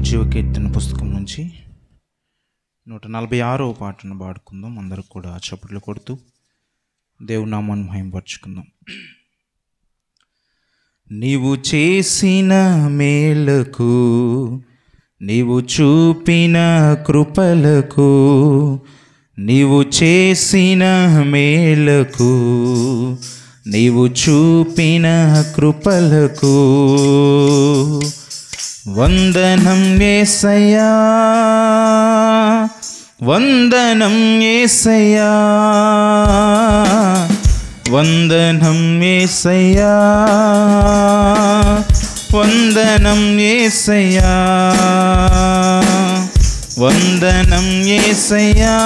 జీవకీర్తన పుస్తకం నుంచి 146వ పాటను పాడుకుందాం. అందరూ కూడా చప్పట్లు కొడుతూ దేవుని నామాన్ని మహిమపరచుకుందాం. నీవు చేసిన మేలకు, నీవు చూపిన కృపలకు, నీవు చేసిన మేలకు, నీవు చూపిన కృపలకు వందనం యేసయ్యా, వందనం యేసయ్యా, వందనం యేసయ్యా, వందనం యేసయ్యా, వందనం యేసయ్యా,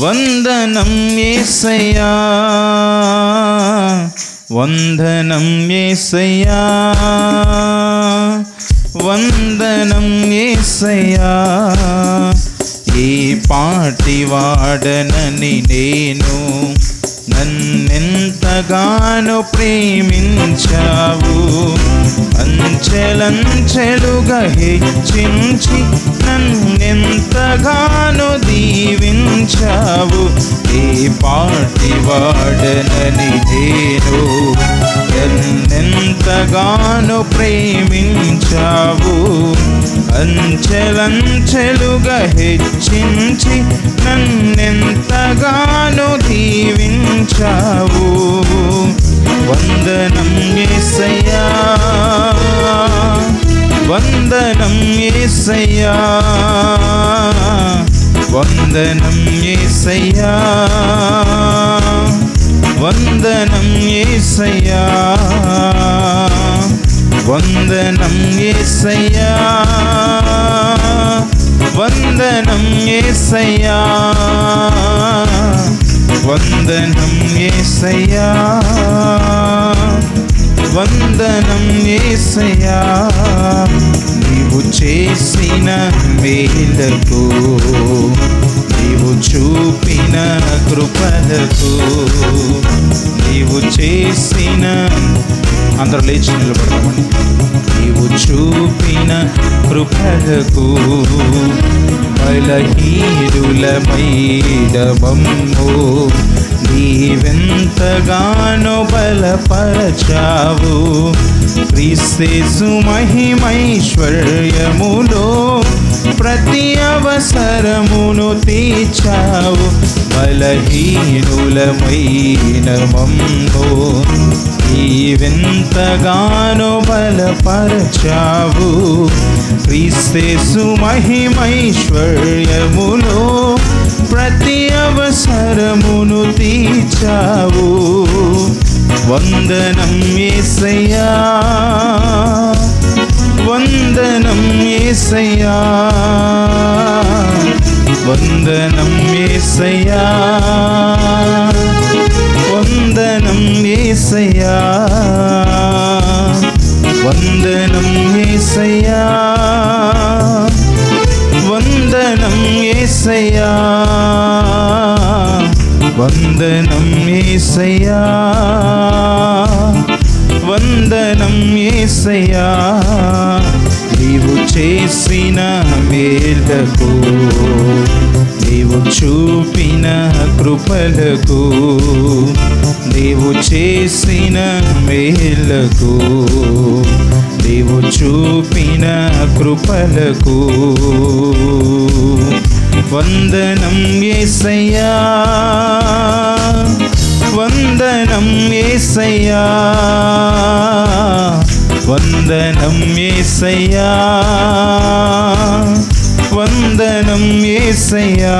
వందనం యేసయ్యా, వందనం యేసయ్యా, వందనం యేసయ్యా. ఈ పాటి వాడనని నేను, నన్నెంతగానో ప్రేమించావు, అంచెలంచెలుగా హెచ్చించి నన్నెంతగానో దీవించావు. ఈ పాటి వాడనని నేను, నన్నెంతగానో ప్రేమించావు, అంచెలంచెలుగా హెచ్చించి నన్నెంతగానో దీవించావు. వందనం యేసయ్యా, వందనం యేసయ్యా, వందనం యేసయ్యా, వందనం యేసయ్యా, వందనం యేసయ్యా, వందనం యేసయ్యా, వందనం యేసయ్యా, వందనం యేసయ్యా. నీవు చేసిన మేలకు, నీవు చూపిన కృపలకు, నీవు చేసిన, అందరూ లేచి నిలబడతామని, నీవు చూపిన కృపలకు బలహీనులమైనమమ్ము నీవెంతగానో బలపరచావు. క్రీస్తు మహిమైశ్వర్యములో ప్రతి అవసరమును తీర్చావు. బలహీనులమైనమమ్ము నీవెంతగానో బలపరచావు. క్రీస్తు మహిమైశ్వర్యములో ప్రతి అవసరమును తీర్చావు. వందనం యేసయ్యా, వందనం యేసయ్యా, వందనం యేసయ్యా, వందనం యేసయ్యా, వందనం యేసయ్యా, వందనం యేసయ్యా, వందనం యేసయ్యా, వందనం యేసయ్యా. నీవు చేసిన మేలకు, నీవు చూపిన కృపలకు, నీవు చేసిన మేలకు, నీవు చూపిన కృపలకు వందనం యేసయ్యా, వందనం యేసయ్యా, వందనం యేసయ్యా, వందనం యేసయ్యా,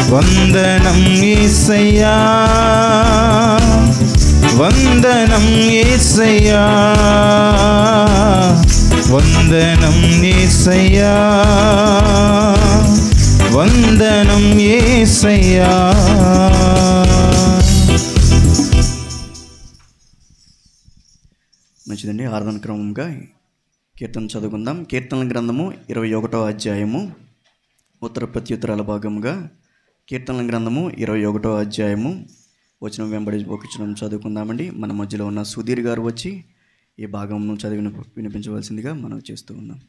వందనం యేసయ్యా, వందనం యేసయ్యా, వందనం యేసయ్యా, వందనం యేసయ్యా. మంచిదండి. ఆరాధన క్రమంగా కీర్తన చదువుకుందాం. కీర్తనల గ్రంథము 21వ అధ్యాయము ఉత్తర ప్రత్యుత్తరాల భాగముగా కీర్తనల గ్రంథము 21వ అధ్యాయము వచనం వెంబడి ఒక వచనం చదువుకుందామండి. మన మధ్యలో ఉన్న సుధీర్ గారు వచ్చి ఈ భాగంను వినిపించవలసిందిగా మనం చేస్తూ ఉన్నాం.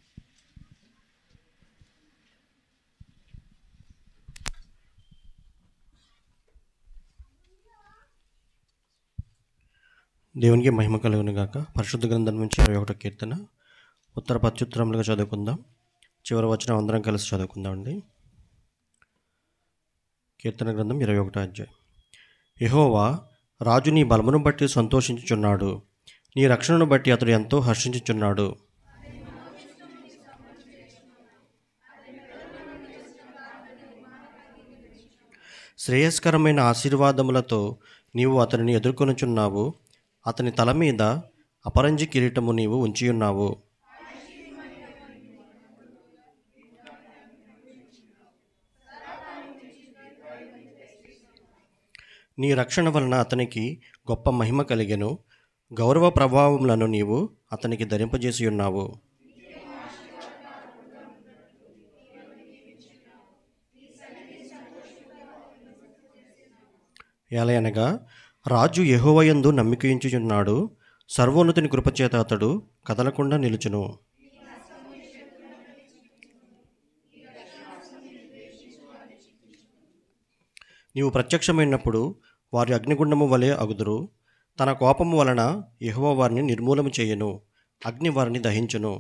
దేవునికి మహిమ కలుగును గాక. పరిశుద్ధ గ్రంథం నుంచి 21వ కీర్తన ఉత్తర ప్రత్యుత్తరములుగా చదువుకుందాం. చివరి వచనం అందరం కలిసి చదువుకుందాం అండి. కీర్తన గ్రంథం 21వ అధ్యాయం. యెహోవా రాజు నీ బలమును బట్టి సంతోషించుచున్నాడు, నీ రక్షణను బట్టి అతడు ఎంతో హర్షించుచున్నాడు. శ్రేయస్కరమైన ఆశీర్వాదములతో నీవు అతనిని ఎదుర్కొనుచున్నావు, అతని తల మీద అపరంజి కిరీటము నీవు ఉంచియున్నావు. నీ రక్షణ వలన అతనికి గొప్ప మహిమ కలిగెను, గౌరవ ప్రభావములను నీవు అతనికి ధరింపజేసి ఉన్నావు. ఎలయనగా రాజు యెహోవాయందు నమ్మికయుంచుచున్నాడు, సర్వోన్నతుని కృపచేత అతడు కదలకుండా నిలుచును. నీవు ప్రత్యక్షమైనప్పుడు వారి అగ్నిగుండము వలె అగుదురు, తన కోపము వలన యెహోవా వారిని నిర్మూలము చేయును, అగ్ని వారిని దహించును.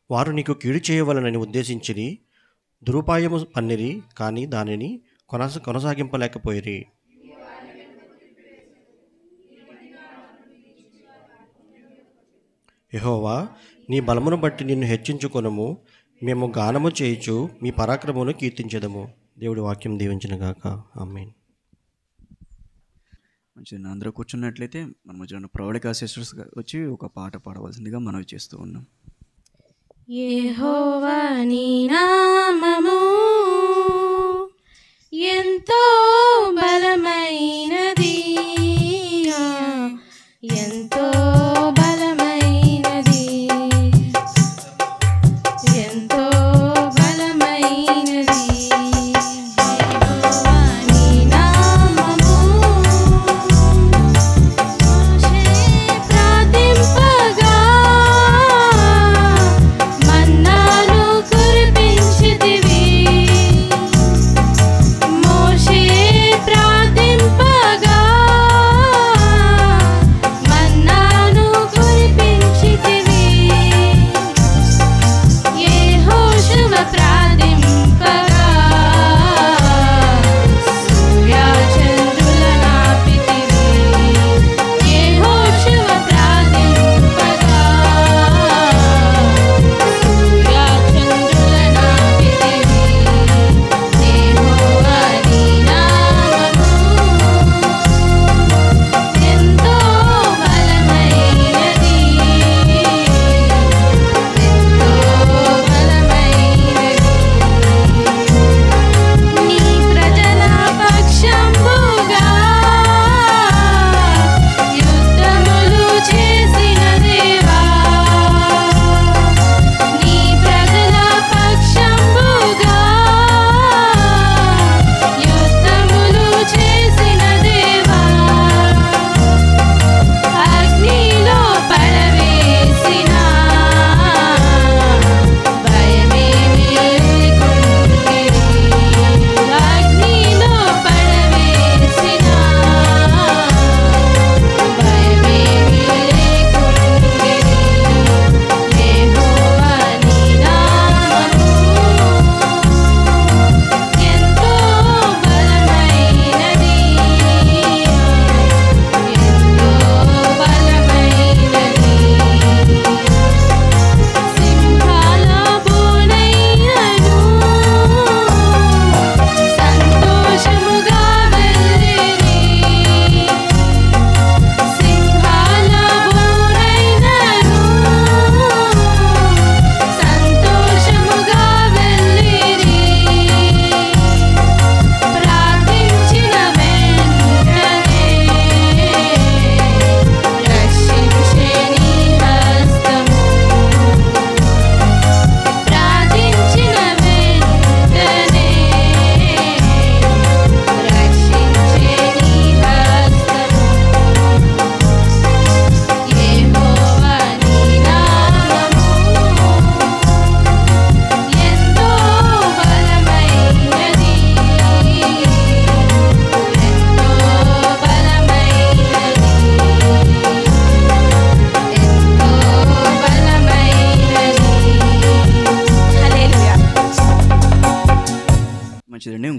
వారు నీకు కీడు చేయవలనని ఉద్దేశించిరి, దురుపాయము పన్నిరి, కానీ దానిని కొనసాగింపలేకపోయిరి. యెహోవా నీ బలమును బట్టి నిన్ను హెచ్చించుకొనుము, మేము గానము చేయుచు మీ పరాక్రమమును కీర్తించెదము. దేవుడి వాక్యం దీవించిన గాక. ఆమేన్. మంచిది. అందరూ కూర్చున్నట్లయితే మన మధ్యలో ప్రౌఢికా సిస్టర్స్ వచ్చి ఒక పాట పాడవలసిందిగా మనవి చేస్తూ ఉన్నాం. యెహోవా నీ నామము ఎంతో బలమైనది, ఎంతో బలమైనది, ఎంతో బలమైనది. యెహోవా నీ నామము మోషే ప్రార్థింపగా మన్నాను కురిపించితివి. మోషే ప్రార్థింపగా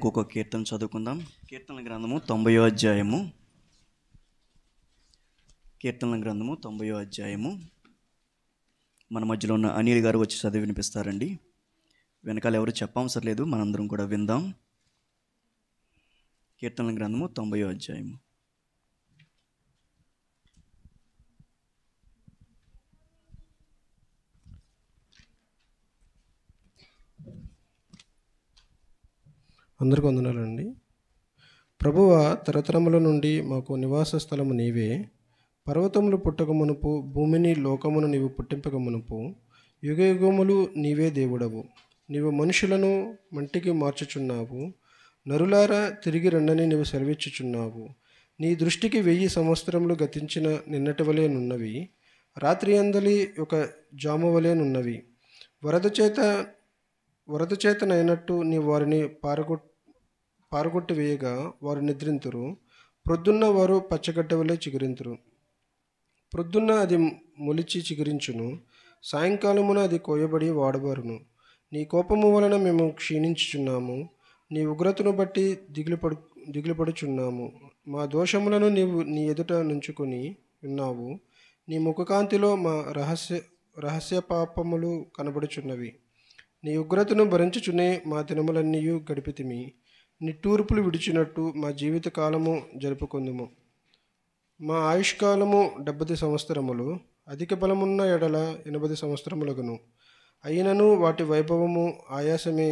ఇంకొక కీర్తన చదువుకుందాం. కీర్తనల గ్రంథము 90వ అధ్యాయము. కీర్తనల గ్రంథము 90వ అధ్యాయము. మన మధ్యలో ఉన్న అనిల్ గారు వచ్చి చదివి వినిపిస్తారండి. వెనకాల ఎవరు చెప్పవసరం లేదు, మనందరం కూడా విందాం. కీర్తనల గ్రంథము 90వ అధ్యాయము. అందరికీ వందనాలండి. ప్రభువ, తరతరముల నుండి మాకు నివాస స్థలము నీవే. పర్వతములు పుట్టక మునుపు, భూమిని లోకమును నీవు పుట్టింపక మునుపు, యుగయుగములు నీవే దేవుడవు. నీవు మనుషులను మంటికి మార్చుచున్నావు. నరులారా తిరిగి రండని నీవు సెలవిచ్చుచున్నావు. నీ దృష్టికి 1000 సంవత్సరములు గతించిన నిన్నటి వలెనున్నవి. రాత్రి అందలి ఒక జాము వలెనున్నవి. వరద చేతనైనట్టు నీ వారిని పారగొట్టి వేయగా వారు నిద్రింతురు. ప్రొద్దున్న వారు పచ్చగడ్డ వలె చిగురింతురు. ప్రొద్దున్న అది మొలిచి చిగురించును, సాయంకాలమున అది కోయబడి వాడబారును. నీ కోపము వలన మేము క్షీణించుచున్నాము. నీ ఉగ్రతను బట్టి దిగులుపడుచున్నాము. మా దోషములను నీవు నీ ఎదుట నుంచుకొని ఉన్నావు. నీ ముఖకాంతిలో మా రహస్య పాపములు కనబడుచున్నవి. నీ ఉగ్రతను భరించుచునే మా దినములన్నీ గడిపితిమి. నిట్టూర్పులు విడిచినట్టు మా జీవిత కాలము జరుపుకుందుము. మా ఆయుష్కాలము 70 సంవత్సరములు, అధిక బలమున్న ఎడల 80 సంవత్సరములగును. అయినను వాటి వైభవము ఆయాసమే,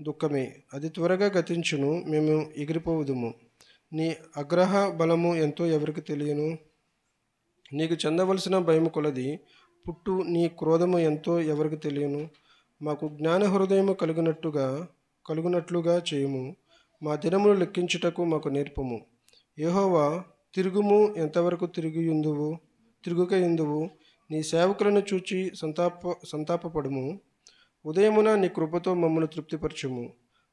దుఃఖమే. అది త్వరగా గతించును, మేము ఎగిరిపోవుదుము. నీ అగ్రహ బలము ఎంతో ఎవరికి తెలియను. నీకు చెందవలసిన భయము కొలది పుట్టు నీ క్రోధము ఎంతో ఎవరికి తెలియను. మాకు జ్ఞాన హృదయము కలుగునట్లుగా చేయుము. మా దినములు లెక్కించుటకు మాకు నేర్పము. యెహోవా, తిరుగుము, ఎంతవరకు తిరుగుకయుందువు. నీ సేవకులను చూచి సంతాపపడుము. ఉదయమున నీ కృపతో మమ్మను తృప్తిపరచుము.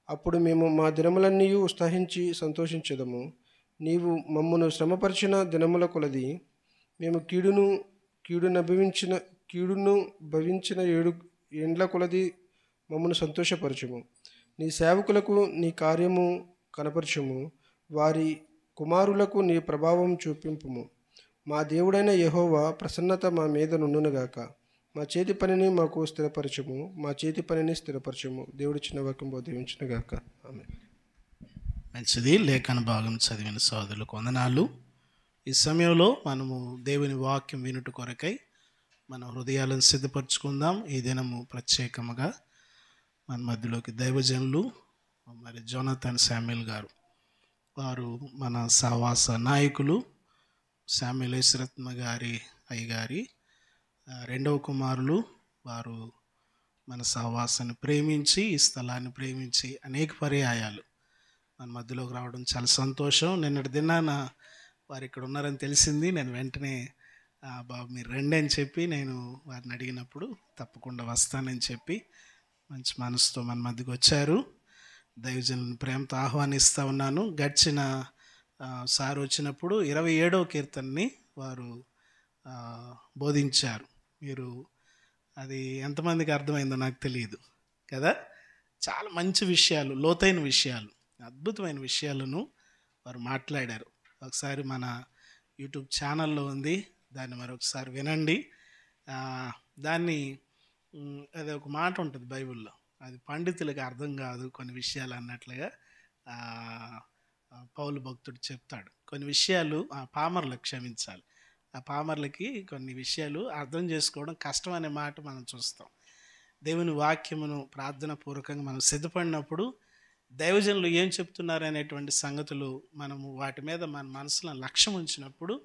అప్పుడు మేము మా దినములన్నీ ఉత్సాహించి సంతోషించెదము. నీవు మమ్మను శ్రమపరిచిన దినముల కొలది మేము కీడును భవించిన 7 ఏండ్ల కొలది మమ్మను సంతోషపరచుము. నీ సేవకులకు నీ కార్యము కనపరచుము. వారి కుమారులకు నీ ప్రభావం చూపింపుము. మా దేవుడైన యెహోవా ప్రసన్నత మా మీద నుండునుగాక. మా చేతి పనిని మాకు స్థిరపరచుము. మా చేతి పనిని స్థిరపరచుము. దేవుడి చిన్న వాక్యం దీవించునుగాక. ఆమేన్. మంచిది. లేఖన భాగం చదివిన సోదరులకు వందనాలు. ఈ సమయంలో మనము దేవుని వాక్యం వినుట కొరకై మన హృదయాలను సిద్ధపరచుకుందాం. ఈ దినము ప్రత్యేకముగా మన మధ్యలోకి దైవజనులు మరి జోనథన్ శామ్యుల్ గారు, వారు మన సహవాస నాయకులు, శామ్యుల్ ఈశ్వరత్న గారి అయ్యగారి 2వ కుమారులు. వారు మన సహవాసాన్ని ప్రేమించి, ఈ స్థలాన్ని ప్రేమించి అనేక పర్యాయాలు మన మధ్యలోకి రావడం చాలా సంతోషం. నిన్నటి దినాన వారు ఇక్కడ ఉన్నారని తెలిసింది. నేను వెంటనే బాబు మీరు రండి అని చెప్పి నేను వారిని అడిగినప్పుడు తప్పకుండా వస్తానని చెప్పి మంచి మనసుతో మన మధ్యకి వచ్చారు. దైవజనులను ప్రేమతో ఆహ్వానిస్తూ ఉన్నాను. గడిచిన సార్ వచ్చినప్పుడు 27వ కీర్తనని వారు బోధించారు. మీరు అది ఎంతమందికి అర్థమైందో నాకు తెలియదు కదా. చాలా మంచి విషయాలు, లోతైన విషయాలు, అద్భుతమైన విషయాలను వారు మాట్లాడారు. ఒకసారి మన యూట్యూబ్ ఛానల్లో ఉంది, దాన్ని మరొకసారి వినండి. దాన్ని అది ఒక మాట ఉంటుంది బైబిల్లో, అది పండితులకు అర్థం కాదు కొన్ని విషయాలు అన్నట్లుగా పౌలు భక్తుడు చెప్తాడు. కొన్ని విషయాలు పామర్లకు క్షమించాలి, ఆ పామర్లకి కొన్ని విషయాలు అర్థం చేసుకోవడం కష్టం అనే మాట మనం చూస్తాం. దేవుని వాక్యమును ప్రార్థన పూర్వకంగా మనం సిద్ధపడినప్పుడు దైవజనులు ఏం చెప్తున్నారు అనేటువంటి సంగతులు మనము వాటి మీద మన మనసులో లక్ష్యం ఉంచినప్పుడు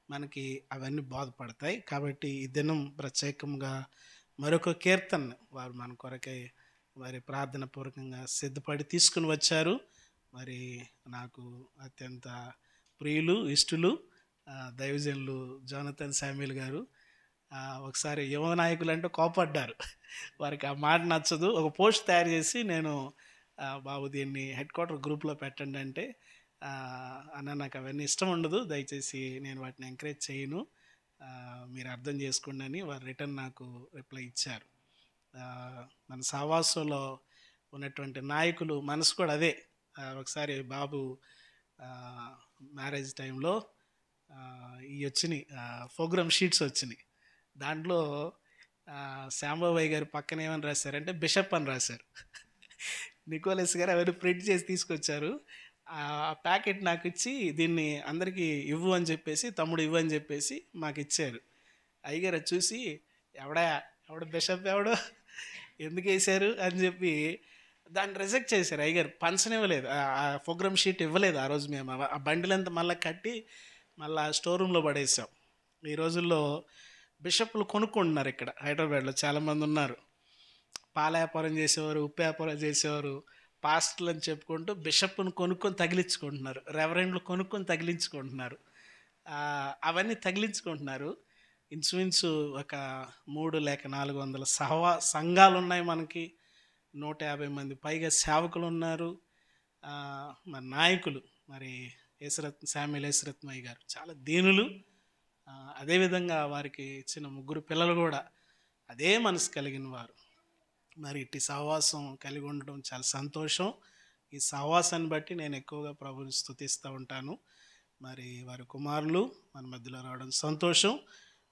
మనకి అవన్నీ బోధపడతాయి. కాబట్టి ఈ దినం ప్రత్యేకంగా మరొక కీర్తన వారు మన కొరకై మరి ప్రార్థన పూర్వకంగా సిద్ధపడి తీసుకుని వచ్చారు. మరి నాకు అత్యంత ప్రియులు, ఇష్టలు దైవజనులు జోనథన్ శామ్యుల్ గారు. ఒకసారి యువ నాయకులు అంటే కోపడ్డారు, వారికి ఆ మాట నచ్చదు. ఒక పోస్ట్ తయారు చేసి నేను బాబు దీన్ని హెడ్ క్వార్టర్ గ్రూప్లో పెట్టండి అంటే, అన్న నాకు అవన్నీ ఇష్టం ఉండదు, దయచేసి నేను వాటిని ఎంకరేజ్ చేయను, మీరు అర్థం చేసుకోండి అని వారు రిటర్న్ నాకు రిప్లై ఇచ్చారు. మన సహవాసంలో ఉన్నటువంటి నాయకులు మనసు కూడా అదే, ఒకసారి బాబు మ్యారేజ్ టైంలో ఈ వచ్చినాయి ప్రోగ్రామ్ షీట్స్ వచ్చినాయి. దాంట్లో శాంబాబాయ్ గారు పక్కన ఏమని రాశారంటే బిషప్ అని రాశారు. నికోలస్ గారు అవన్నీ ప్రింట్ చేసి తీసుకొచ్చారు. ఆ ప్యాకెట్ నాకు ఇచ్చి దీన్ని అందరికీ ఇవ్వు అని చెప్పేసి, తమ్ముడు ఇవ్వు అని చెప్పేసి మాకు ఇచ్చారు. అయ్యగారు అది చూసి ఎవడ బిషప్ ఎవడో ఎందుకు వేశారు అని చెప్పి దాన్ని రిజెక్ట్ చేశారు. అయ్యగారు పంచనివ్వలేదు, ఆ ప్రోగ్రామ్ షీట్ ఇవ్వలేదు. ఆ రోజు మేము ఆ బండిలంతా మళ్ళీ కట్టి మళ్ళీ స్టోర్ రూమ్లో పడేసాం. ఈ రోజుల్లో బిషప్లు కొనుక్కుంటున్నారు. ఇక్కడ హైదరాబాద్లో చాలామంది ఉన్నారు. పాల వ్యాపారం చేసేవారు, ఉప్పు వ్యాపారం చేసేవారు, పాస్టర్లు అని చెప్పుకుంటూ బిషప్ను కొనుక్కొని తగిలించుకుంటున్నారు, రెవరెండ్లు కొనుక్కొని తగిలించుకుంటున్నారు. అవన్నీ తగిలించుకుంటున్నారు. ఇన్సూరెన్స్ ఒక 3 లేక 400 సంఘాలు ఉన్నాయి మనకి. 150 మంది పైగా సేవకులు ఉన్నారు. మరి నాయకులు మరి శామ్యుల్ యేసురత్నయ్య గారు చాలా దీనులు. అదేవిధంగా వారికి ఇచ్చిన 3 పిల్లలు కూడా అదే మనసు కలిగిన వారు. మరి ఇట్టి సహవాసం కలిగి ఉండడం చాలా సంతోషం. ఈ సహవాసాన్ని బట్టి నేను ఎక్కువగా ప్రభుని స్తుతిస్తూ ఉంటాను. మరి వారి కుమారులు మన మధ్యలో రావడం సంతోషం.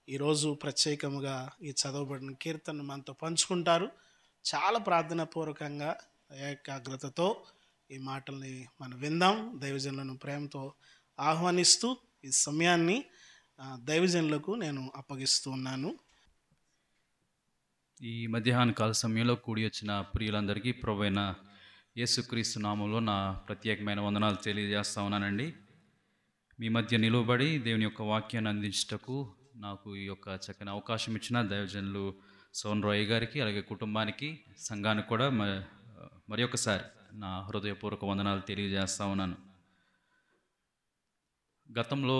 ఈరోజు ప్రత్యేకముగా ఈ చదవబడిన కీర్తనను మనతో పంచుకుంటారు. చాలా ప్రార్థనాపూర్వకంగా ఏకాగ్రతతో ఈ మాటల్ని మనం విందాం. దైవజనులను ప్రేమతో ఆహ్వానిస్తూ ఈ సమయాన్ని దైవజనులకు నేను అప్పగిస్తూ ఉన్నాను. ఈ మధ్యాహ్న కాల సమయంలో కూడి వచ్చిన ప్రియులందరికీ ప్రభువైన యేసుక్రీస్తు నామంలో నా ప్రత్యేకమైన వందనాలు తెలియజేస్తా ఉన్నానండి. మీ మధ్య నిలువబడి దేవుని యొక్క వాక్యాన్ని అందించుటకు నాకు ఈ యొక్క చక్కని అవకాశం ఇచ్చిన దైవజనులు సోన్ రాయ్ గారికి, అలాగే కుటుంబానికి, సంఘానికి కూడా మరి ఒకసారి నా హృదయపూర్వక వందనాలు తెలియజేస్తా ఉన్నాను. గతంలో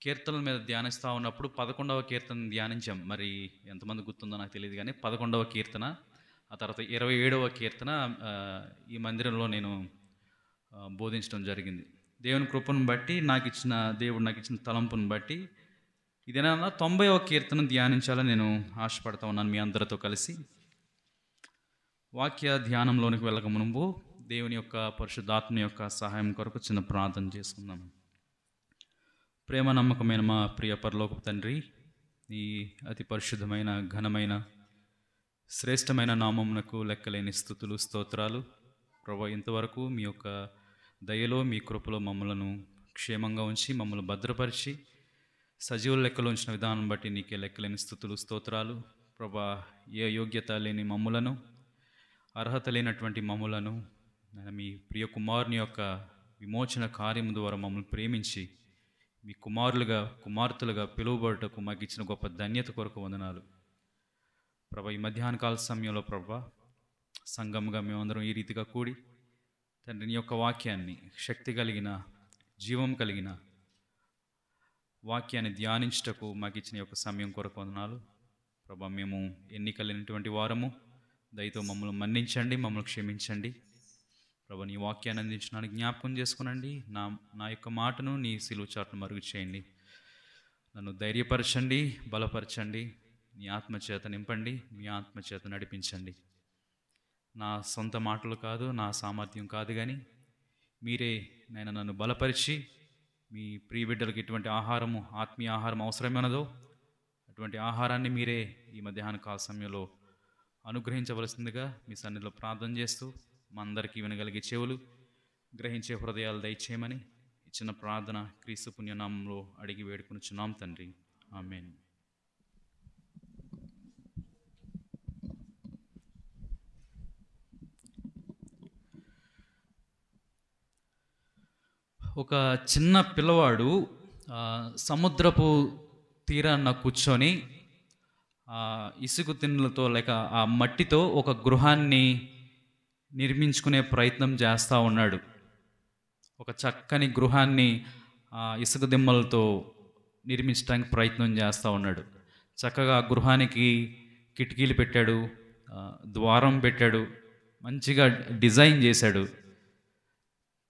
కీర్తనల మీద ధ్యానిస్తూ ఉన్నప్పుడు 11వ కీర్తన ధ్యానించాం. మరి ఎంతమంది గుర్తుందో నాకు తెలియదు కానీ 11వ కీర్తన, ఆ తర్వాత 27వ కీర్తన ఈ మందిరంలో నేను బోధించడం జరిగింది. దేవుని కృపను బట్టి దేవుడు నాకు ఇచ్చిన తలంపును బట్టి ఇదేనా 90వ కీర్తన ధ్యానించాలని నేను ఆశపడతా ఉన్నాను మీ అందరితో కలిసి. వాక్య ధ్యానంలోనికి వెళ్ళక మునుపు దేవుని యొక్క పరిశుద్ధాత్మ యొక్క సహాయం కొరకు చిన్న ప్రార్థన చేసుకుందాం. ప్రేమ నమ్మకమైన మా ప్రియ పరలోకపు తండ్రి, ఈ అతి పరిశుద్ధమైన ఘనమైన శ్రేష్టమైన నామమునకు లెక్కలేని స్తుతులు స్తోత్రాలు. ప్రభువా, ఇంతవరకు మీ యొక్క దయలో మీ కృపలో మమ్మలను క్షేమంగా ఉంచి మమ్మల్ని భద్రపరిచి సజీవుల లెక్కలో ఉంచిన విధానం బట్టి నీకే లెక్కలేని స్తుతులు స్తోత్రాలు. ప్రభువా, ఏ యోగ్యత లేని మమ్ములను, అర్హత లేనటువంటి మమ్ములను మీ ప్రియ కుమారుని యొక్క విమోచన కార్యము ద్వారా మమ్మల్ని ప్రేమించి మీ కుమార్తెలుగా పిలువబడుటకు మాకు ఇచ్చిన గొప్ప ధన్యత కొరకు వందనాలు. ప్రభా, ఈ మధ్యాహ్న కాల సమయంలో ప్రభా సంఘముగా మేమందరం ఈ రీతిగా కూడి తండ్రి నీ యొక్క వాక్యాన్ని, శక్తి కలిగిన జీవం కలిగిన వాక్యాన్ని ధ్యానించుటకు మాకు ఇచ్చిన యొక్క సమయం కొరకు వందనాలు. ప్రభా, మేము ఎన్నికలేనటువంటి వారము, దయతో మమ్మల్ని మన్నించండి, మమ్మల్ని క్షమించండి. ప్రభా, నీ వాక్యాన్ని అందించడానికి జ్ఞాపకం చేసుకునండి. నా యొక్క మాటను నీ సిలువ చాటును మరుగు చేయండి. నన్ను ధైర్యపరచండి, బలపరచండి, నీ ఆత్మచేత నింపండి, మీ ఆత్మచేత నడిపించండి. నా సొంత మాటలు కాదు, నా సామర్థ్యం కాదు, కానీ మీరే నన్ను బలపరిచి మీ ప్రియ బిడ్డలకు ఎటువంటి ఆహారము, ఆత్మీయ ఆహారం అవసరమైనదో అటువంటి ఆహారాన్ని మీరే ఈ మధ్యాహ్న కాల సమయంలో అనుగ్రహించవలసిందిగా మీ సన్నిధిలో ప్రార్థన చేస్తూ మా అందరికీ వినగలిగే చెవులు, గ్రహించే హృదయాలు దయచేయమని ఇచ్చిన ప్రార్థన క్రీస్తు పుణ్యనామంలో అడిగి వేడుకొనుచున్నాం తండ్రి, ఆమేన్. ఒక చిన్న పిల్లవాడు సముద్రపు తీరాన కూర్చొని ఇసుక తిన్నులతో లేక ఆ మట్టితో ఒక గృహాన్ని నిర్మించుకునే ప్రయత్నం చేస్తూ ఉన్నాడు. ఒక చక్కని గృహాన్ని ఇసుక దిమ్మలతో నిర్మించడానికి ప్రయత్నం చేస్తూ ఉన్నాడు. చక్కగా ఆ గృహానికి కిటికీలు పెట్టాడు, ద్వారం పెట్టాడు, మంచిగా డిజైన్ చేశాడు.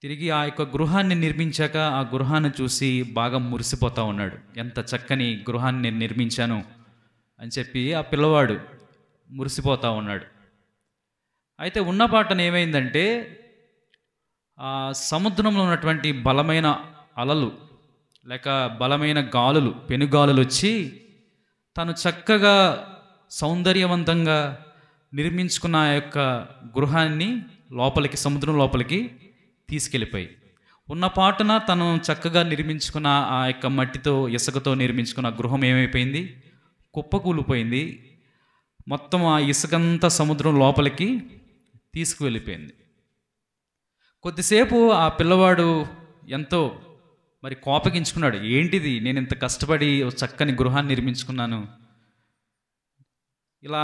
తిరిగి ఆ యొక్క గృహాన్ని నిర్మించాక ఆ గృహాన్ని చూసి బాగా మురిసిపోతూ ఉన్నాడు. ఎంత చక్కని గృహాన్ని నేను నిర్మించాను అని చెప్పి ఆ పిల్లవాడు మురిసిపోతూ ఉన్నాడు. అయితే ఉన్నపాటన ఏమైందంటే ఆ సముద్రంలో ఉన్నటువంటి బలమైన అలలు లేక బలమైన గాలులు, పెనుగాలులు వచ్చి తను చక్కగా సౌందర్యవంతంగా నిర్మించుకున్న ఆ యొక్క గృహాన్ని లోపలికి, సముద్రం లోపలికి తీసుకెళ్ళిపోయి ఉన్న పాటున తను చక్కగా నిర్మించుకున్న ఆ యొక్క మట్టితో, ఇసుకతో నిర్మించుకున్న గృహం ఏమైపోయింది? కుప్పకూలిపోయింది. మొత్తం ఆ ఇసుకంతా సముద్రం లోపలికి తీసుకువెళ్ళిపోయింది. కొద్దిసేపు ఆ పిల్లవాడు ఎంతో మరి కోపగించుకున్నాడు. ఏంటిది, నేను ఇంత కష్టపడి చక్కని గృహాన్ని నిర్మించుకున్నాను, ఇలా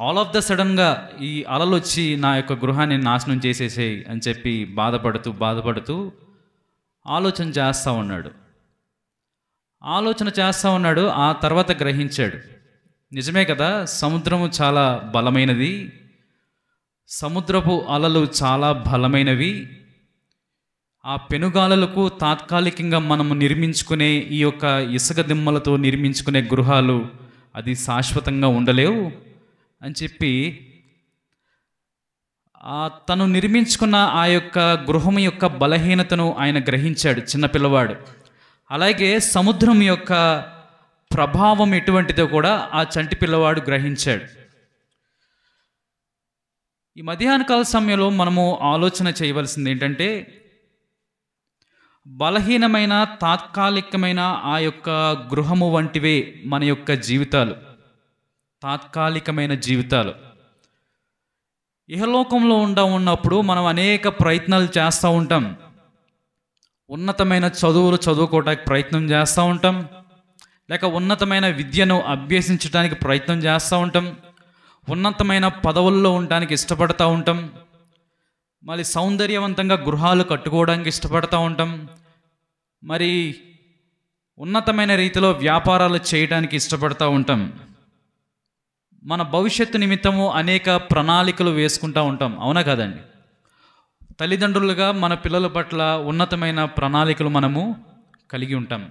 ఆల్ ఆఫ్ ద సడన్గా ఈ అలలు వచ్చి నా యొక్క గృహాన్ని నాశనం చేసేసేయి అని చెప్పి బాధపడుతూ ఆలోచన చేస్తూ ఉన్నాడు. ఆ తర్వాత గ్రహించాడు, నిజమే కదా, సముద్రము చాలా బలమైనది, సముద్రపు అలలు చాలా బలమైనవి. ఆ పెనుగాలులకు తాత్కాలికంగా మనము నిర్మించుకునే ఈ యొక్క ఇసుక దిమ్మలతో నిర్మించుకునే గృహాలు అది శాశ్వతంగా ఉండలేవు అని చెప్పి తను నిర్మించుకున్న ఆ యొక్క గృహం యొక్క బలహీనతను ఆయన గ్రహించాడు, చిన్నపిల్లవాడు. అలాగే సముద్రం యొక్క ప్రభావం ఎటువంటిదో కూడా ఆ చంటి పిల్లవాడు గ్రహించాడు. ఈ మధ్యాహ్న కాల సమయంలో మనము ఆలోచన చేయవలసింది ఏంటంటే, బలహీనమైన తాత్కాలికమైన ఆ యొక్క గృహము వంటివే మన యొక్క జీవితాలు, తాత్కాలికమైన జీవితాలు. ఇహలోకంలో ఉన్నప్పుడు మనం అనేక ప్రయత్నాలు చేస్తూ ఉంటాం. ఉన్నతమైన చదువులు చదువుకోవడానికి ప్రయత్నం చేస్తూ ఉంటాం, లేక ఉన్నతమైన విద్యను అభ్యసించడానికి ప్రయత్నం చేస్తూ ఉంటాం, ఉన్నతమైన పదవుల్లో ఉండడానికి ఇష్టపడుతూ ఉంటాం, మళ్ళీ సౌందర్యవంతంగా గృహాలు కట్టుకోవడానికి ఇష్టపడుతూ ఉంటాం, మరి ఉన్నతమైన రీతిలో వ్యాపారాలు చేయడానికి ఇష్టపడుతూ ఉంటాం. మన భవిష్యత్తు నిమిత్తము అనేక ప్రణాళికలు వేసుకుంటూ ఉంటాం, అవునా కదండి? తల్లిదండ్రులుగా మన పిల్లల పట్ల ఉన్నతమైన ప్రణాళికలు మనము కలిగి ఉంటాం.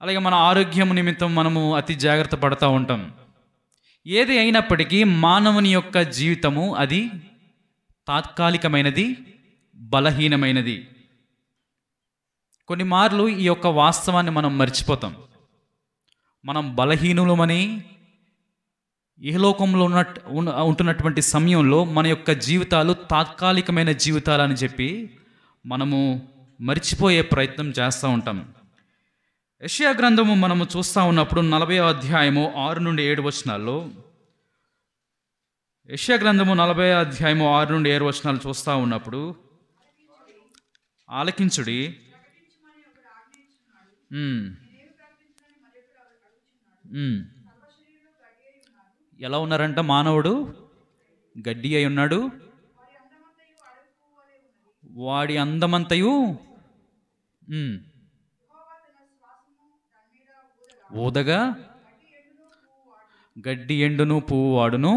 అలాగే మన ఆరోగ్యం నిమిత్తం మనము అతి జాగ్రత్త పడుతూ ఉంటాం. ఏది అయినప్పటికీ మానవుని యొక్క జీవితము అది తాత్కాలికమైనది, బలహీనమైనది. కొన్ని మార్లు ఈ యొక్క వాస్తవాన్ని మనం మర్చిపోతాం. మనం బలహీనులమని ఇహలోకంలో ఉంటున్నటువంటి సమయంలో మన యొక్క జీవితాలు తాత్కాలికమైన జీవితాలు అని చెప్పి మనము మర్చిపోయే ప్రయత్నం చేస్తూ ఉంటాం. యెషయా గ్రంథము మనము చూస్తూ ఉన్నప్పుడు 40వ అధ్యాయము 6 నుండి 7 వచనాల్లో, యెషయా గ్రంథము 40వ అధ్యాయము 6 నుండి 7 వచనాలు చూస్తూ ఉన్నప్పుడు, ఆలకించుడి, ఎలా ఉన్నారంట? మానవుడు గడ్డి అయి ఉన్నాడు, వాడి అందమంతయు ఊదగా, గడ్డి ఎండును పువ్వు వాడును,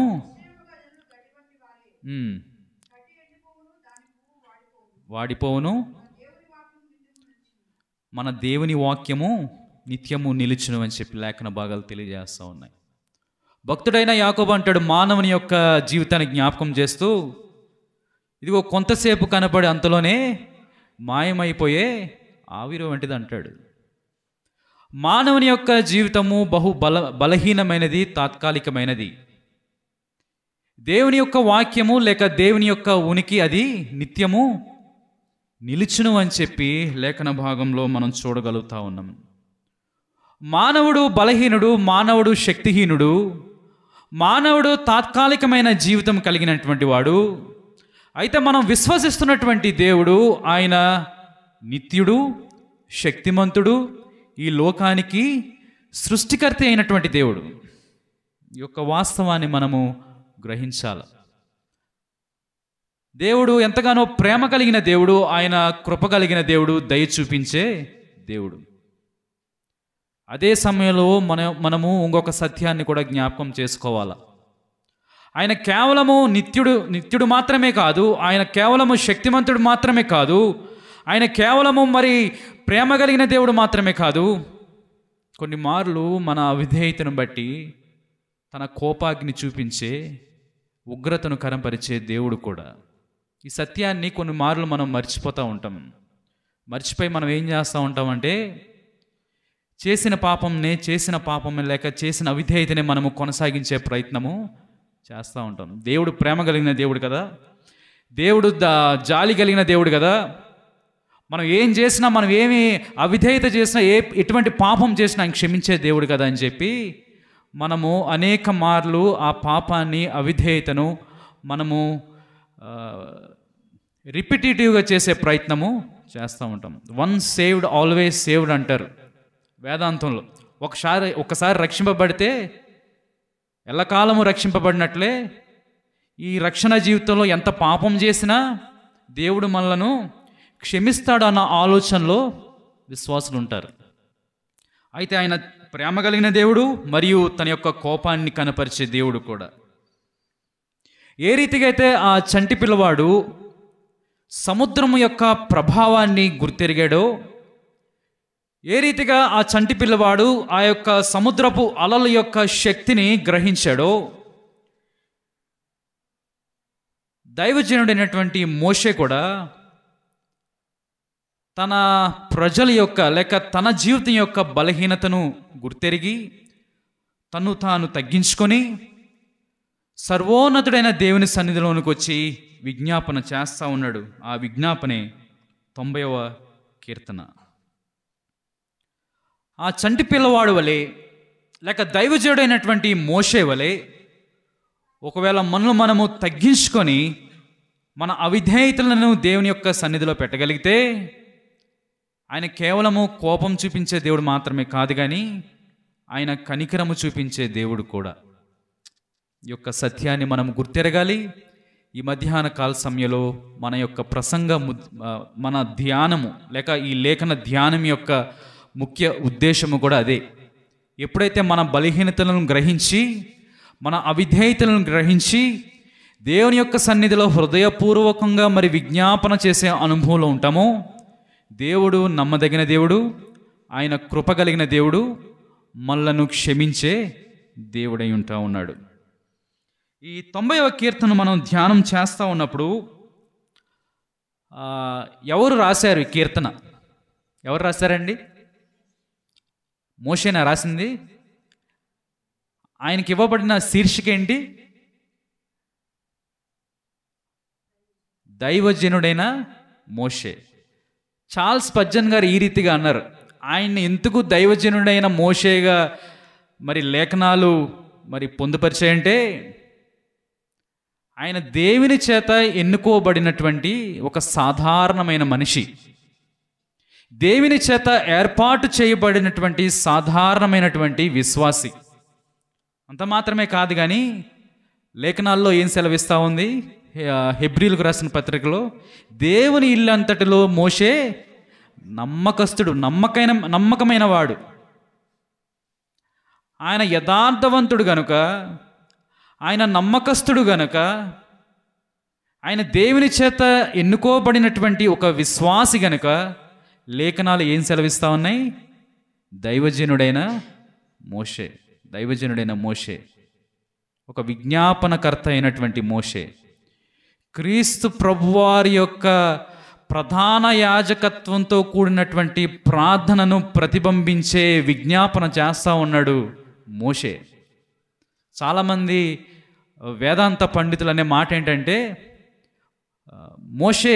వాడిపోవును, మన దేవుని వాక్యము నిత్యము నిలుచును అని చెప్పి లేఖన భాగాలు తెలియజేస్తూ ఉన్నాయి. భక్తుడైన యాకోబు అంటాడు, మానవుని యొక్క జీవితాన్ని జ్ఞాపకం చేస్తూ, ఇదిగో కొంతసేపు కనపడి అంతలోనే మాయమైపోయే ఆవిరి వంటిది అంటాడు. మానవుని యొక్క జీవితము బలహీనమైనది, తాత్కాలికమైనది. దేవుని యొక్క వాక్యము లేక దేవుని యొక్క ఉనికి అది నిత్యము నిలుచును అని చెప్పి లేఖన భాగంలో మనం చూడగలుగుతా ఉన్నాం. మానవుడు బలహీనుడు, మానవుడు శక్తిహీనుడు, మానవుడు తాత్కాలికమైన జీవితం కలిగినటువంటి వాడు. అయితే మనం విశ్వసిస్తున్నటువంటి దేవుడు ఆయన నిత్యుడు, శక్తిమంతుడు, ఈ లోకానికి సృష్టికర్త అయినటువంటి దేవుడు. ఈ యొక్క వాస్తవాన్ని మనము గ్రహించాలి. దేవుడు ఎంతగానో ప్రేమ కలిగిన దేవుడు, ఆయన కృప కలిగిన దేవుడు, దయ చూపించే దేవుడు. అదే సమయంలో మనము ఇంకొక సత్యాన్ని కూడా జ్ఞాపకం చేసుకోవాలి. ఆయన కేవలము నిత్యుడు మాత్రమే కాదు, ఆయన కేవలము శక్తిమంతుడు మాత్రమే కాదు, ఆయన కేవలము మరి ప్రేమ కలిగిన దేవుడు మాత్రమే కాదు, కొన్ని మార్లు మన అవిధేయతను బట్టి తన కోపాగ్ని చూపించే, ఉగ్రతను కనపరిచే దేవుడు కూడా. ఈ సత్యాన్ని కొన్ని మార్లు మనం మర్చిపోతూ ఉంటాం. మర్చిపోయి మనం ఏం చేస్తూ ఉంటామంటే చేసిన పాపం లేక చేసిన అవిధేయతనే మనము కొనసాగించే ప్రయత్నము చేస్తూ ఉంటాం. దేవుడు ప్రేమ కలిగిన దేవుడు కదా, దేవుడు జాలి కలిగిన దేవుడు కదా, మనం ఏం చేసినా, మనం ఏమి అవిధేయత చేసినా, ఎటువంటి పాపం చేసినా ఆయన క్షమించే దేవుడు కదా అని చెప్పి మనము అనేక మార్లు ఆ పాపాన్ని, అవిధేయతను మనము రిపిటేటివ్గా చేసే ప్రయత్నము చేస్తూ ఉంటాం. వన్స్ సేవ్డ్ ఆల్వేస్ సేవ్డ్ అంటారు వేదాంతంలో. ఒకసారి రక్షింపబడితే ఎల్లకాలము రక్షింపబడినట్లే ఈ రక్షణ జీవితంలో ఎంత పాపం చేసినా దేవుడు మనలను క్షమిస్తాడు అన్న ఆలోచనలో విశ్వాసులు ఉంటారు. అయితే ఆయన ప్రేమ కలిగిన దేవుడు మరియు తన యొక్క కోపాన్ని కనపరిచే దేవుడు కూడా. ఏ రీతిగా అయితే ఆ చంటి పిల్లవాడు సముద్రము యొక్క ప్రభావాన్ని గుర్తెరిగాడో, ఏ రీతిగా ఆ చంటి పిల్లవాడు ఆ యొక్క సముద్రపు అలల యొక్క శక్తిని గ్రహించాడో, దైవజనుడైనటువంటి మోషే కూడా తన ప్రజల యొక్క లేక తన జీవితం యొక్క బలహీనతను గుర్తెరిగి తను తాను తగ్గించుకొని సర్వోన్నతుడైన దేవుని సన్నిధిలోనికి వచ్చి విజ్ఞాపన చేస్తూ ఉన్నాడు. ఆ విజ్ఞాపనే 90వ కీర్తన. ఆ చంటి పిల్లవాడు వలె లేక దైవజనుడైనటువంటి మోషే వలె ఒకవేళ మనము తగ్గించుకొని మన అవిధేయతలను దేవుని యొక్క సన్నిధిలో పెట్టగలిగితే ఆయన కేవలము కోపం చూపించే దేవుడు మాత్రమే కాదు, కానీ ఆయన కనికరము చూపించే దేవుడు కూడా. ఈ యొక్క సత్యాన్ని మనం గుర్తెరగాలి. ఈ మధ్యాహ్న కాల సమయంలో మన యొక్క మన ధ్యానము లేక ఈ లేఖన ధ్యానం యొక్క ముఖ్య ఉద్దేశము కూడా అదే. ఎప్పుడైతే మన బలహీనతలను గ్రహించి, మన అవిధేయతలను గ్రహించి దేవుని యొక్క సన్నిధిలో హృదయపూర్వకంగా విజ్ఞాపన చేసే అనుభవంలో ఉంటామో, దేవుడు నమ్మదగిన దేవుడు, ఆయన కృప కలిగిన దేవుడు, మనలను క్షమించే దేవుడై ఉంటా ఉన్నాడు. ఈ 90వ కీర్తన మనం ధ్యానం చేస్తూ ఉన్నప్పుడు ఎవరు రాశారు ఈ కీర్తన? ఎవరు రాశారండి? మోషేనా రాసింది? ఆయనకి ఇవ్వబడిన శీర్షిక ఏంటి? దైవజనుడైన మోషే. చార్ల్స్ స్పర్జన్ గారు ఈ రీతిగా అన్నారు, ఆయన్ని ఎందుకు దైవజనుడైన మోషేగా లేఖనాలు పొందుపరిచాయంటే, ఆయన దేవుని చేత ఎన్నుకోబడినటువంటి ఒక సాధారణమైన మనిషి, దేవుని చేత ఏర్పాటు చేయబడినటువంటి సాధారణమైనటువంటి విశ్వాసి. అంత మాత్రమే కాదు, కానీ లేఖనాల్లో ఏం సెలవిస్తూ ఉంది? హెబ్రీలకు రాసిన పత్రికలో దేవుని ఇల్లు అంతటిలో మోషే నమ్మకస్తుడు, నమ్మకమైన వాడు. ఆయన యథార్థవంతుడు గనుక, ఆయన నమ్మకస్తుడు గనుక, ఆయన దేవుని చేత ఎన్నుకోబడినటువంటి ఒక విశ్వాసి గనుక లేఖనాలు ఏం సెలవిస్తూ ఉన్నాయి? దైవజనుడైన మోషే, ఒక విజ్ఞాపనకర్త అయినటువంటి మోషే, క్రీస్తు ప్రభువారి యొక్క ప్రధాన యాజకత్వంతో కూడినటువంటి ప్రార్థనను ప్రతిబింబించే విజ్ఞాపన చేస్తూ ఉన్నాడు మోషే. చాలామంది వేదాంత పండితులు అనే మాట ఏంటంటే, మోషే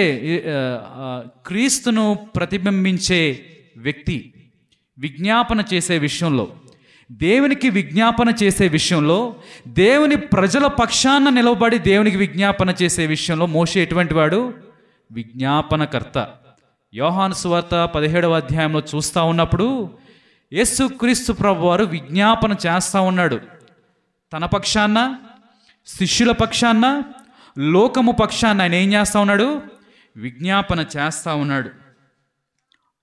క్రీస్తును ప్రతిబింబించే వ్యక్తి. విజ్ఞాపన చేసే విషయంలో, దేవునికి విజ్ఞాపన చేసే విషయంలో, దేవుని ప్రజల పక్షాన నిలవబడి దేవునికి విజ్ఞాపన చేసే విషయంలో మోషే ఎటువంటి వాడు? విజ్ఞాపనకర్త. యోహాను సువార్త 17వ అధ్యాయంలో చూస్తూ ఉన్నప్పుడు యేసుక్రీస్తు ప్రభువారు విజ్ఞాపన చేస్తూ ఉన్నాడు. తన పక్షాన, శిష్యుల పక్షాన, లోకము పక్షాన ఆయన ఏం చేస్తూ ఉన్నాడు? విజ్ఞాపన చేస్తూ ఉన్నాడు.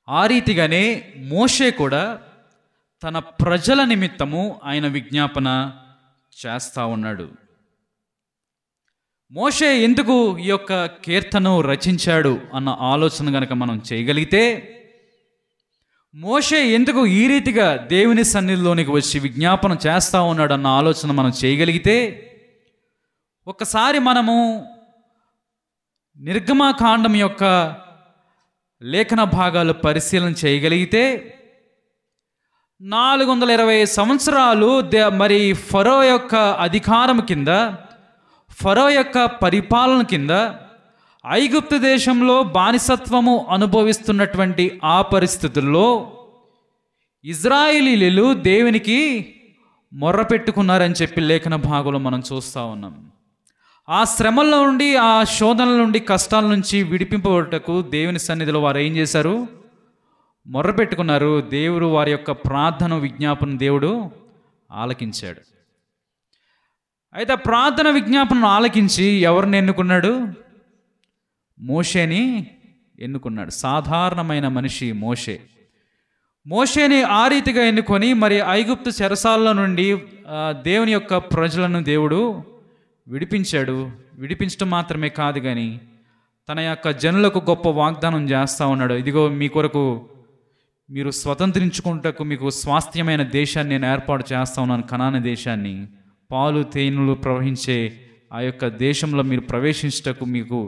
ఆ రీతిగానే మోషే కూడా తన ప్రజల నిమిత్తము ఆయన విజ్ఞాపన చేస్తూ ఉన్నాడు. మోషే ఎందుకు ఈ యొక్క కీర్తనను రచించాడు అన్న ఆలోచన కనుక మనం చేయగలిగితే, మోషే ఎందుకు ఈ రీతిగా దేవుని సన్నిధిలోనికి వచ్చి విజ్ఞాపన చేస్తూ ఉన్నాడు అన్న ఆలోచన మనం చేయగలిగితే, ఒకసారి మనము నిర్గమకాండం యొక్క లేఖన భాగాలు పరిశీలన చేయగలిగితే 420 సంవత్సరాలు మరి ఫరో యొక్క అధికారం కింద, ఫరో యొక్క పరిపాలన కింద ఐగుప్తు దేశంలో బానిసత్వము అనుభవిస్తున్నటువంటి ఆ పరిస్థితుల్లో ఇజ్రాయేలీలు దేవునికి మొర్ర పెట్టుకున్నారని చెప్పి లేఖన భాగంలో మనం చూస్తూ ఉన్నాం. ఆ శ్రమల నుండి, ఆ శోధనల నుండి, కష్టాల నుంచి విడిపింపబడటకు దేవుని సన్నిధిలో వారు ఏం చేశారు? మొర్ర పెట్టుకున్నారు. దేవుడు వారి యొక్క ప్రార్థన విజ్ఞాపన దేవుడు ఆలకించాడు. అయితే ఆ ప్రార్థన విజ్ఞాపనను ఆలకించి ఎవరిని ఎన్నుకున్నాడు? మోషేని ఎన్నుకున్నాడు. సాధారణమైన మనిషి మోషేని ఆ రీతిగా ఎన్నుకొని మరి ఐగుప్తు చెరసాల నుండి దేవుని యొక్క ప్రజలను దేవుడు విడిపించాడు. విడిపించడం మాత్రమే కాదు కానీ తన యొక్క జనులకు గొప్ప వాగ్దానం చేస్తూ ఉన్నాడు. ఇదిగో మీ కొరకు మీరు స్వతంత్రించుకుంటకు మీకు స్వాస్థ్యమైన దేశాన్ని నేను ఏర్పాటు చేస్తా ఉన్నాను, కనాను దేశాన్ని, పాలు తేనెలు ప్రవహించే ఆ యొక్క దేశంలో మీరు ప్రవేశించటకు మీకు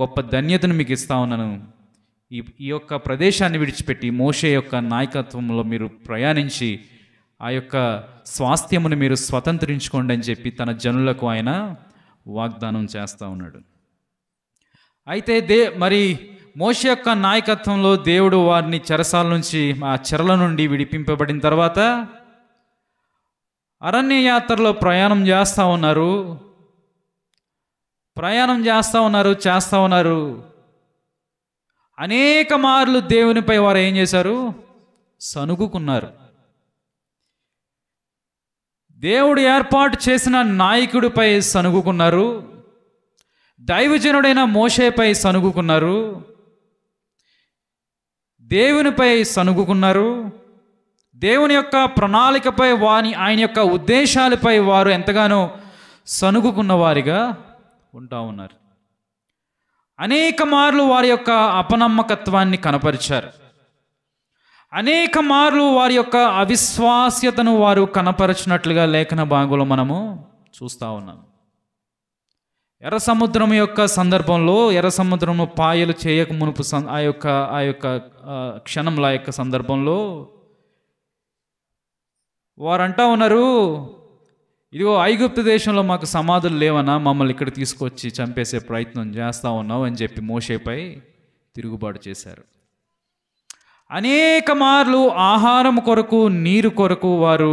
గొప్ప ధన్యతను మీకు ఇస్తా ఉన్నాను. ఈ యొక్క ప్రదేశాన్ని విడిచిపెట్టి మోషే యొక్క నాయకత్వంలో మీరు ప్రయాణించి ఆ యొక్క స్వాస్థ్యమును మీరు స్వతంత్రించుకోండి అని చెప్పి తన జనులకు ఆయన వాగ్దానం చేస్తూ ఉన్నాడు. అయితే మరి మోషే యొక్క నాయకత్వంలో దేవుడు వారిని చెరసాల నుంచి, ఆ చెరల నుండి విడిపింపబడిన తర్వాత అరణ్య యాత్రలో ప్రయాణం చేస్తూ ఉన్నారు. అనేక మార్లు దేవునిపై వారు ఏం చేశారు? సనుగుకున్నారు. దేవుడు ఏర్పాటు చేసిన నాయకుడిపై సనుగుకున్నారు. దైవజనుడైన మోషేపై సనుగుకున్నారు. దేవునిపై సనుగుకున్నారు. దేవుని యొక్క ప్రణాళికపై ఆయన యొక్క ఉద్దేశాలపై వారు ఎంతగానో సనుగుకున్న వారిగా ఉంటా ఉన్నారు. అనేక మార్లు వారి యొక్క అపనమ్మకత్వాన్ని కనపరిచారు. అనేక మార్లు వారి యొక్క అవిశ్వాస్యతను వారు కనపరచినట్లుగా లేఖన భాగంలో మనము చూస్తూ ఉన్నాం. ఎర్ర సముద్రం యొక్క సందర్భంలో, ఎర్ర సముద్రము పాయలు చేయక మునుపు ఆ యొక్క క్షణంలో యొక్క సందర్భంలో వారు అంటా ఉన్నారు, ఇదిగో ఐగుప్తు దేశంలో మాకు సమాధులు లేవన్నా, మమ్మల్ని ఇక్కడ తీసుకొచ్చి చంపేసే ప్రయత్నం చేస్తూ ఉన్నావు అని చెప్పి మోషేపై తిరుగుబాటు చేశారు. అనేక మార్లు ఆహారం కొరకు, నీరు కొరకు వారు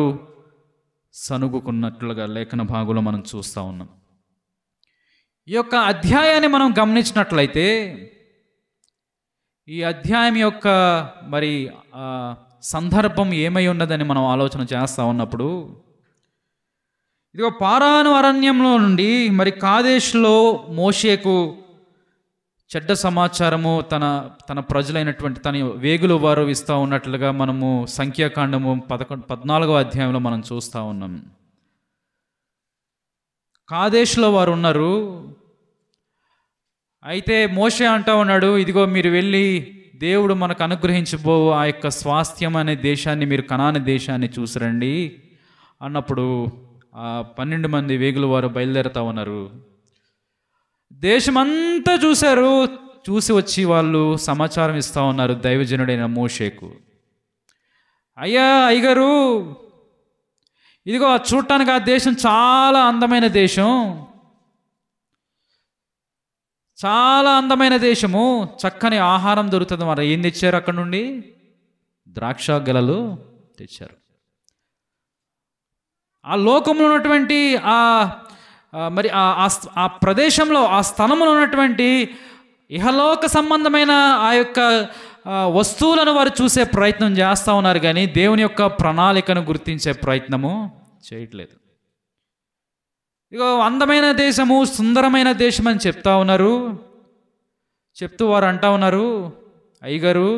సనుగుకున్నట్లుగా లేఖన భాగంలో మనం చూస్తూ ఉన్నాం. ఈ యొక్క అధ్యాయాన్ని మనం గమనించినట్లయితే ఈ అధ్యాయం యొక్క మరి సందర్భం ఏమై ఉన్నదని మనం ఆలోచన చేస్తూ ఉన్నప్పుడు, ఇదిగో పారాను అరణ్యంలో నుండి మరి కాదేశ్లో మోషేకు చెడ్డ సమాచారము తన ప్రజలైనటువంటి తన వేగులు వారు ఇస్తూ ఉన్నట్లుగా మనము సంఖ్యాకాండము 14వ అధ్యాయంలో మనం చూస్తూ ఉన్నాం. కాదేశ్లో వారు ఉన్నారు. అయితే మోషే అంటా ఉన్నాడు, ఇదిగో మీరు వెళ్ళి దేవుడు మనకు అనుగ్రహించబో ఆ యొక్క స్వాస్థ్యం అనే దేశాన్ని, మీరు కనాను దేశాన్ని చూసిరండి అన్నప్పుడు ఆ 12 మంది వేగులు వారు బయలుదేరుతా ఉన్నారు. దేశమంతా చూశారు. చూసి వచ్చి వాళ్ళు సమాచారం ఇస్తూ ఉన్నారు దైవజనుడైన మోషేకు, అయ్యగారు ఇదిగో చూడటానికి ఆ దేశం చాలా అందమైన దేశం, చాలా అందమైన దేశము, చక్కని ఆహారం దొరుకుతుంది. మరి ఏం తెచ్చారు అక్కడ నుండి? ద్రాక్ష గెలలు తెచ్చారు. ఆ లోకంలో ఉన్నటువంటి మరి ఆ ప్రదేశంలో, ఆ స్థలంలో ఉన్నటువంటి ఇహలోక సంబంధమైన ఆ యొక్క వస్తువులను వారు చూసే ప్రయత్నం చేస్తూ ఉన్నారు, కానీ దేవుని యొక్క ప్రణాళికను గుర్తించే ప్రయత్నము చేయట్లేదు. ఇక అందమైన దేశము, సుందరమైన దేశం అని చెప్తా ఉన్నారు. చెప్తూ వారు అంటా ఉన్నారు, అయ్యగారు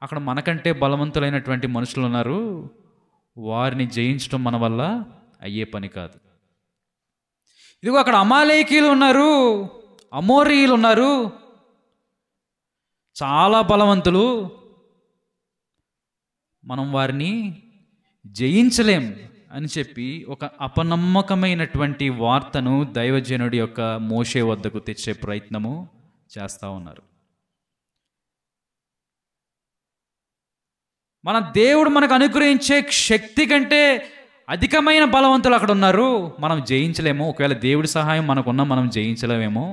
అక్కడ మనకంటే బలవంతులైనటువంటి మనుషులు ఉన్నారు, వారిని జయించడం మన వల్ల అయ్యే పని కాదు. ఇదిగో అక్కడ అమాలేకీలు ఉన్నారు, అమోరీయులు ఉన్నారు, చాలా బలవంతులు, మనం వారిని జయించలేం, అని చెప్పి ఒక అపనమ్మకమైనటువంటి వార్తను దైవజనుడి యొక్క మోషే వద్దకు తెచ్చే ప్రయత్నము చేస్తూ ఉన్నారు. మన దేవుడు మనకు అనుగ్రహించే శక్తి కంటే అధికమైన బలవంతులు అక్కడ ఉన్నారు, మనం జయించలేము, ఒకవేళ దేవుడి సహాయం మనకున్నా మనం జయించలేమేమో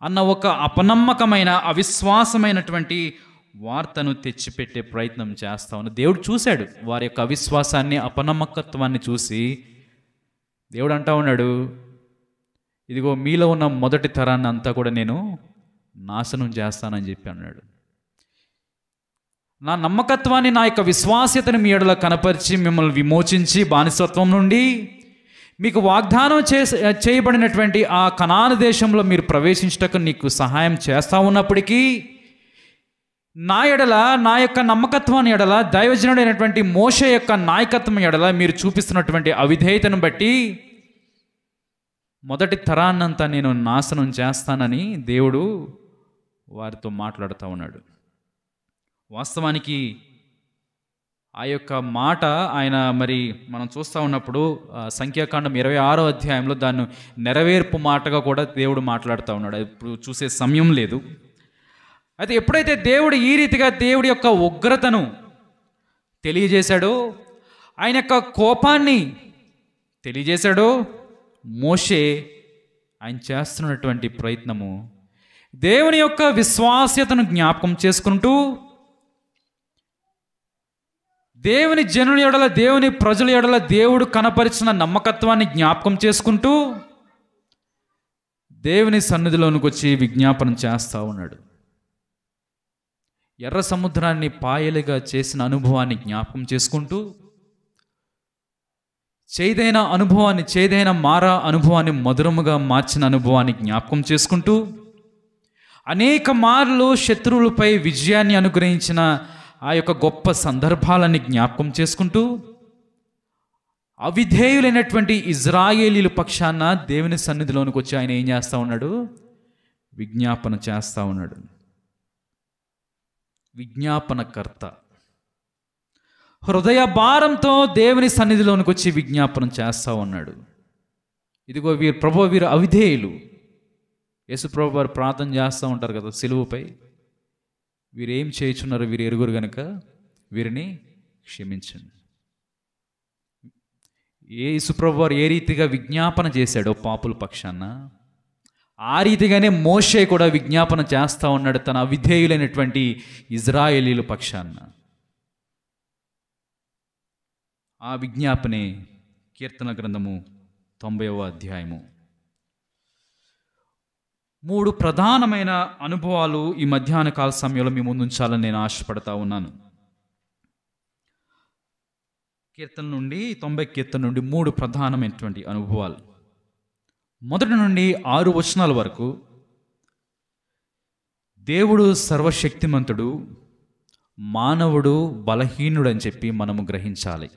అన్న ఒక అపనమ్మకమైన అవిశ్వాసమైనటువంటి వార్తను తెచ్చిపెట్టే ప్రయత్నం చేస్తా ఉన్నారు. దేవుడు చూశాడు వారి యొక్క అవిశ్వాసాన్ని, అపనమ్మకత్వాన్ని చూసి దేవుడు అంటా ఉన్నాడు, ఇదిగో మీలో ఉన్న మొదటి తరాన్ని అంతా కూడా నేను నాశనం చేస్తానని చెప్పి అన్నాడు. నా నమ్మకత్వాన్ని, నా యొక్క విశ్వాస్యతను మీ ఎడల కనపరిచి మిమ్మల్ని విమోచించి బానిసత్వం నుండి మీకు వాగ్దానం చేయబడినటువంటి ఆ కనాను దేశంలో మీరు ప్రవేశించటకు నీకు సహాయం చేస్తూ ఉన్నప్పటికీ నా ఎడల, నా యొక్క నమ్మకత్వాన్ని ఎడల, దైవజనుడైనటువంటి మోషే యొక్క నాయకత్వం ఎడల మీరు చూపిస్తున్నటువంటి అవిధేయతను బట్టి మొదటి తరాన్నంతా నేను నాశనం చేస్తానని దేవుడు వారితో మాట్లాడుతూ ఉన్నాడు. వాస్తవానికి ఆ యొక్క మాట ఆయన మరి మనం చూస్తూ ఉన్నప్పుడు సంఖ్యాకాండం 26వ అధ్యాయంలో దాన్ని నెరవేర్పు మాటగా కూడా దేవుడు మాట్లాడుతూ ఉన్నాడు. ఇప్పుడు చూసే సమయం లేదు. అయితే ఎప్పుడైతే దేవుడు ఈ రీతిగా దేవుడి యొక్క ఉగ్రతను తెలియజేశాడో, ఆయన యొక్క కోపాన్ని తెలియజేశాడో, మోషే ఆయన చేస్తున్నటువంటి ప్రయత్నము దేవుని యొక్క విశ్వాస్యతను జ్ఞాపకం చేసుకుంటూ, దేవుని జనుల ఎడల, దేవుని ప్రజల ఎడల దేవుడు కనపరిచిన నమ్మకత్వాన్ని జ్ఞాపకం చేసుకుంటూ దేవుని సన్నిధిలోనికి వచ్చి విజ్ఞాపనం చేస్తూ ఉన్నాడు. ఎర్ర సముద్రాన్ని పాయలుగా చేసిన అనుభవాన్ని జ్ఞాపకం చేసుకుంటూ, చేదైన అనుభవాన్ని, చేదైన మారా అనుభవాన్ని మధురముగా మార్చిన అనుభవాన్ని జ్ఞాపకం చేసుకుంటూ, అనేక మార్లు శత్రువులపై విజయాన్ని అనుగ్రహించిన ఆ యొక్క గొప్ప సందర్భాలని జ్ఞాపకం చేసుకుంటూ, అవిధేయులైనటువంటి ఇజ్రాయేలీల పక్షాన దేవుని సన్నిధిలోనికి వచ్చి ఆయన ఏం చేస్తూ ఉన్నాడు? విజ్ఞాపన చేస్తూ ఉన్నాడు. విజ్ఞాపనకర్త హృదయ భారంతో దేవుని సన్నిధిలోనికి వచ్చి విజ్ఞాపనం చేస్తూ ఉన్నాడు. ఇదిగో వీరు అవిధేయులు. యేసు ప్రభు వారు ప్రార్థన చేస్తూ ఉంటారు కదా సిలువపై, వీరేం చేయుచున్నారు వీరు ఎరుగురు గనుక వీరిని క్షమించండి. యేసు ప్రభు వారు ఏ రీతిగా విజ్ఞాపన చేశాడో పాపుల పక్షాన, ఆ రీతిగానే మోషే కూడా విజ్ఞాపన చేస్తూ ఉన్నాడు తన అవిధేయులైనటువంటి ఇజ్రాయేలీల పక్షాన. ఆ విజ్ఞాపనే కీర్తన గ్రంథము 90వ అధ్యాయము. 3 ప్రధానమైన అనుభవాలు ఈ మధ్యాహ్న కాల సమయంలో మీ ముందు ఉంచాలని నేను ఆశపడతా ఉన్నాను. కీర్తన నుండి 90 కీర్తన నుండి 3 ప్రధానమైనటువంటి అనుభవాలు. 1 నుండి 6 వచనాల వరకు దేవుడు సర్వశక్తిమంతుడు, మానవుడు బలహీనుడు అని చెప్పి మనము గ్రహించాలి.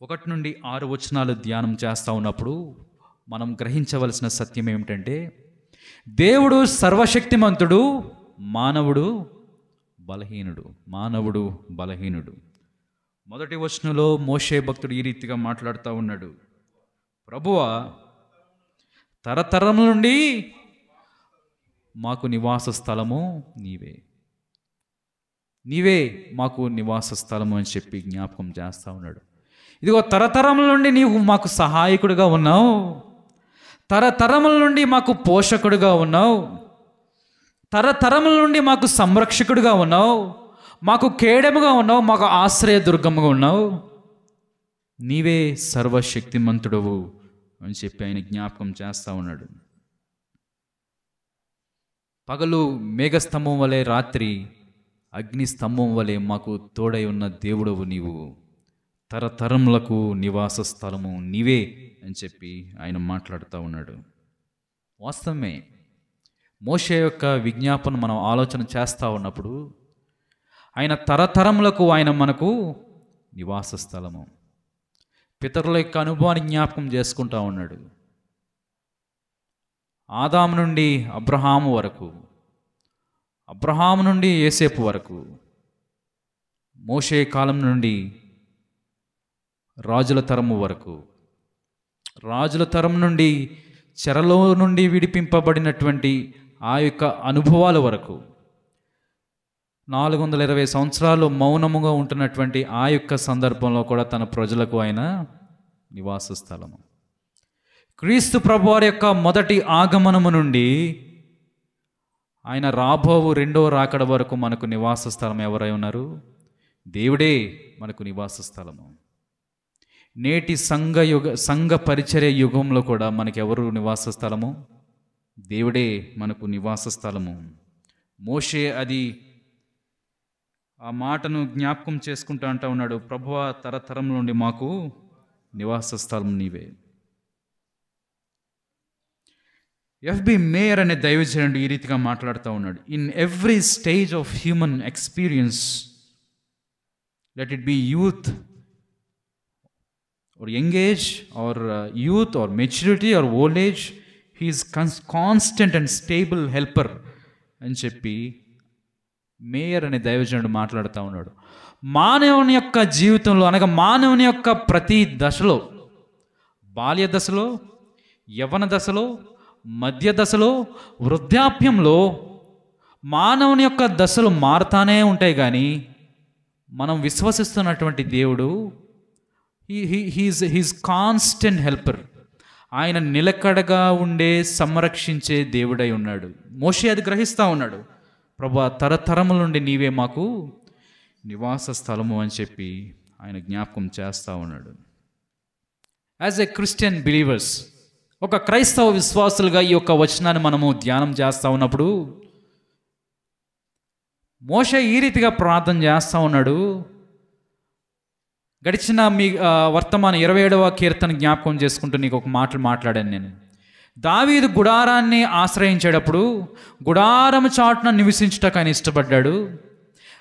1 నుండి 6 వచనాలు ధ్యానం చేస్తూ ఉన్నప్పుడు మనం గ్రహించవలసిన సత్యం ఏమిటంటే, దేవుడు సర్వశక్తిమంతుడు, మానవుడు బలహీనుడు. మానవుడు బలహీనుడు. 1వ వచనంలో మోషే భక్తుడు ఈ రీతిగా మాట్లాడుతూ ఉన్నాడు, ప్రభువా, తరతరముల నుండి మాకు నివాస స్థలము నీవే, నీవే మాకు నివాస స్థలము అని చెప్పి జ్ఞాపకం చేస్తూ ఉన్నాడు. ఇదిగో తరతరముల నుండి నీవు మాకు సహాయకుడిగా ఉన్నావు, తరతరముల నుండి మాకు పోషకుడిగా ఉన్నావు, తరతరముల నుండి మాకు సంరక్షకుడిగా ఉన్నావు, మాకు కేడముగా ఉన్నావు, మాకు ఆశ్రయ దుర్గముగా ఉన్నావు, నీవే సర్వశక్తిమంతుడవు అని చెప్పి ఆయన జ్ఞాపకం చేస్తూ ఉన్నాడు. పగలు మేఘస్తంభం వలె, రాత్రి అగ్నిస్తంభం వలె మాకు తోడై ఉన్న దేవుడవు నీవు, తరతరములకు నివాస స్థలము నీవే అని చెప్పి ఆయన మాట్లాడుతూ ఉన్నాడు. వాస్తవమే, మోషే యొక్క విజ్ఞాపన మనం ఆలోచన చేస్తూ ఉన్నప్పుడు ఆయన తరతరములకు ఆయన మనకు నివాస స్థలము. పితరుల యొక్క అనుభవాన్ని జ్ఞాపకం చేసుకుంటూ ఉన్నాడు. ఆదాము నుండి అబ్రహాము వరకు, అబ్రహాము నుండి యోసేపు వరకు, మోషే కాలం నుండి రాజుల తరము వరకు, రాజుల తరం నుండి చెరలో నుండి విడిపింపబడినటువంటి ఆ యొక్క అనుభవాల వరకు 420 సంవత్సరాలు మౌనముగా ఉంటున్నటువంటి ఆ యొక్క సందర్భంలో కూడా తన ప్రజలకు ఆయన నివాస స్థలము. క్రీస్తు ప్రభువారి యొక్క మొదటి ఆగమనము నుండి ఆయన రాబోవు రెండో రాకడ వరకు మనకు నివాస స్థలం ఎవరై ఉన్నారు? దేవుడే మనకు నివాస స్థలము. నేటి సంఘ పరిచర్య యుగంలో కూడా మనకెవరు నివాస స్థలము? దేవుడే మనకు నివాస స్థలము. మోషే ఆ మాటను జ్ఞాపకం చేసుకుంటూ అంటూ ఉన్నాడు, ప్రభువా తరతరం నుండి మాకు నివాస స్థలం నీవే. ఎఫ్బి మేయర్ అనే దైవజనుడు ఈ రీతిగా మాట్లాడుతూ ఉన్నాడు, in every stage of human experience, let it be youth or young age or youth or maturity or old age, he is constant and stable helper అని చెప్పి మేయర్ అనే దైవజనుడు మాట్లాడుతూ ఉన్నాడు. మానవుని యొక్క జీవితంలో అనగా మానవుని యొక్క ప్రతి దశలో, బాల్య దశలో, యవ్వన దశలో, మధ్య దశలో, వృద్ధాప్యంలో మానవుని యొక్క దశలు మారుతానే ఉంటాయి. కానీ మనం విశ్వసిస్తున్నటువంటి దేవుడు హీస్ కాన్స్టెంట్ హెల్పర్. ఆయన నిలకడగా ఉండే సంరక్షించే దేవుడై ఉన్నాడు. మోషే అది గ్రహిస్తూ ఉన్నాడు, ప్రభువా తరతరముల నుండి నీవే మాకు నివాస స్థలము అని చెప్పి ఆయన జ్ఞాపకం చేస్తూ ఉన్నాడు. యాజ్ ఎ క్రిస్టియన్ బిలీవర్స్, ఒక క్రైస్తవ విశ్వాసులుగా ఈ యొక్క వచనాన్ని మనము ధ్యానం చేస్తూ ఉన్నప్పుడు మోషే ఈ రీతిగా ప్రార్థన చేస్తూ ఉన్నాడు. గడిచిన మీ వర్తమాన 27వ కీర్తన జ్ఞాపకం చేసుకుంటూ నీకు ఒక మాటలు మాట్లాడాను నేను. దావీదు గుడారాన్ని ఆశ్రయించేటప్పుడు గుడారము చాటున నివసించుటకు ఆయన ఇష్టపడ్డాడు.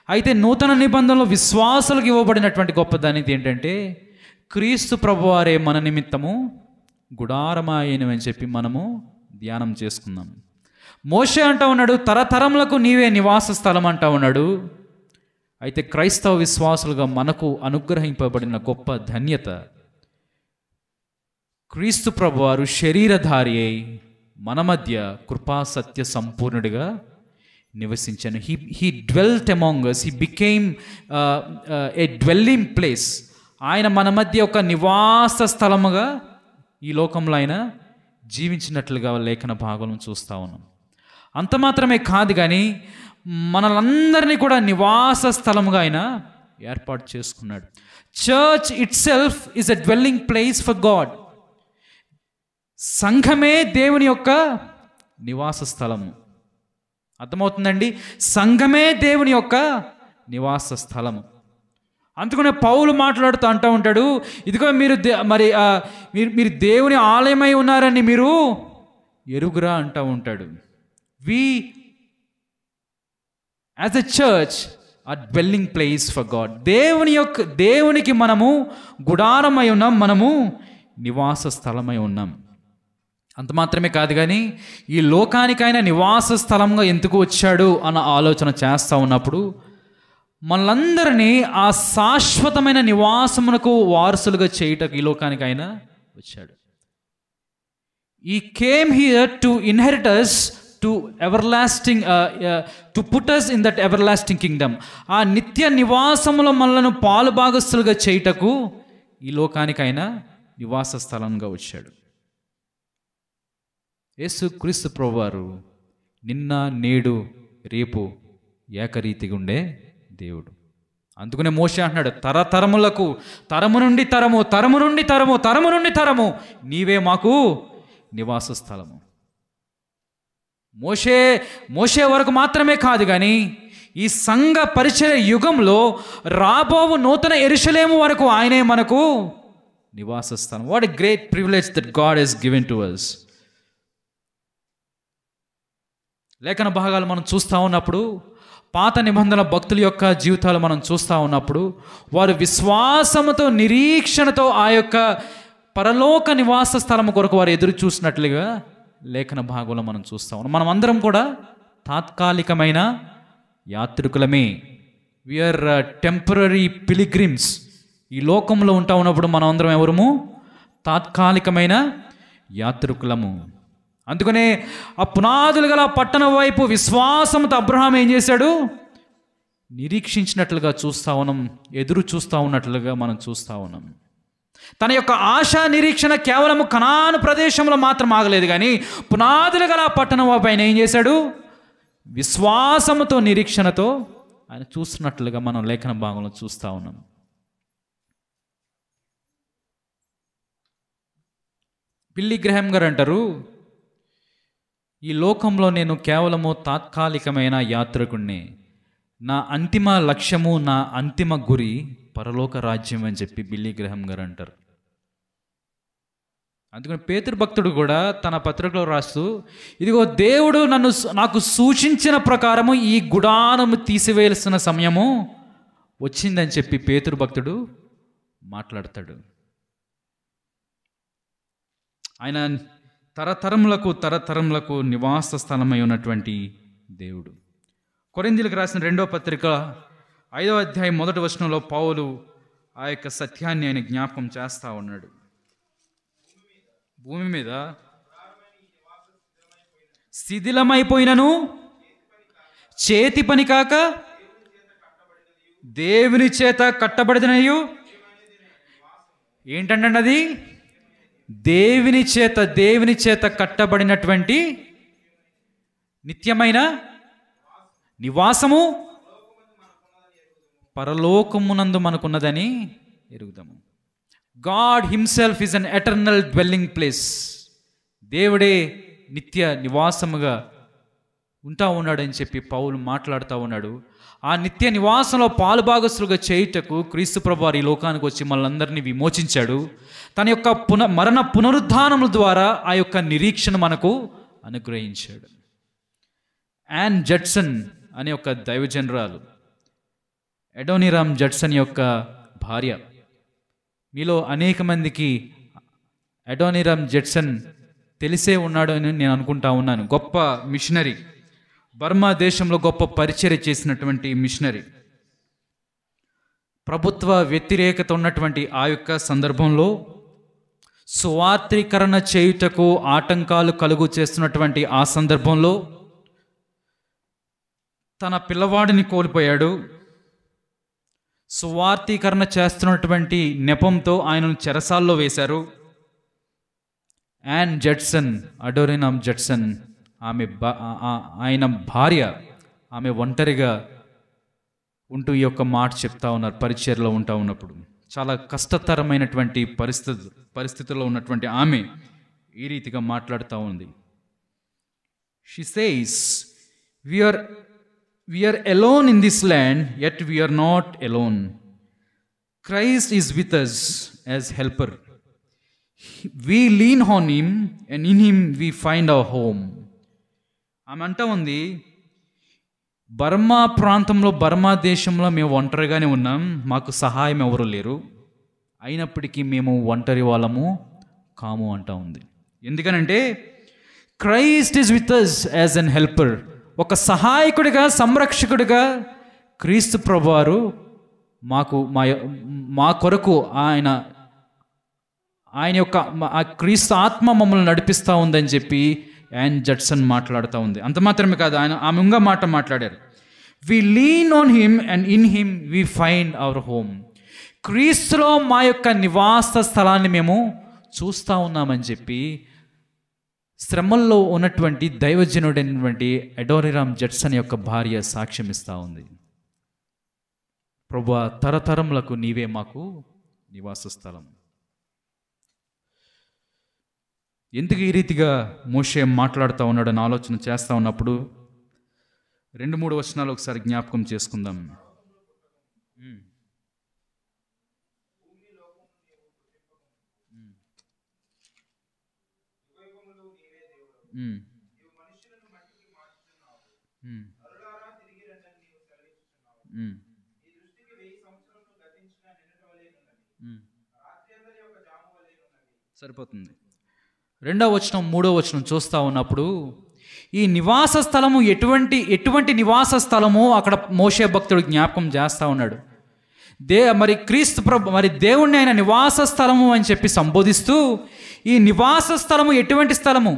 అయితే నూతన నిబంధనలో విశ్వాసులకు ఇవ్వబడినటువంటి గొప్పదానిది ఏంటంటే క్రీస్తు ప్రభువారే మన నిమిత్తము గుడారమాయను అని చెప్పి మనము ధ్యానం చేసుకుందాం. మోషే అంటూ ఉన్నాడు, తరతరములకు నీవే నివాస స్థలం అంటూ ఉన్నాడు. అయితే క్రైస్తవ విశ్వాసులుగా మనకు అనుగ్రహింపబడిన గొప్ప ధన్యత, క్రీస్తు ప్రభువారు శరీరధారి అయి మన మధ్య కృపా సత్య సంపూర్ణుడిగా నివసించాను. He dwelt among us, he became a dwelling place. ఆయన మన మధ్య ఒక నివాస స్థలముగా ఈ లోకంలో ఆయన జీవించినట్లుగా లేఖన భాగం చూస్తూ ఉన్నాం. అంత మాత్రమే కాదు కానీ మనలందరినీ కూడా నివాస స్థలముగా ఆయన ఏర్పాటు చేసుకున్నాడు. Church it self is a dwelling place for God. సంఘమే దేవుని యొక్క నివాస స్థలము. అర్థమవుతుందండి? సంఘమే దేవుని యొక్క నివాస స్థలము. అందుకనే పౌలు మాట్లాడుతూ అంటూ ఉంటాడు, ఇదిగో మీరు దేవుని ఆలయమై ఉన్నారని మీరు ఎరుగురా అంటూ ఉంటాడు. We as a church are dwelling place for God. దేవునికి మనము గుడారమై ఉన్నాం, మనము నివాస స్థలమై ఉన్నాం. అంత మాత్రమే కాదు కానీ ఈ లోకానికైనా నివాస స్థలంగా ఎందుకు వచ్చాడు అన్న ఆలోచన చేస్తూ ఉన్నప్పుడు మనలందరినీ ఆ శాశ్వతమైన నివాసమునకు వారసులుగా చేయుటకు ఈ లోకానికి ఆయన వచ్చాడు. ఈ came here to inherit us to everlasting to put us in that everlasting kingdom. ఆ నిత్య నివాసములో మనలను పాలు భాగస్తులుగా చేయుటకు ఈ లోకానికి ఆయన నివాస స్థలంగా వచ్చాడు. యేసు క్రీస్తు ప్రభువారు నిన్న నేడు రేపు ఏకరీతిగా ఉండే దేవుడు. అందుకనే మోషే అంటున్నాడు, తరతరములకు, తరము నుండి తరము, తరము నుండి తరము, తరము నుండి తరము నీవే మాకు నివాస స్థలము. మోషే వరకు మాత్రమే కాదు కానీ ఈ సంఘ పరిచయ యుగంలో రాబోవు నూతన యెరూషలేము వరకు ఆయనే మనకు నివాస స్థలం. What a great privilege that God has given to us. లేఖన భాగాలు మనం చూస్తూ ఉన్నప్పుడు, పాత నిబంధనల భక్తుల యొక్క జీవితాలు మనం చూస్తూ ఉన్నప్పుడు వారు విశ్వాసముతో నిరీక్షణతో ఆ యొక్క పరలోక నివాస స్థలము కొరకు వారు ఎదురు చూసినట్లుగా లేఖన భాగంలో మనం చూస్తూ ఉన్నాం. మనం అందరం కూడా తాత్కాలికమైన యాత్రికులమే. వీఆర్ టెంపరరీ పిలిగ్రిమ్స్ ఈ లోకంలో ఉంటా ఉన్నప్పుడు మనం అందరం ఎవరము? తాత్కాలికమైన యాత్రికులము. అందుకనే ఆ పునాదులు గల పట్టణం వైపు విశ్వాసంతో అబ్రహాం ఏం చేశాడు? నిరీక్షించినట్లుగా చూస్తూ ఉన్నాం, ఎదురు చూస్తూ ఉన్నట్లుగా మనం చూస్తూ ఉన్నాం. తన యొక్క ఆశా నిరీక్షణ కేవలం కనాను ప్రదేశంలో మాత్రం ఆగలేదు, కానీ పునాదులు గల పట్టణం పైన ఏం చేశాడు? విశ్వాసంతో నిరీక్షణతో ఆయన చూస్తున్నట్లుగా మనం లేఖన భాగంలో చూస్తూ ఉన్నాం. బిల్లీ గ్రహాం గారు అంటారు, ఈ లోకంలో నేను కేవలము తాత్కాలికమైన యాత్రికుడిని, నా అంతిమ లక్ష్యము, నా అంతిమ గురి పరలోక రాజ్యం అని చెప్పి బిల్లీ గ్రహాం గారు అంటారు. అందుకని పేతురు భక్తుడు కూడా తన పత్రికలో రాస్తూ, ఇదిగో దేవుడు నాకు సూచించిన ప్రకారము ఈ గుడారము తీసివేయాల్సిన సమయము వచ్చిందని చెప్పి పేతురు భక్తుడు మాట్లాడతాడు. ఆయన తరతరములకు నివాస స్థలమై ఉన్నటువంటి దేవుడు. కొరింథీయులకు రాసిన 2వ పత్రిక 5వ అధ్యాయం 1వ వచనంలో పౌలు ఆ యొక్క సత్యాన్ని ఆయన జ్ఞాపకం చేస్తూ ఉన్నాడు. భూమి మీద శిథిలమైపోయినను చేతి పని కాక దేవుని చేత కట్టబడినయు, ఏంటంటే అది దేవుని చేత కట్టబడినటువంటి నిత్యమైన నివాసము పరలోకమునందు మనకున్నదని ఎరుగుదాము. God himself is an eternal dwelling place. దేవుడే నిత్య నివాసముగా ఉంటా ఉన్నాడని చెప్పి పౌలు మాట్లాడుతూ ఉన్నాడు. ఆ నిత్య నివాసంలో పాలుభాగస్తులుగా చేయుటకు క్రీస్తు ప్రభువారు ఈ లోకానికి వచ్చి మనందరినీ విమోచించాడు. తన యొక్క మరణ పునరుద్ధానముల ద్వారా ఆ యొక్క నిరీక్షణ మనకు అనుగ్రహించాడు. యాన్ జడ్సన్ అనే ఒక దైవజనరాలు, ఎడోనిరామ్ జడ్సన్ యొక్క భార్య. మీలో అనేక మందికి ఎడోనిరామ్ జడ్సన్ తెలిసే ఉన్నాడు అని నేను అనుకుంటా ఉన్నాను. గొప్ప మిషనరీ, బర్మా దేశంలో గొప్ప పరిచర్య చేసినటువంటి మిషనరీ. ప్రభుత్వ వ్యతిరేకత ఉన్నటువంటి ఆ యొక్క సందర్భంలో సువార్తీకరణ చేయుటకు ఆటంకాలు కలుగు చేస్తున్నటువంటి ఆ సందర్భంలో తన పిల్లవాడిని కోల్పోయాడు. సువార్తీకరణ చేస్తున్నటువంటి నెపంతో ఆయనను చెరసాల్లో వేశారు. యాన్ జడ్సన్, అడోనిరామ్ జడ్సన్ ఆయన భార్య, ఆమె ఒంటరిగా ఉంటూ ఈ యొక్క మాట చెప్తా ఉన్నారు. పరిచర్లో ఉంటా ఉన్నప్పుడు చాలా కష్టతరమైనటువంటి పరిస్థితుల్లో ఉన్నటువంటి ఆమె ఈ రీతిగా మాట్లాడుతూ ఉంది. She says, we are alone in this land, yet we are not alone. Christ is with us as helper. We lean on him and in him we find our home. ఆమె అంటా ఉంది, బర్మా ప్రాంతంలో, Burma దేశంలో మేము ఒంటరిగానే ఉన్నాం, మాకు సహాయం ఎవరు లేరు, అయినప్పటికీ మేము ఒంటరి వాళ్ళము కాము అంటా ఉంది. ఎందుకనంటే Christ is with us as an helper. ఒక సహాయకుడిగా, సంరక్షకుడిగా క్రీస్తు ప్రభువారు మా కొరకు ఆయన యొక్క క్రీస్తు ఆత్మ మమ్మల్ని నడిపిస్తూ ఉందని చెప్పి యాన్ జడ్సన్ మాట్లాడుతూ ఉంది. అంత మాత్రమే కాదు, ఆమె ఇంకా మాట మాట్లాడారు. We lean on him and in him we find our home. క్రీస్తులో మా యొక్క నివాస స్థలాన్ని మేము చూస్తూ ఉన్నామని చెప్పి శ్రమల్లో ఉన్నటువంటి దైవజనుడైనటువంటి అడోనిరామ్ జడ్సన్ యొక్క భార్య సాక్ష్యం ఇస్తూ ఉంది. ప్రభువా, తరతరములకు నీవే మాకు నివాస స్థలం. ఎందుకు ఈ రీతిగా మోషే మాట్లాడుతూ ఉన్నాడని ఆలోచన చేస్తూ ఉన్నప్పుడు 2-3 వచనాలు ఒకసారి జ్ఞాపకం చేసుకుందాం. సరిపోతుంది. 2వ వచనం 3వ వచనం చూస్తూ ఉన్నప్పుడు ఈ నివాస స్థలము ఎటువంటి నివాస స్థలము అక్కడ మోషే భక్తుడు జ్ఞాపకం చేస్తూ ఉన్నాడు. మరి క్రీస్తు ప్రభు మరి దేవుణ్ణి ఆయన నివాస స్థలము అని చెప్పి సంబోధిస్తూ, ఈ నివాస స్థలము ఎటువంటి స్థలము,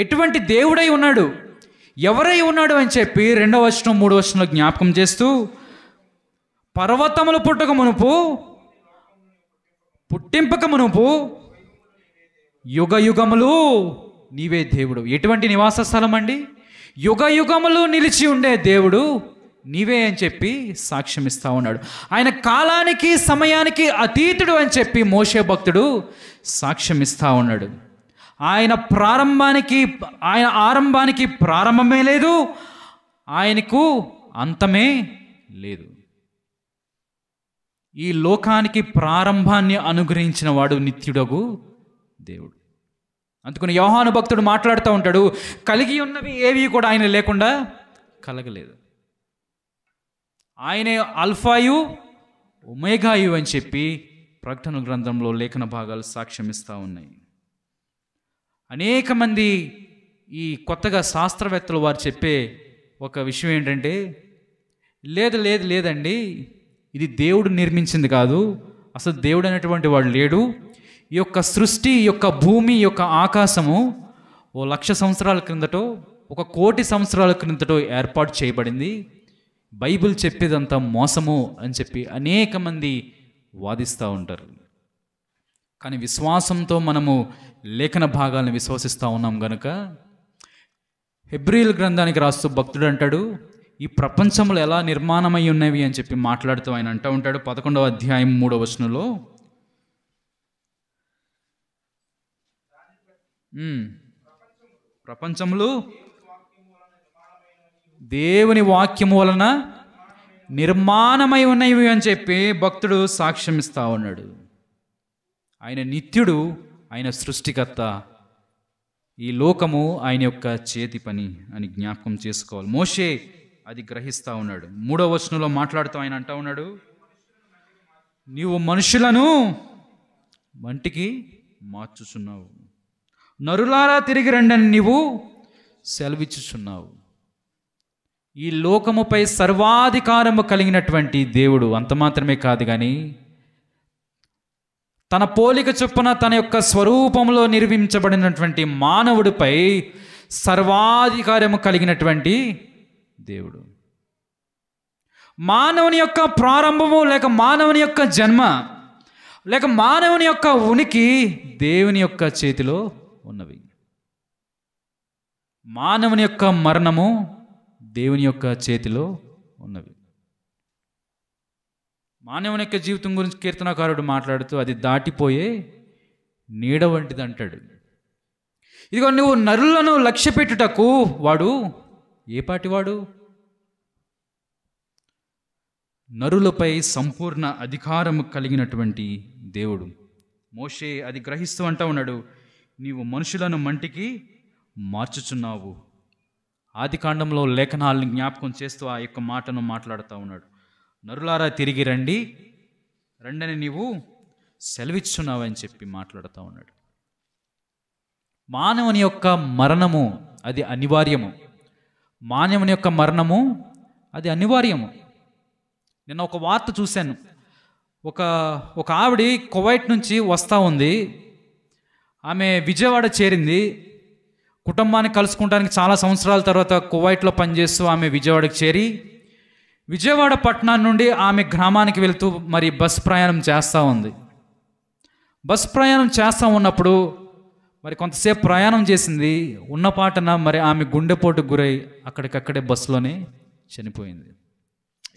ఎటువంటి దేవుడై ఉన్నాడు, ఎవరై ఉన్నాడు అని చెప్పి 2వ వచనం 3వ వచనంలో జ్ఞాపకం చేస్తూ, పర్వతములు పుట్టక మునుపు, పుట్టింపక మునుపు యుగ యుగములు నీవే దేవుడు. ఎటువంటి నివాస స్థలం అండి? యుగ యుగములు నిలిచి ఉండే దేవుడు నీవే అని చెప్పి సాక్ష్యం ఇస్తా ఉన్నాడు. ఆయన కాలానికి సమయానికి అతీతుడు అని చెప్పి మోషే భక్తుడు సాక్ష్యం ఇస్తా ఉన్నాడు. ఆయన ఆరంభానికి ప్రారంభమే లేదు, ఆయనకు అంతమే లేదు. ఈ లోకానికి ప్రారంభాన్ని అనుగ్రహించిన వాడు నిత్యుడగు దేవుడు. అందుకని యోహాను భక్తుడు మాట్లాడుతూ ఉంటాడు, కలిగి ఉన్నవి ఏవి కూడా ఆయన లేకుండా కలగలేదు. ఆయనే అల్ఫాయు ఒమేగాయు అని చెప్పి ప్రకటన గ్రంథంలో లేఖన భాగాలు సాక్ష్యం ఇస్తూ ఉన్నాయి. అనేక మంది ఈ కొత్తగా శాస్త్రవేత్తలు వారు చెప్పే ఒక విషయం ఏంటంటే, లేదండి, ఇది దేవుడు నిర్మించింది కాదు, అసలు దేవుడు అనేటువంటి వాడు లేడు. ఈ యొక్క సృష్టి, ఈ యొక్క భూమి, ఈ యొక్క ఆకాశము 1,00,000 సంవత్సరాల క్రిందటో 1,00,00,000 సంవత్సరాల క్రిందటో ఏర్పాటు చేయబడింది, బైబిల్ చెప్పేదంతా మోసము అని చెప్పి అనేక మంది వాదిస్తూ ఉంటారు. కానీ విశ్వాసంతో మనము లేఖన భాగాలను విశ్వసిస్తూ ఉన్నాం గనుక హెబ్రీయుల గ్రంథానికి రాస్తూ భక్తుడు అంటాడు, ఈ ప్రపంచంలో ఎలా నిర్మాణమై ఉన్నవి అని చెప్పి మాట్లాడుతూ ఆయన అంటూ ఉంటాడు 11వ అధ్యాయం 3వ వచనంలో, ప్రపంచములు దేవుని వాక్యము వలన నిర్మాణమై ఉన్నవి అని చెప్పి భక్తుడు సాక్ష్యం ఇస్తా ఉన్నాడు. ఆయన నిత్యుడు, ఆయన సృష్టికర్త, ఈ లోకము ఆయన యొక్క చేతి పని అని జ్ఞాపకం చేసుకోవాలి. మోషే అది గ్రహిస్తూ ఉన్నాడు. 3వ వచనంలో మాట్లాడుతూ ఆయన అంటూ ఉన్నాడు, నీవు మనుషులను వంటికి మార్చుచున్నావు, నరులారా తిరిగి రండని నీవు సెలవిచ్చుచున్నావు. ఈ లోకముపై సర్వాధికారము కలిగినటువంటి దేవుడు అంత మాత్రమే కాదు కానీ తన పోలిక చొప్పున తన యొక్క స్వరూపంలో నిర్మించబడినటువంటి మానవుడిపై సర్వాధికారము కలిగినటువంటి దేవుడు. మానవుని యొక్క ప్రారంభము లేక మానవుని యొక్క జన్మ లేక మానవుని యొక్క ఉనికి దేవుని యొక్క చేతిలో ఉన్నవి. మానవుని యొక్క మరణము దేవుని యొక్క చేతిలో ఉన్నవి. మానవుని యొక్క జీవితం గురించి కీర్తనకారుడు మాట్లాడుతూ అది దాటిపోయే నీడ వంటిది అంటాడు. ఇదిగో నువ్వు నరులను లక్ష్య పెట్టుటకు వాడు ఏ పాటివాడు? నరులపై సంపూర్ణ అధికారం కలిగినటువంటి దేవుడు. మోషే అది గ్రహిస్తూ అంటూ ఉన్నాడు, నీవు మనుషులను మంటికి మార్చుచున్నావు. ఆది కాండంలో లేఖనాలను జ్ఞాపకం చేస్తూ ఆ యొక్క మాటను మాట్లాడుతూ ఉన్నాడు. నరులారా తిరిగి రండి, రండని నీవు సెలవిచ్చున్నావు అని చెప్పి మాట్లాడుతూ ఉన్నాడు. మానవుని యొక్క మరణము అది అనివార్యము. మానవుని యొక్క మరణము అది అనివార్యము. నిన్న ఒక వార్త చూశాను. ఒక ఆవిడ కువైట్ నుంచి వస్తూ ఉంది. ఆమె విజయవాడ చేరింది. కుటుంబాన్ని కలుసుకుంటానికి చాలా సంవత్సరాల తర్వాత కువైట్లో పనిచేస్తూ ఆమె విజయవాడకి చేరి విజయవాడ పట్టణం నుండి ఆమె గ్రామానికి వెళ్తూ మరి బస్ ప్రయాణం చేస్తూ ఉంది. బస్ ప్రయాణం చేస్తూ ఉన్నప్పుడు మరి కొంతసేపు ప్రయాణం చేసింది. ఉన్నపాటన మరి ఆమె గుండెపోటుకు గురై అక్కడికక్కడే బస్సులోనే చనిపోయింది.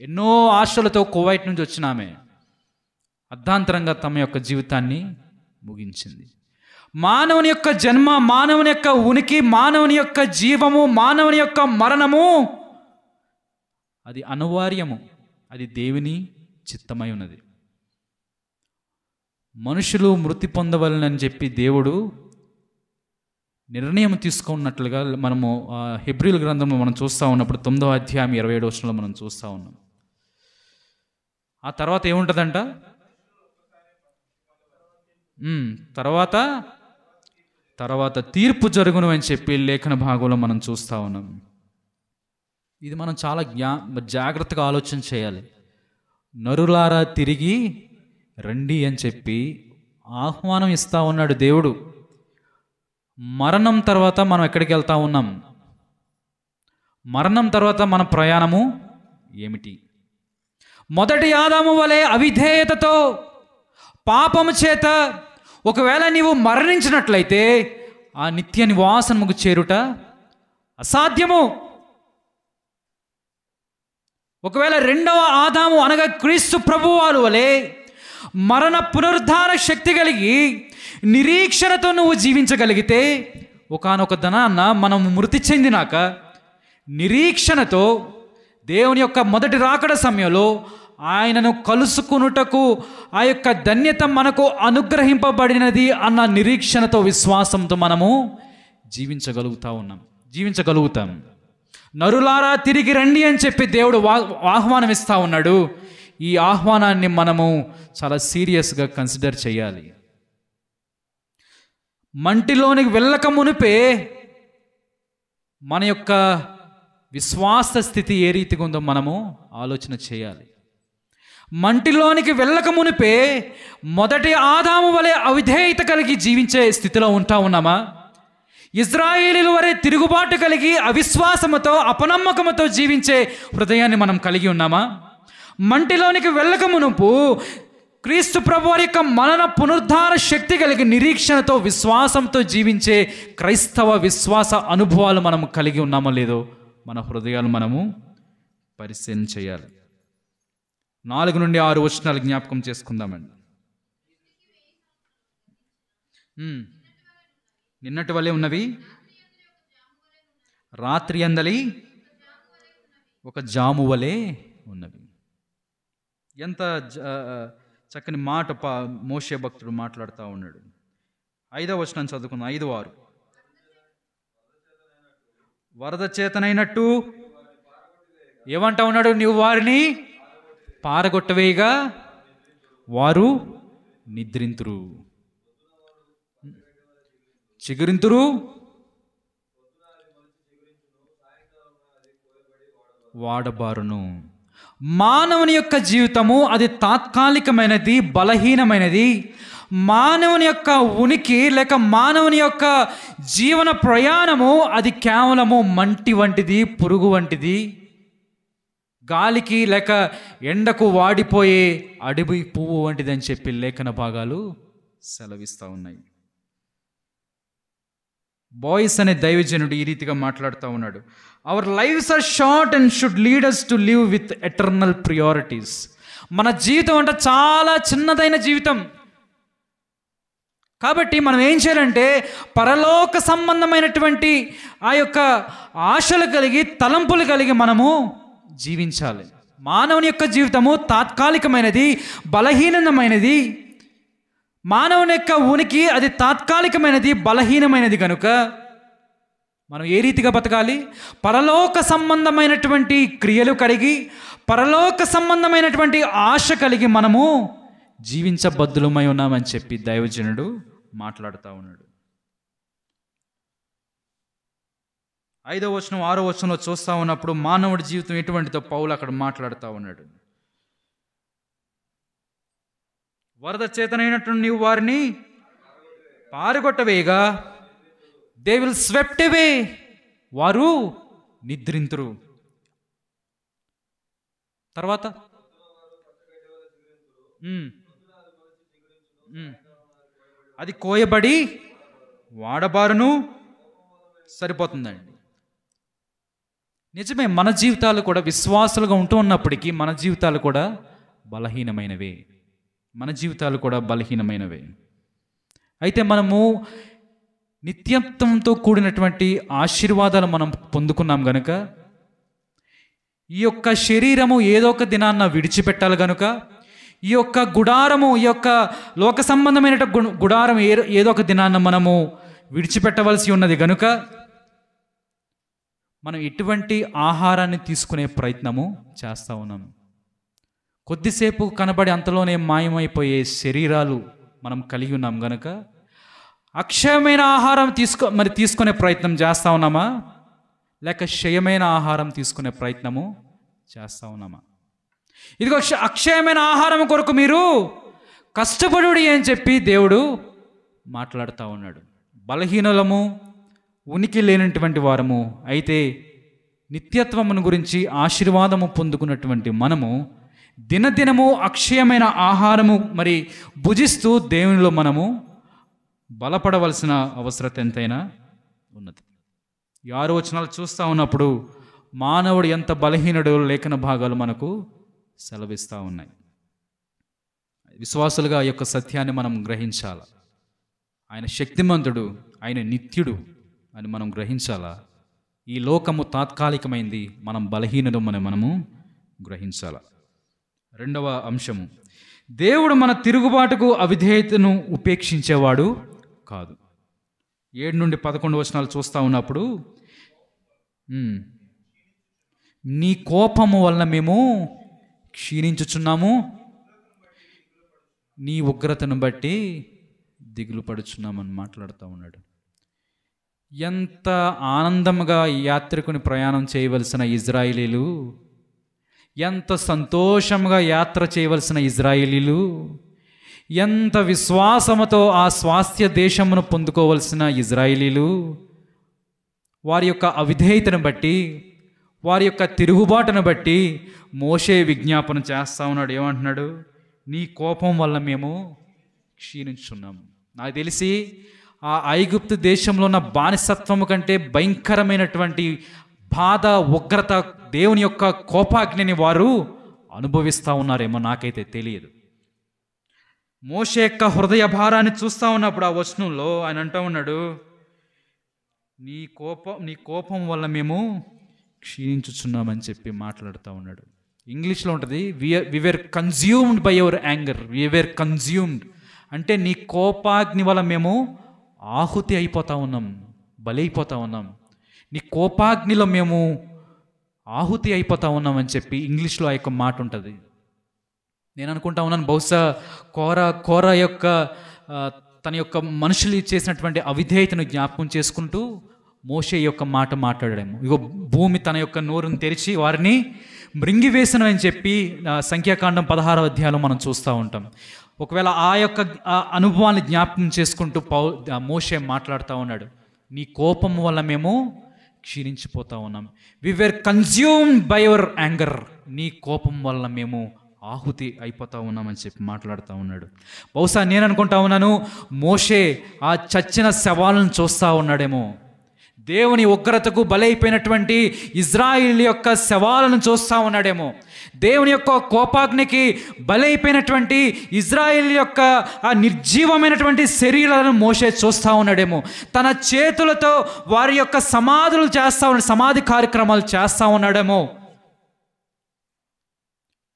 ఎన్నో ఆశలతో కువైట్ నుంచి వచ్చిన ఆమె అర్ధాంతరంగా తమ యొక్క జీవితాన్ని ముగించింది. మానవుని యొక్క జన్మ, మానవుని యొక్క ఉనికి, మానవుని యొక్క జీవము, మానవుని యొక్క మరణము అది అనివార్యము. అది దేవుని చిత్తమై ఉన్నది. మనుషులు మృతి పొందవలనని చెప్పి దేవుడు నిర్ణయం తీసుకున్నట్లుగా మనము హెబ్రీయుల గ్రంథంలో మనం చూస్తూ ఉన్నప్పుడు 9వ అధ్యాయం 27వ వచనంలో మనం చూస్తూ ఉన్నాం. ఆ తర్వాత ఏముంటుందంట? తర్వాత తీర్పు జరుగును అని చెప్పి లేఖన భాగంలో మనం చూస్తూ ఉన్నాం. ఇది మనం చాలా జాగ్రత్తగా ఆలోచన చేయాలి. నరులారా తిరిగి రండి అని చెప్పి ఆహ్వానం ఇస్తా ఉన్నాడు దేవుడు. మరణం తర్వాత మనం ఎక్కడికి వెళ్తా ఉన్నాం? మరణం తర్వాత మన ప్రయాణము ఏమిటి? మొదటి ఆదాము వలె అవిధేయతతో పాపము చేత ఒకవేళ నీవు మరణించినట్లయితే ఆ నిత్య నివాసముకు చేరుట అసాధ్యము. ఒకవేళ రెండవ ఆదాము అనగా క్రీస్తు ప్రభువారు వలె మరణ పునరుద్ధార శక్తి కలిగి నిరీక్షణతో నువ్వు జీవించగలిగితే ఒకానొక దినాన మనం మృతి చెందినాక నిరీక్షణతో దేవుని యొక్క మొదటి రాకడ సమయంలో ఆయనను కలుసుకునుటకు ఆ యొక్క ధన్యత మనకు అనుగ్రహింపబడినది అన్న నిరీక్షణతో విశ్వాసంతో మనము జీవించగలుగుతాం. నరులారా తిరిగి రండి అని చెప్పి దేవుడు ఆహ్వానం ఇస్తూ ఉన్నాడు. ఈ ఆహ్వానాన్ని మనము చాలా సీరియస్గా కన్సిడర్ చేయాలి. మంటిలోనికి వెళ్ళక మునిపే మన యొక్క విశ్వాస స్థితి ఏ రీతిగా ఉందో మనము ఆలోచన చేయాలి. మంటిలోనికి వెళ్ళక మునిపే మొదటి ఆదాము వలె అవిధేయత కలిగి జీవించే స్థితిలో ఉంటా ఉన్నామా? ఇజ్రాయేలీల వలె తిరుగుబాటు కలిగి అవిశ్వాసముతో అపనమ్మకముతో జీవించే హృదయాన్ని మనం కలిగి ఉన్నామా? మంటిలోనికి వెళ్ళక మునుపు క్రీస్తు ప్రభువారి యొక్క మరణ పునరుద్ధార శక్తి కలిగి నిరీక్షణతో విశ్వాసంతో జీవించే క్రైస్తవ విశ్వాస అనుభవాలు మనం కలిగి ఉన్నామో లేదో మన హృదయాలు మనము పరిశీలన చేయాలి. 4 నుండి 6 వచనాలు జ్ఞాపకం చేసుకుందామండి. నిన్నటి వలె ఉన్నవి, రాత్రి అందలి ఒక జాము వలె ఉన్నవి. ఎంత చక్కని మాట మోషే భక్తుడు మాట్లాడుతూ ఉన్నాడు. 5వ వచనం చదువుకుందాం. 5:6 వరద చేతనైనట్టు ఏమంటా ఉన్నాడు? నీవు వారిని పారగొట్టవేయగా వారు నిద్రింతురు, చిగురింతురు, వాడబారును. మానవుని యొక్క జీవితము అది తాత్కాలికమైనది, బలహీనమైనది. మానవుని యొక్క ఉనికి లేక మానవుని యొక్క జీవన ప్రయాణము అది కేవలము మంటి వంటిది, పురుగు వంటిది, గాలికి లేక ఎండకు వాడిపోయే అడవి పువ్వు వంటిది అని చెప్పి లేఖన భాగాలు సెలవిస్తూ ఉన్నాయి. బాయ్స్ అనే దైవజనుడు ఈ రీతిగా మాట్లాడుతూ ఉన్నాడు. Our lives are short and should lead us to live with eternal priorities. మన జీవితం అంటే చాలా చిన్నదైన జీవితం కాబట్టి మనం ఏం చేయాలంటే పరలోక సంబంధమైనటువంటి ఆ యొక్క ఆశలు కలిగి తలంపులు కలిగి మనము జీవించాలి. మానవుని యొక్క జీవితము తాత్కాలికమైనది, బలహీనమైనది. మానవుని యొక్క ఉనికి అది తాత్కాలికమైనది, బలహీనమైనది కనుక మనం ఏ రీతిగా బతకాలి? పరలోక సంబంధమైనటువంటి క్రియలు కలిగి, పరలోక సంబంధమైనటువంటి ఆశ కలిగి మనము జీవించబద్దులమై ఉన్నామని చెప్పి దైవజనుడు మాట్లాడుతూ ఉన్నాడు. 5వ వచనం 6వ వచనంలో చూస్తూ ఉన్నప్పుడు మానవుడి జీవితం ఎటువంటిదో పౌలు అక్కడ మాట్లాడుతూ ఉన్నాడు. వరద చేతనైనట్టు నీవు వారిని పారగొట్టవేగా దే విల్ స్వెప్ట్ అవే, వారు నిద్రింతురు. తర్వాత అది కోయబడి వాడబారును. సరిపోతుందండి. నిజమే, మన జీవితాలు కూడా విశ్వాసులుగా ఉంటూ ఉన్నప్పటికీ మన జీవితాలు కూడా బలహీనమైనవే. అయితే మనము నిత్యత్వంతో కూడినటువంటి ఆశీర్వాదాలు మనం పొందుకున్నాం గనుక ఈ యొక్క శరీరము ఏదో ఒక దినాన్న విడిచిపెట్టాలి గనుక ఈ యొక్క గుడారము, ఈ యొక్క లోక సంబంధమైన గుడారం ఏదో ఒక దినాన్న మనము విడిచిపెట్టవలసి ఉన్నది గనుక మనం ఎటువంటి ఆహారాన్ని తీసుకునే ప్రయత్నము చేస్తూ ఉన్నాము. కొద్దిసేపు కనబడి అంతలోనే మాయమైపోయే శరీరాలు మనం కలిగి ఉన్నాం గనుక అక్షయమైన ఆహారం తీసుకునే ప్రయత్నం చేస్తూ ఉన్నామా, లేక క్షయమైన ఆహారం తీసుకునే ప్రయత్నము చేస్తూ ఉన్నామా? ఇదిగో అక్షయమైన ఆహారం కొరకు మీరు కష్టపడుడి అని చెప్పి దేవుడు మాట్లాడుతూ ఉన్నాడు. బలహీనలము, ఉనికి లేనటువంటి వారము, అయితే నిత్యత్వమును గురించి ఆశీర్వాదము పొందుకున్నటువంటి మనము దినదినము అక్షయమైన ఆహారము మరి భుజిస్తూ దేవునిలో మనము బలపడవలసిన అవసరత ఎంతైనా ఉన్నది. 6 వచనాలు చూస్తూ ఉన్నప్పుడు మానవుడు ఎంత బలహీనుడు లేఖన భాగాలు మనకు సెలవిస్తూ ఉన్నాయి. విశ్వాసులుగా ఈ యొక్క సత్యాన్ని మనం గ్రహించాలి. ఆయన శక్తిమంతుడు, ఆయన నిత్యుడు అని మనం గ్రహించాలా. ఈ లోకము తాత్కాలికమైంది, మనం బలహీనుడు అని మనము గ్రహించాల. రెండవ అంశము, దేవుడు మన తిరుగుబాటుకు అవిధేయతను ఉపేక్షించేవాడు కాదు. 7 నుండి 11 వచనాలు చూస్తూ ఉన్నప్పుడు, నీ కోపము వలన మేము క్షీణించుచున్నాము, నీ ఉగ్రతను బట్టి దిగులు పడుచున్నామని మాట్లాడుతూ ఉన్నాడు. ఎంత ఆనందంగా యాత్రికుని ప్రయాణం చేయవలసిన ఇజ్రాయేలీలు, ఎంత సంతోషంగా యాత్ర చేయవలసిన ఇజ్రాయేలీలు, ఎంత విశ్వాసముతో ఆ స్వాస్థ్య దేశమును పొందుకోవలసిన ఇజ్రాయేలీలు, వారి యొక్క అవిధేయతను బట్టి, వారి యొక్క తిరుగుబాటును బట్టి మోషే విజ్ఞాపన చేస్తూ ఉన్నాడు. ఏమంటున్నాడు? నీ కోపం వల్ల మేము క్షీణించున్నాము. నాకు తెలిసి ఆ ఐగుప్తు దేశంలో ఉన్న బానిసత్వము కంటే భయంకరమైనటువంటి బాధ, ఉగ్రత, దేవుని యొక్క కోపాగ్నిని వారు అనుభవిస్తూ ఉన్నారేమో, నాకైతే తెలియదు. మోషే యొక్క హృదయ భారాన్ని చూస్తూ ఉన్నప్పుడు ఆ వచనంలో ఆయన అంటూ ఉన్నాడు, నీ కోపం వల్ల మేము క్షీణించుచున్నామని చెప్పి మాట్లాడుతూ ఉన్నాడు. ఇంగ్లీష్లో ఉంటుంది, we were consumed by your anger, we were consumed అంటే నీ కోపాగ్ని వల్ల మేము ఆహుతి అయిపోతూ ఉన్నాం, బలైపోతూ ఉన్నాం, నీ కోపాగ్నిలో మేము ఆహుతి అయిపోతూ ఉన్నాం అని చెప్పి ఇంగ్లీష్లో ఆ యొక్క మాట ఉంటుంది. నేను అనుకుంటా ఉన్నాను, బహుశా కోర యొక్క తన యొక్క మనుషులు చేసినటువంటి అవిధేయతను జ్ఞాపకం చేసుకుంటూ మోషే యొక్క మాట మాట్లాడాము. ఇగో భూమి తన యొక్క నోరును తెరిచి వారిని మృంగివేసను అని చెప్పి సంఖ్యాకాండం 16వ అధ్యాయంలో మనం చూస్తూ ఉంటాం. ఒకవేళ ఆ యొక్క అనుభవాన్ని జ్ఞాపకం చేసుకుంటూ మోషే మాట్లాడుతూ ఉన్నాడు, నీ కోపం వల్ల మేము క్షీణించిపోతూ ఉన్నాం. We were consumed by your anger, నీ కోపం వల్ల మేము ఆహుతి అయిపోతూ ఉన్నామని చెప్పి మాట్లాడుతూ ఉన్నాడు. బహుశా నేను అనుకుంటా ఉన్నాను, మోషే ఆ చచ్చిన శవాలను చూస్తూ ఉన్నాడేమో, దేవుని ఉగ్రతకు బలైపోయినటువంటి ఇజ్రాయిల్ యొక్క శవాలను చూస్తూ ఉన్నాడేమో, దేవుని యొక్క కోపాగ్నికి బలైపోయినటువంటి ఇజ్రాయిల్ యొక్క ఆ నిర్జీవమైనటువంటి శరీరాలను మోషే చూస్తూ ఉన్నాడేమో, తన చేతులతో వారి యొక్క సమాధులు చేస్తూ ఉన్నాడు, సమాధి కార్యక్రమాలు చేస్తూ ఉన్నాడేమో.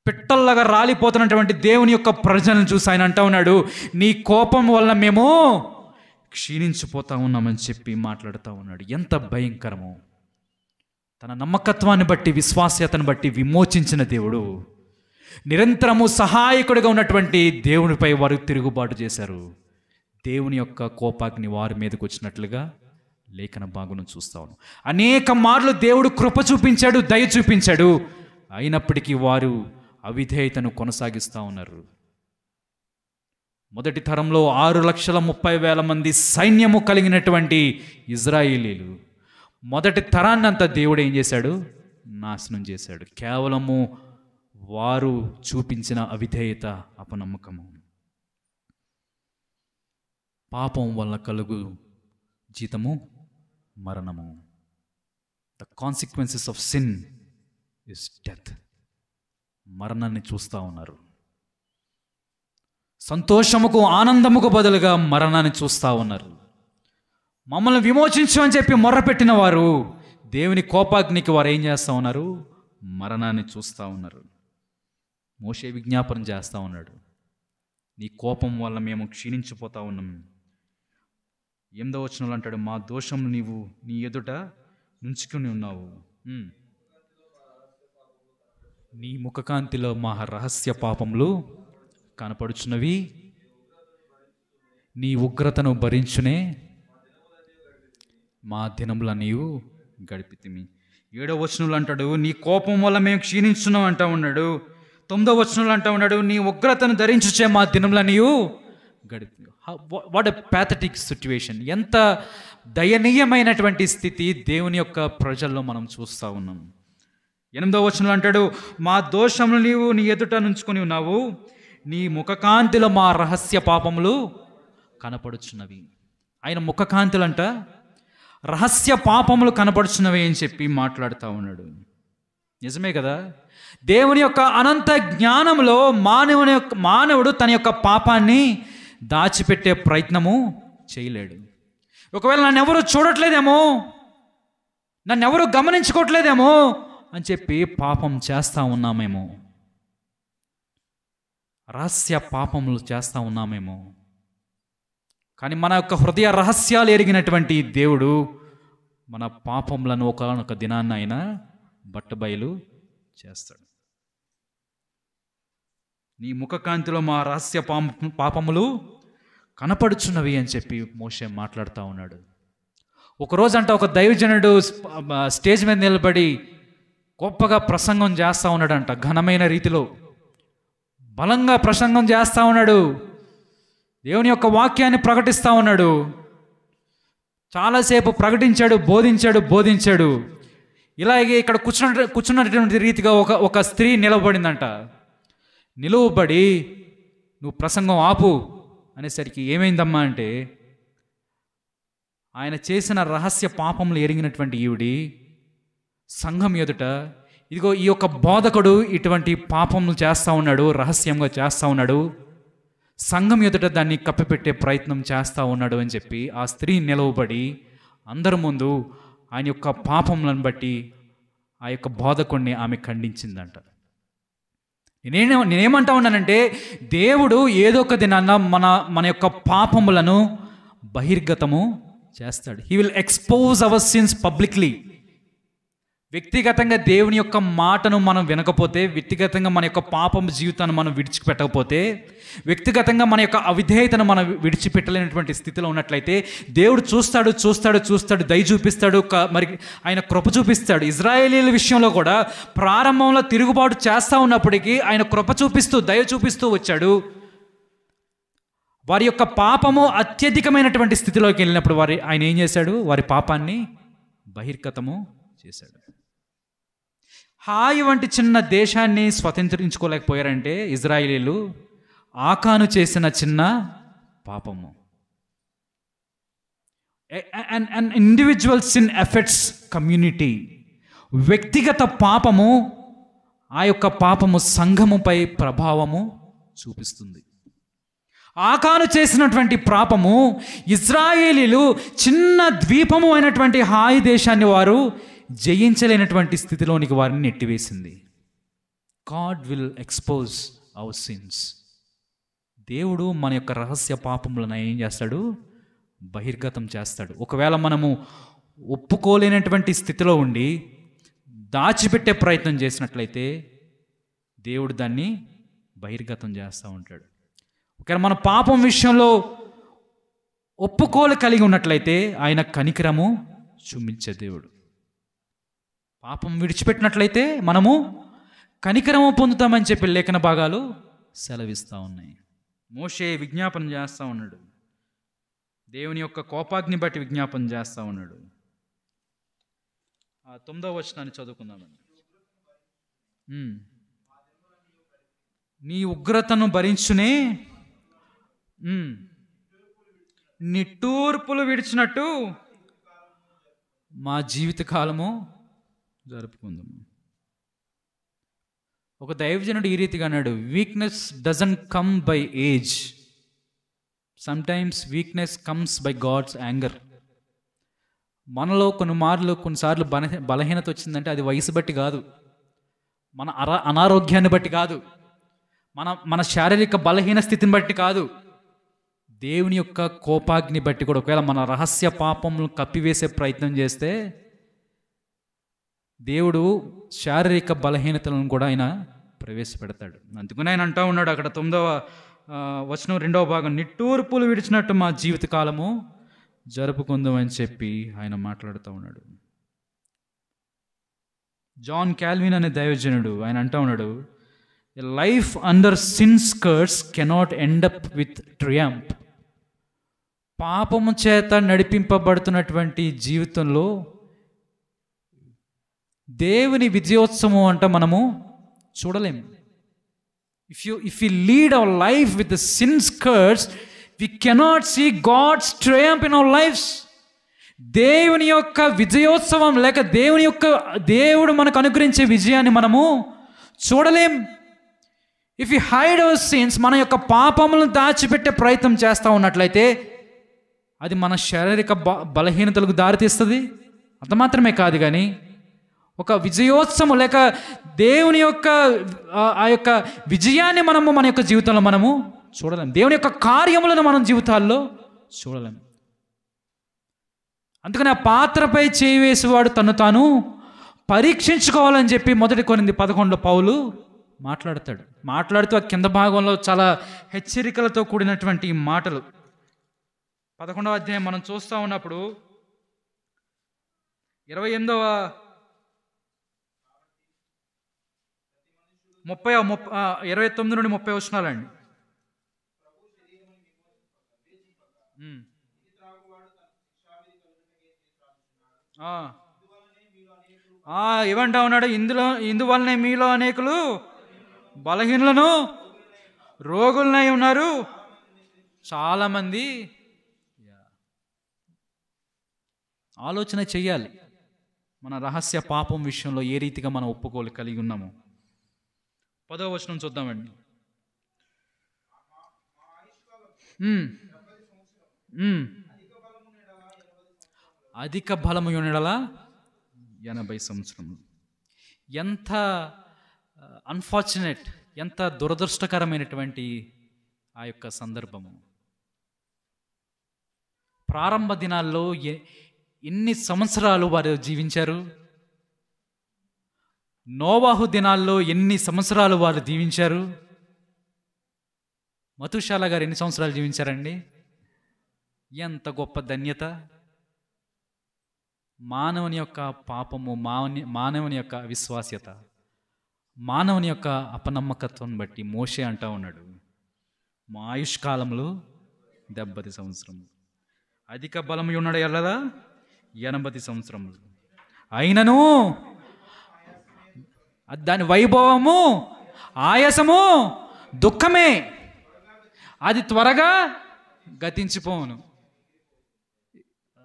పిట్టల్లాగా రాలిపోతున్నటువంటి దేవుని యొక్క ప్రజలను చూసి ఆయన అంటూ ఉన్నాడు, నీ కోపం వల్ల మేము క్షీణించిపోతూ ఉన్నామని చెప్పి మాట్లాడుతూ ఉన్నాడు. ఎంత భయంకరమో! తన నమ్మకత్వాన్ని బట్టి, విశ్వాస్యతను బట్టి విమోచించిన దేవుడు, నిరంతరము సహాయకుడిగా ఉన్నటువంటి దేవునిపై వారు తిరుగుబాటు చేశారు. దేవుని యొక్క కోపాగ్ని వారి మీదకి వచ్చినట్లుగా లేఖన భాగం చూస్తా ఉన్నాం. అనేక మార్లు దేవుడు కృప చూపించాడు, దయ చూపించాడు, అయినప్పటికీ వారు అవిధేయతను కొనసాగిస్తూ ఉన్నారు. మొదటి తరంలో 6,30,000 మంది సైన్యము కలిగినటువంటి ఇజ్రాయేలీలు మొదటి తరాన్ని అంతా దేవుడు ఏం చేశాడు? నాశనం చేశాడు. కేవలము వారు చూపించిన అవిధేయత, అపనమ్మకము. పాపం వల్ల కలుగు జీతము మరణము. The consequences of sin is death. మరణాన్ని చూస్తూ ఉన్నారు. సంతోషముకు, ఆనందముకు బదులుగా మరణాన్ని చూస్తూ ఉన్నారు. మమ్మల్ని విమోచించు అని చెప్పి మొర్రపెట్టిన వారు దేవుని కోపాగ్నికి వారు ఏం చేస్తూ ఉన్నారు? మరణాన్ని చూస్తూ ఉన్నారు. మోషే విజ్ఞాపన చేస్తూ ఉన్నాడు, నీ కోపం వల్ల మేము క్షీణించిపోతా ఉన్నాం. 8వ వచనంలో అంటాడు, మా దోషం నీవు నీ ఎదుట నుంచుకుని ఉన్నావు, నీ ముఖకాంతిలో మా రహస్య పాపములు కనపడుచున్నవి, నీ ఉగ్రతను భరించునే మా దినముల నీవు గడిపితిమి. 7వ వచనంలో అంటాడు, నీ కోపం వల్ల మేము క్షీణించున్నాం అంటా ఉన్నాడు. 9వ వచనంలో అంటూ ఉన్నాడు, నీ ఉగ్రతను ధరించుచే మా దినములనియు గడిపి. What a pathetic situation. ఎంత దయనీయమైనటువంటి స్థితి దేవుని యొక్క ప్రజల్లో మనం చూస్తూ ఉన్నాం. 8వ వచనంలో అంటాడు, మా దోషములు నీవు నీ ఎదుట నుంచుకొని ఉన్నావు, నీ ముఖకాంతిలో మా రహస్య పాపములు కనపడుచున్నవి. ఆయన ముఖకాంతులు అంట రహస్య పాపములు కనపడుచున్నవి అని చెప్పి మాట్లాడుతూ ఉన్నాడు. నిజమే కదా. దేవుని యొక్క అనంత జ్ఞానంలో మానవుడు తన యొక్క పాపాన్ని దాచిపెట్టే ప్రయత్నము చేయలేడు. ఒకవేళ నన్నెవరూ చూడట్లేదేమో, నన్నెవరూ గమనించుకోవట్లేదేమో అని చెప్పి పాపం చేస్తూ ఉన్నామేమో, రహస్య పాపములు చేస్తూ ఉన్నామేమో. కానీ మన యొక్క హృదయ రహస్యాలు ఎరిగినటువంటి దేవుడు మన పాపములను ఒకనొక దినాన్ని ఆయన బట్టబయలు చేస్తాడు. నీ ముఖకాంతిలో మా రహస్య పాపములు కనపడుచున్నవి అని చెప్పి మోషే మాట్లాడుతూ ఉన్నాడు. ఒకరోజు అంట ఒక దైవజనుడు స్టేజ్ మీద నిలబడి గొప్పగా ప్రసంగం చేస్తూ ఉన్నాడంట. ఘనమైన రీతిలో బలంగా ప్రసంగం చేస్తూ ఉన్నాడు. దేవుని యొక్క వాక్యాన్ని ప్రకటిస్తూ ఉన్నాడు. చాలాసేపు ప్రకటించాడు, బోధించాడు. ఇలాగే ఇక్కడ కూర్చున్నటువంటి రీతిగా ఒక స్త్రీ నిలబడిందంట. నిలువబడి నువ్వు ప్రసంగం ఆపు అనేసరికి ఏమైందమ్మా అంటే, ఆయన చేసిన రహస్య పాపములు ఎరిగినటువంటి ఈవిడి సంఘం ఎదుట, ఇదిగో ఈ యొక్క బోధకుడు ఇటువంటి పాపములు చేస్తూ ఉన్నాడు, రహస్యంగా చేస్తూ ఉన్నాడు, సంఘం ఎదుట దాన్ని కప్పిపెట్టే ప్రయత్నం చేస్తూ ఉన్నాడు అని చెప్పి ఆ స్త్రీ నిలవబడి అందరి ముందు ఆయన యొక్క పాపములను బట్టి ఆ యొక్క బోధకుడిని ఆమె ఖండించిందంట. నేనేమంటా ఉన్నానంటే, దేవుడు ఏదో ఒక దినాన్న మన యొక్క పాపములను బహిర్గతము చేస్తాడు. He will expose our since publicly. వ్యక్తిగతంగా దేవుని యొక్క మాటను మనం వినకపోతే, వ్యక్తిగతంగా మన యొక్క పాపం జీవితాన్ని మనం విడిచిపెట్టకపోతే, వ్యక్తిగతంగా మన యొక్క అవిధేయతను మనం విడిచిపెట్టలేనటువంటి స్థితిలో ఉన్నట్లయితే దేవుడు చూస్తాడు, దయ చూపిస్తాడు, మరి ఆయన కృప చూపిస్తాడు. ఇజ్రాయేలీల విషయంలో కూడా ప్రారంభంలో తిరుగుబాటు చేస్తూ ఉన్నప్పటికీ ఆయన కృప చూపిస్తూ, దయ చూపిస్తూ వచ్చాడు. వారి యొక్క పాపము అత్యధికమైనటువంటి స్థితిలోకి వెళ్ళినప్పుడు ఆయన ఏం చేశాడు? వారి పాపాన్ని బహిర్గతము చేశాడు. హాయి వంటి చిన్న దేశాన్ని స్వతంత్రించుకోలేకపోయారంటే ఇజ్రాయేలీలు ఆకాను చేసిన చిన్న పాపము. an individual sin affects community. వ్యక్తిగత పాపము, ఆ యొక్క పాపము సంఘముపై ప్రభావము చూపిస్తుంది. ఆకాను చేసినటువంటి పాపము ఇజ్రాయేలీలు చిన్న ద్వీపము అయినటువంటి హాయి దేశాన్ని వారు జయించలేనటువంటి స్థితిలోనికి వారిని నెట్టివేసింది. God will expose our sins. దేవుడు మన యొక్క రహస్య పాపములను ఏం చేస్తాడు? బహిర్గతం చేస్తాడు. ఒకవేళ మనము ఒప్పుకోలేనటువంటి స్థితిలో ఉండి దాచిపెట్టే ప్రయత్నం చేసినట్లయితే దేవుడు దాన్ని బహిర్గతం చేస్తూ ఉంటాడు. ఒకవేళ మన పాపం విషయంలో ఒప్పుకోలు కలిగి ఉన్నట్లయితే ఆయన కనికరము చూపించే దేవుడు. పాపం విడిచిపెట్టినట్లయితే మనము కనికరము పొందుతామని చెప్పి లేఖన భాగాలు సెలవిస్తూ ఉన్నాయి. మోషే విజ్ఞాపన చేస్తూ ఉన్నాడు, దేవుని యొక్క కోపాగ్ని బట్టి విజ్ఞాపన చేస్తూ ఉన్నాడు. ఆ 9వ వచనాన్ని చదువుకుందామండి. నీ ఉగ్రతను భరించునే నిట్టూర్పులు విడిచినట్టు మా జీవితకాలము జరుపుకుందాము. ఒక దైవజనుడు ఈ రీతిగా అన్నాడు, weakness doesn't come by age, sometimes weakness comes by God's anger. మనలో కొన్నిసార్లు బలహీనత వచ్చిందంటే అది వయసు బట్టి కాదు, మన అనారోగ్యాన్ని బట్టి కాదు, మన శారీరక బలహీన స్థితిని బట్టి కాదు, దేవుని యొక్క కోపాగ్ని బట్టి కూడా. ఒకవేళ మన రహస్య పాపములను కప్పివేసే ప్రయత్నం చేస్తే దేవుడు శారీరక బలహీనతలను కూడా ఆయన ప్రవేశపెడతాడు. అందుకని ఆయన అంటూ ఉన్నాడు అక్కడ 9వ వచనం 2వ భాగం, నిట్టూర్పులు విడిచినట్టు మా జీవితకాలము జరుపుకుందాం అని చెప్పి ఆయన మాట్లాడుతూ ఉన్నాడు. జాన్ క్యాల్విన్ అనే దైవజనుడు ఆయన అంటూ ఉన్నాడు, A life under sin's curse cannot end up with triumph. పాపము చేత నడిపింపబడుతున్నటువంటి జీవితంలో దేవుని విజయోత్సవం అంట మనము చూడలేము. If we lead our life with the sin's curse, we cannot see God's triumph in our lives. దేవుని యొక్క విజయోత్సవం లేక దేవుడు మనకు అనుగ్రహించే విజయాన్ని మనము చూడలేం. If you hide our sins, మన యొక్క పాపములను దాచిపెట్టే ప్రయత్నం చేస్తూ ఉన్నట్లయితే అది మన శారీరక బలహీనతలకు దారితీస్తుంది. అంత మాత్రమే కాదు, కానీ ఒక విజయోత్సవం లేక దేవుని యొక్క ఆ యొక్క విజయాన్ని మన యొక్క జీవితంలో మనము చూడలేం. దేవుని యొక్క కార్యములను మనం జీవితాల్లో చూడలేం. అందుకని ఆ పాత్రపై చేయి వేసేవాడు తను తాను పరీక్షించుకోవాలని చెప్పి 1 కొరింథీ 11 పౌలు మాట్లాడుతూ ఆ కింద భాగంలో చాలా హెచ్చరికలతో కూడినటువంటి మాటలు. 11వ అధ్యాయం మనం చూస్తూ ఉన్నప్పుడు 29 నుండి 30 వచనాలండి. ఏమంటా ఉన్నాడు? ఇందువల్లనే మీలో అనేకులు బలహీనులను రోగులనై ఉన్నారు. చాలామంది ఆలోచన చెయ్యాలి, మన రహస్య పాపం విషయంలో ఏ రీతిగా మనం ఒప్పుకోలు కలిగి ఉన్నాము. 10వ వచనం చూద్దామండి. అధిక బలము యునెడల 80 సంవత్సరములు. ఎంత అన్ఫార్చునేట్, ఎంత దురదృష్టకరమైనటువంటి ఆ యొక్క సందర్భము. ప్రారంభ దినాల్లో ఎన్ని సంవత్సరాలు వారు జీవించారు? నోవాహు దినాల్లో ఎన్ని సంవత్సరాలు వారు జీవించారు? మతుషాల గారు ఎన్ని సంవత్సరాలు జీవించారండి? ఎంత గొప్ప ధన్యత! మానవుని యొక్క పాపము, మానవుని యొక్క అవిశ్వాస్యత, మానవుని యొక్క అపనమ్మకత్వం బట్టి మోషే అంటా ఉన్నాడు, మా ఆయుష్కాలంలో 70 సంవత్సరములు. అధిక బలము ఉన్నాడు ఎల్లదా 80 సంవత్సరములు. అయినను దాని వైభవము, ఆయాసము, దుఃఖమే, అది త్వరగా గతించిపోవును.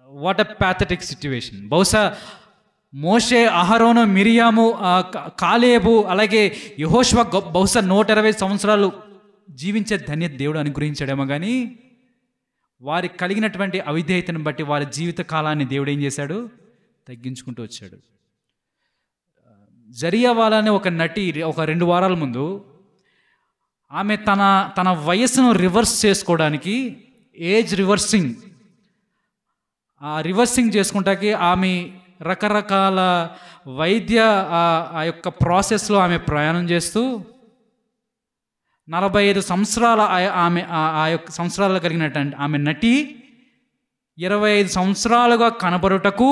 What a pathetic situation. బహుశా మోషే, అహరోను, మిరియాము, కాలేబు, అలాగే యెహోషువ బహుశా 120 సంవత్సరాలు జీవించే ధన్యత దేవుడు అనుగ్రహించాడేమో, కానీ వారి కలిగినటువంటి అవిధేయతను బట్టి వారి జీవిత కాలాన్ని దేవుడు ఏం చేశాడు? తగ్గించుకుంటూ వచ్చాడు. జరియవాలా అనే ఒక నటి ఒక 2 వారాల ముందు ఆమె తన వయస్సును రివర్స్ చేసుకోవడానికి, ఏజ్ రివర్సింగ్, ఆ రివర్సింగ్ చేసుకుంటాకి ఆమె రకరకాల వైద్య ఆ యొక్క ప్రాసెస్లో ఆమె ప్రయాణం చేస్తూ 45 సంవత్సరాల ఆమె ఆ యొక్క సంవత్సరాలు కలిగినటువంటి ఆమె నటి 25 సంవత్సరాలుగా కనబడుటకు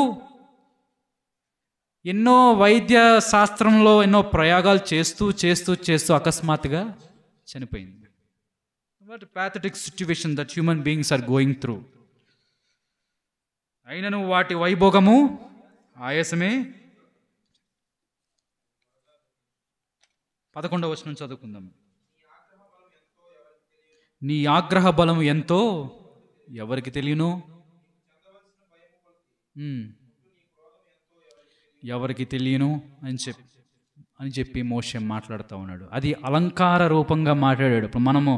ఎన్నో వైద్య శాస్త్రంలో ఎన్నో ప్రయోగాలు చేస్తూ అకస్మాత్తుగా చనిపోయింది. What pathetic situation that human beings are going through. అయినను వాటి వైభోగము, ఆయాసమే. 11వ వచనం చదువుకుందాం. నీ ఆగ్రహ బలం ఎంతో ఎవరికి తెలియను, ఎవరికి తెలియను అని చెప్పి మోషే మాట్లాడుతూ ఉన్నాడు. అది అలంకార రూపంగా మాట్లాడాడు. ఇప్పుడు మనము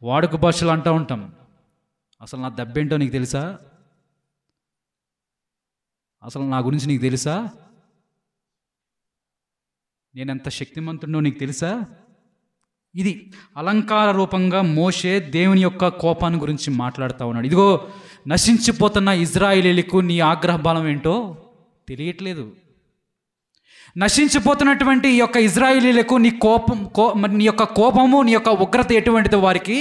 వాడుక భాషలు అంటూ ఉంటాం, అసలు నా దెబ్బేంటో నీకు తెలుసా, అసలు నా గురించి నీకు తెలుసా, నేనెంత శక్తిమంతుడో నీకు తెలుసా. ఇది అలంకార రూపంగా మోషే దేవుని యొక్క కోపాన్ని గురించి మాట్లాడుతూ ఉన్నాడు. ఇదిగో నశించిపోతున్న ఇజ్రాయేలీలకు నీ ఆగ్రహ బలం ఏంటో తెలియట్లేదు. నశించిపోతున్నటువంటి ఈ యొక్క ఇజ్రాయేలీలకు నీ యొక్క కోపము, నీ యొక్క ఉగ్రత ఎటువంటిదో వారికి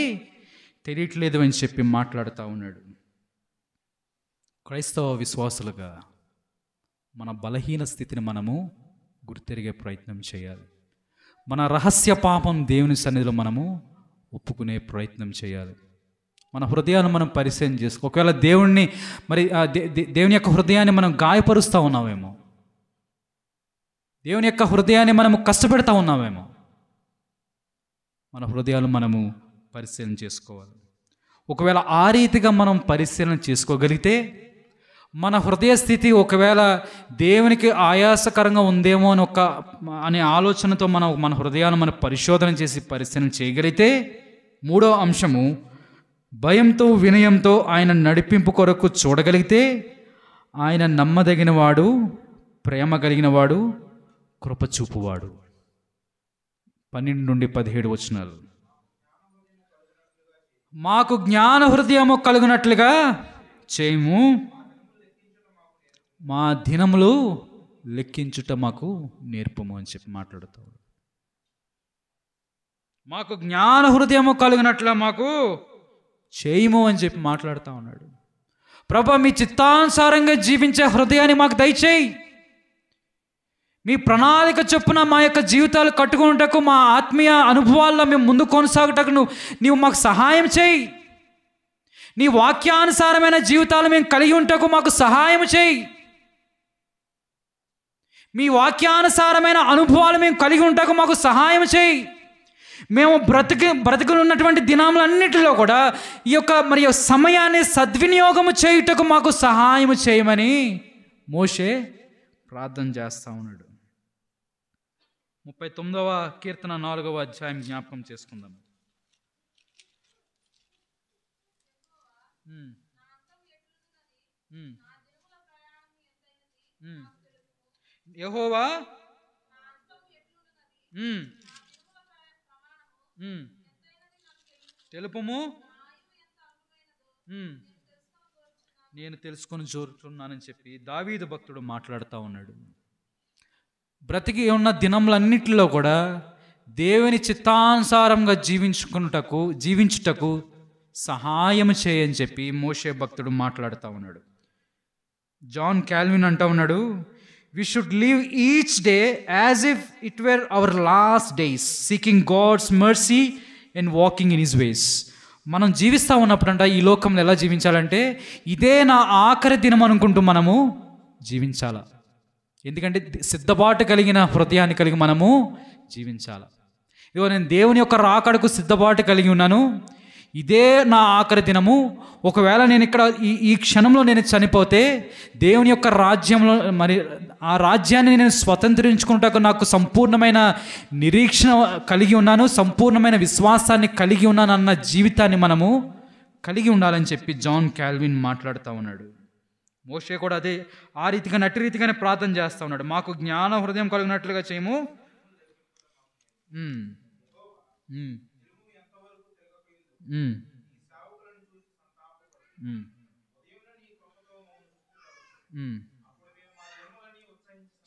తెలియట్లేదు అని చెప్పి మాట్లాడుతూ ఉన్నాడు. క్రైస్తవ విశ్వాసులుగా మన బలహీన స్థితిని మనము గుర్తెరిగే ప్రయత్నం చేయాలి. మన రహస్య పాపం దేవుని సన్నిధిలో మనము ఒప్పుకునే ప్రయత్నం చేయాలి. మన హృదయాన్ని మనం పరిశీలన చేసుకో. ఒకవేళ దేవుణ్ణి మరి దేవుని యొక్క హృదయాన్ని మనం గాయపరుస్తూ ఉన్నామేమో, దేవుని యొక్క హృదయాన్ని మనము కష్టపెడతా ఉన్నామేమో, మన హృదయాలు మనము పరిశీలన చేసుకోవాలి. ఒకవేళ ఆ రీతిగా మనం పరిశీలన చేసుకోగలిగితే మన హృదయ స్థితి ఒకవేళ దేవునికి ఆయాసకరంగా ఉందేమో అనే ఆలోచనతో మన హృదయాన్ని మనం పరిశోధన చేసి పరిశీలన చేయగలిగితే, మూడో అంశము భయంతో వినయంతో ఆయన నడిపింపు కొరకు చూడగలిగితే ఆయన నమ్మదగినవాడు, ప్రేమ కలిగినవాడు, కృపచూపువాడు. 12 నుండి 17 వచనాలు. మాకు జ్ఞాన హృదయము కలుగునట్లుగా చేయము, మా దినములు లెక్కించుట మాకు నేర్పము అని చెప్పి మాట్లాడుతాడు. మాకు జ్ఞాన హృదయము కలిగినట్లుగా మాకు చేయము అని చెప్పి మాట్లాడుతూ ఉన్నాడు. ప్రభా, మీ చిత్తానుసారంగా జీవించే హృదయాన్ని మాకు దయచేయి. మీ ప్రణాళిక చొప్పున మా యొక్క జీవితాలు కట్టుకున్నటకు, మా ఆత్మీయ అనుభవాల్లో మేము ముందు కొనసాగుటకు నీవు మాకు సహాయం చేయి. నీ వాక్యానుసారమైన జీవితాలు మేము కలిగి ఉంటకు మాకు సహాయం చేయి. మీ వాక్యానుసారమైన అనుభవాలు మేము కలిగి ఉంటకు మాకు సహాయం చేయి. మేము బ్రతుకున్నటువంటి దినాలన్నిటిలో కూడా ఈ యొక్క సమయాన్ని సద్వినియోగము చేయుటకు మాకు సహాయం చేయమని మోషే ప్రార్థన చేస్తూ ఉన్నాడు. 39వ కీర్తన 4వ అధ్యాయం జ్ఞాపకం చేసుకుందాం. యెహోవా తెలుపుము, నేను తెలుసుకొని చూరుచున్నానని చెప్పి దావీదు భక్తుడు మాట్లాడుతూ ఉన్నాడు. బ్రతికి ఉన్న దినములన్నిటిలో కూడా దేవుని చిత్తానుసారంగా జీవించుటకు సహాయం చేయని చెప్పి మోషే భక్తుడు మాట్లాడుతూ ఉన్నాడు. జాన్ కాల్విన్ అంటూ ఉన్నాడు, we should live each day as if it were our last days, seeking God's mercy and walking in his ways. మనం జీవిస్తూ ఉన్నప్పుడంట ఈ లోకంలో ఎలా జీవించాలంటే ఇదే నా ఆఖరి దినం అనుకుంటూ మనము జీవించాల. ఎందుకంటే సిద్ధపాటు కలిగిన హృదయాన్ని కలిగి మనము జీవించాల. ఇదిగో నేను దేవుని యొక్క రాకడకు సిద్ధపాటు కలిగి ఉన్నాను, ఇదే నా ఆఖరి దినము. ఒకవేళ నేను ఇక్కడ ఈ క్షణంలో నేను చనిపోతే దేవుని యొక్క రాజ్యంలో ఆ రాజ్యాన్ని నేను స్వతంత్రించుకుంటాకు నాకు సంపూర్ణమైన నిరీక్షణ కలిగి ఉన్నాను, సంపూర్ణమైన విశ్వాసాన్ని కలిగి ఉన్నాను అన్న జీవితాన్ని మనము కలిగి ఉండాలని చెప్పి జాన్ కాల్విన్ మాట్లాడుతూ ఉన్నాడు. మోషే కూడా అదే ఆ రీతిగా నటి రీతిగానే ప్రార్థన చేస్తూ ఉన్నాడు. మాకు జ్ఞాన హృదయం కలిగినట్లుగా చేయము.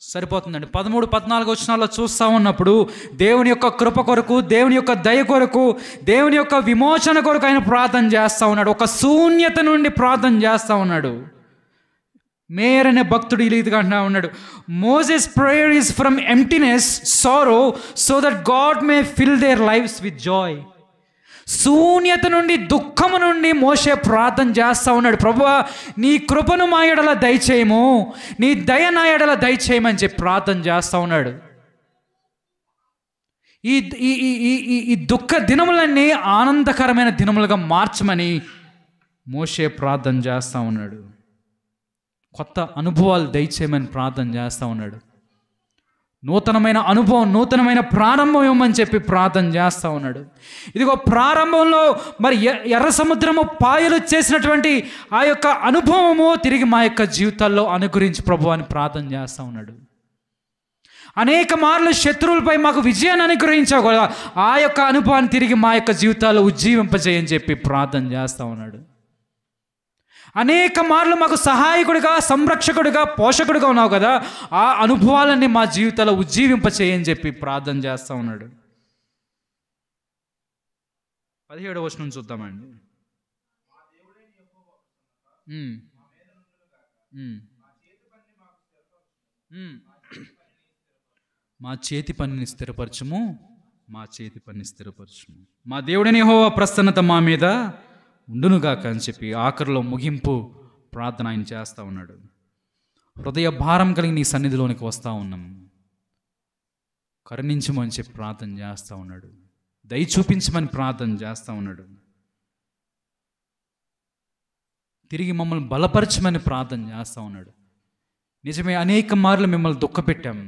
సరిపోతుందండి. 13-14 వచనాల్లో చూస్తూ ఉన్నప్పుడు దేవుని యొక్క కృప కొరకు, దేవుని యొక్క దయ కొరకు, దేవుని యొక్క విమోచన కొరకు ఆయన ప్రార్థన చేస్తూ ఉన్నాడు. ఒక శూన్యత నుండి ప్రార్థన చేస్తూ ఉన్నాడు. మేయర్ అనే భక్తుడు ఈ రీతిగా అంటూ ఉన్నాడు, Moses prayer is from emptiness, sorrow, so that God May fill there lifes with Joy. శూన్యత నుండి, దుఃఖము నుండి మోషే ప్రార్థన చేస్తూ ఉన్నాడు. ప్రభువా, నీ కృపను మా ఎడల దయచేయము, నీ దయ నా ఎడల దయచేయమని చెప్పి ప్రార్థన చేస్తూ ఉన్నాడు. ఈ దుఃఖ దినములన్నీ ఆనందకరమైన దినములుగా మార్చమని మోషే ప్రార్థన చేస్తూ ఉన్నాడు. కొత్త అనుభవాలు దయచేయమని ప్రార్థన చేస్తూ ఉన్నాడు. నూతనమైన అనుభవం, నూతనమైన ప్రారంభం ఇవ్వమని చెప్పి ప్రార్థన చేస్తూ ఉన్నాడు. ఇదిగో ప్రారంభంలో ఎర్ర సముద్రము పాయలు చేసినటువంటి ఆ యొక్క అనుభవము తిరిగి మా యొక్క జీవితాల్లో అనుగురించి ప్రభు అని ప్రార్థన చేస్తూ ఉన్నాడు. అనేక మార్లు శత్రువులపై మాకు విజయాన్ని అనుగ్రహించావు కదా, ఆ యొక్క అనుభవాన్ని తిరిగి మా యొక్క జీవితాల్లో ఉజ్జీవింపజేయని చెప్పి ప్రార్థన చేస్తూ ఉన్నాడు. అనేక మార్లు మాకు సహాయకుడిగా, సంరక్షకుడిగా, పోషకుడిగా ఉన్నావు కదా, ఆ అనుభవాలన్నీ మా జీవితాల్లో ఉజ్జీవింపచేయని చెప్పి ప్రార్థన చేస్తూ ఉన్నాడు. 17వ వచనం చూద్దామండి. మా చేతి పనిని స్థిరపరచుము, మా చేతి పనిని స్థిరపరచుము. మా దేవుడైన యెహోవా ప్రసన్నత మా మీద ఉండునుగాక అని చెప్పి ఆఖరిలో ముగింపు ప్రార్థన ఆయన చేస్తూ ఉన్నాడు. హృదయ భారం కలిగి నీ సన్నిధిలోనికి వస్తూ ఉన్నాం, కరుణించమని చెప్పి ప్రార్థన చేస్తూ ఉన్నాడు. దయ చూపించమని ప్రార్థన చేస్తూ ఉన్నాడు. తిరిగి మమ్మల్ని బలపరచమని ప్రార్థన చేస్తూ ఉన్నాడు. నిజమే, అనేక మార్లు మిమ్మల్ని దుఃఖపెట్టాం,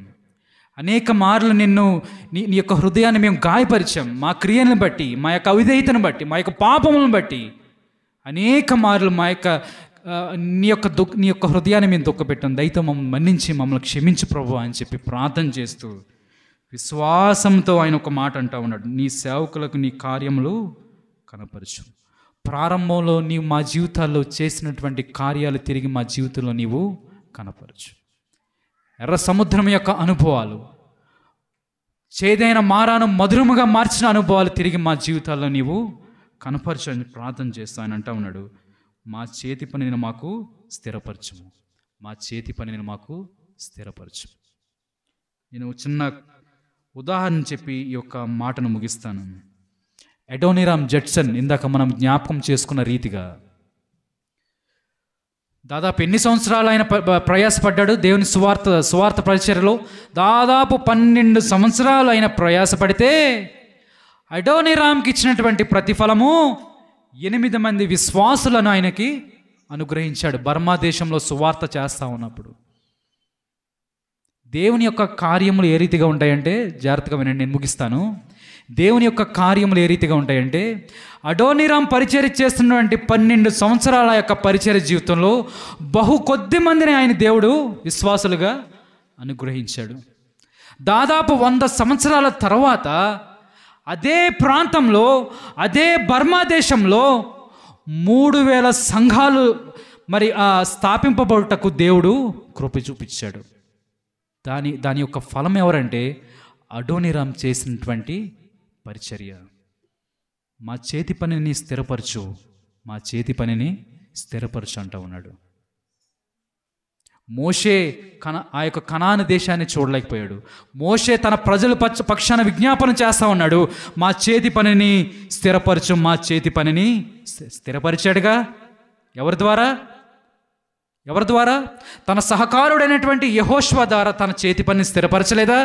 అనేక మార్లు నిన్ను నీ యొక్క హృదయాన్ని మేము గాయపరిచాం. మా క్రియలను బట్టి, మా యొక్క అవిధేయతను బట్టి, మా యొక్క పాపములను బట్టి అనేక మార్లు మా యొక్క నీ యొక్క హృదయాన్ని మేము దుఃఖపెట్టాం. దయతో మమ్మల్ని మన్నించి మమ్మల్ని క్షమించు ప్రభు అని చెప్పి ప్రార్థన చేస్తూ విశ్వాసంతో ఆయన ఒక మాట అంటూ ఉన్నాడు, నీ సేవకులకు నీ కార్యములు కనపరచు. ప్రారంభంలో నీవు మా జీవితాల్లో చేసినటువంటి కార్యాలు తిరిగి మా జీవితంలో నీవు కనపరచు. ఎర్ర సముద్రం యొక్క అనుభవాలు, చేదైన మారాను మధురముగా మార్చిన అనుభవాలు తిరిగి మా జీవితాల్లో నీవు కనపరచు అని ప్రార్థన చేస్తా అని అంటూ ఉన్నాడు. మా చేతి పనిని మాకు స్థిరపరచుము, మా చేతి పనిని మాకు స్థిరపరచు. నేను చిన్న ఉదాహరణ చెప్పి ఈ యొక్క మాటను ముగిస్తాను. అడోనిరామ్ జడ్సన్ ఇందాక మనం జ్ఞాపకం చేసుకున్న రీతిగా దాదాపు ఎన్ని సంవత్సరాలు ఆయన ప్రయాసపడ్డాడు దేవుని సువార్త పరిచర్యలో? దాదాపు 12 సంవత్సరాలు ఆయన ప్రయాసపడితే అడోనిరామ్కి ఇచ్చినటువంటి ప్రతిఫలము 8 మంది విశ్వాసులను ఆయనకి అనుగ్రహించాడు బర్మా దేశంలో సువార్త చేస్తూ ఉన్నప్పుడు. దేవుని యొక్క కార్యములు ఏ రీతిగా ఉంటాయంటే, జాగ్రత్తగా వినండి, నేను ముగిస్తాను. దేవుని యొక్క కార్యములు ఏ రీతిగా ఉంటాయంటే, అడోనిరామ్ పరిచర్య చేస్తున్నటువంటి 12 సంవత్సరాల యొక్క పరిచర్య జీవితంలో బహు కొద్ది మందిని ఆయన దేవుడు విశ్వాసులుగా అనుగ్రహించాడు. దాదాపు 100 సంవత్సరాల తర్వాత అదే ప్రాంతంలో, అదే బర్మా దేశంలో 3000 సంఘాలు మరి స్థాపింపబడుటకు దేవుడు కృప చూపించాడు. దాని యొక్క ఫలం ఎవరంటే అడోనిరామ్ చేసినటువంటి పరిచర్య. మా చేతి పనిని స్థిరపరచు, మా చేతి పనిని స్థిరపరచు అంటూ ఉన్నాడు. మోషే ఆ యొక్క కనాను దేశాన్ని చూడలేకపోయాడు. మోషే తన ప్రజల పక్షాన విజ్ఞాపన చేస్తూ ఉన్నాడు, మా చేతి పనిని స్థిరపరచు, మా చేతి పనిని స్థిరపరిచాడుగా. ఎవరి ద్వారా? తన సహకారుడైనటువంటి యెహోషువ ద్వారా తన చేతి పనిని స్థిరపరచలేదా?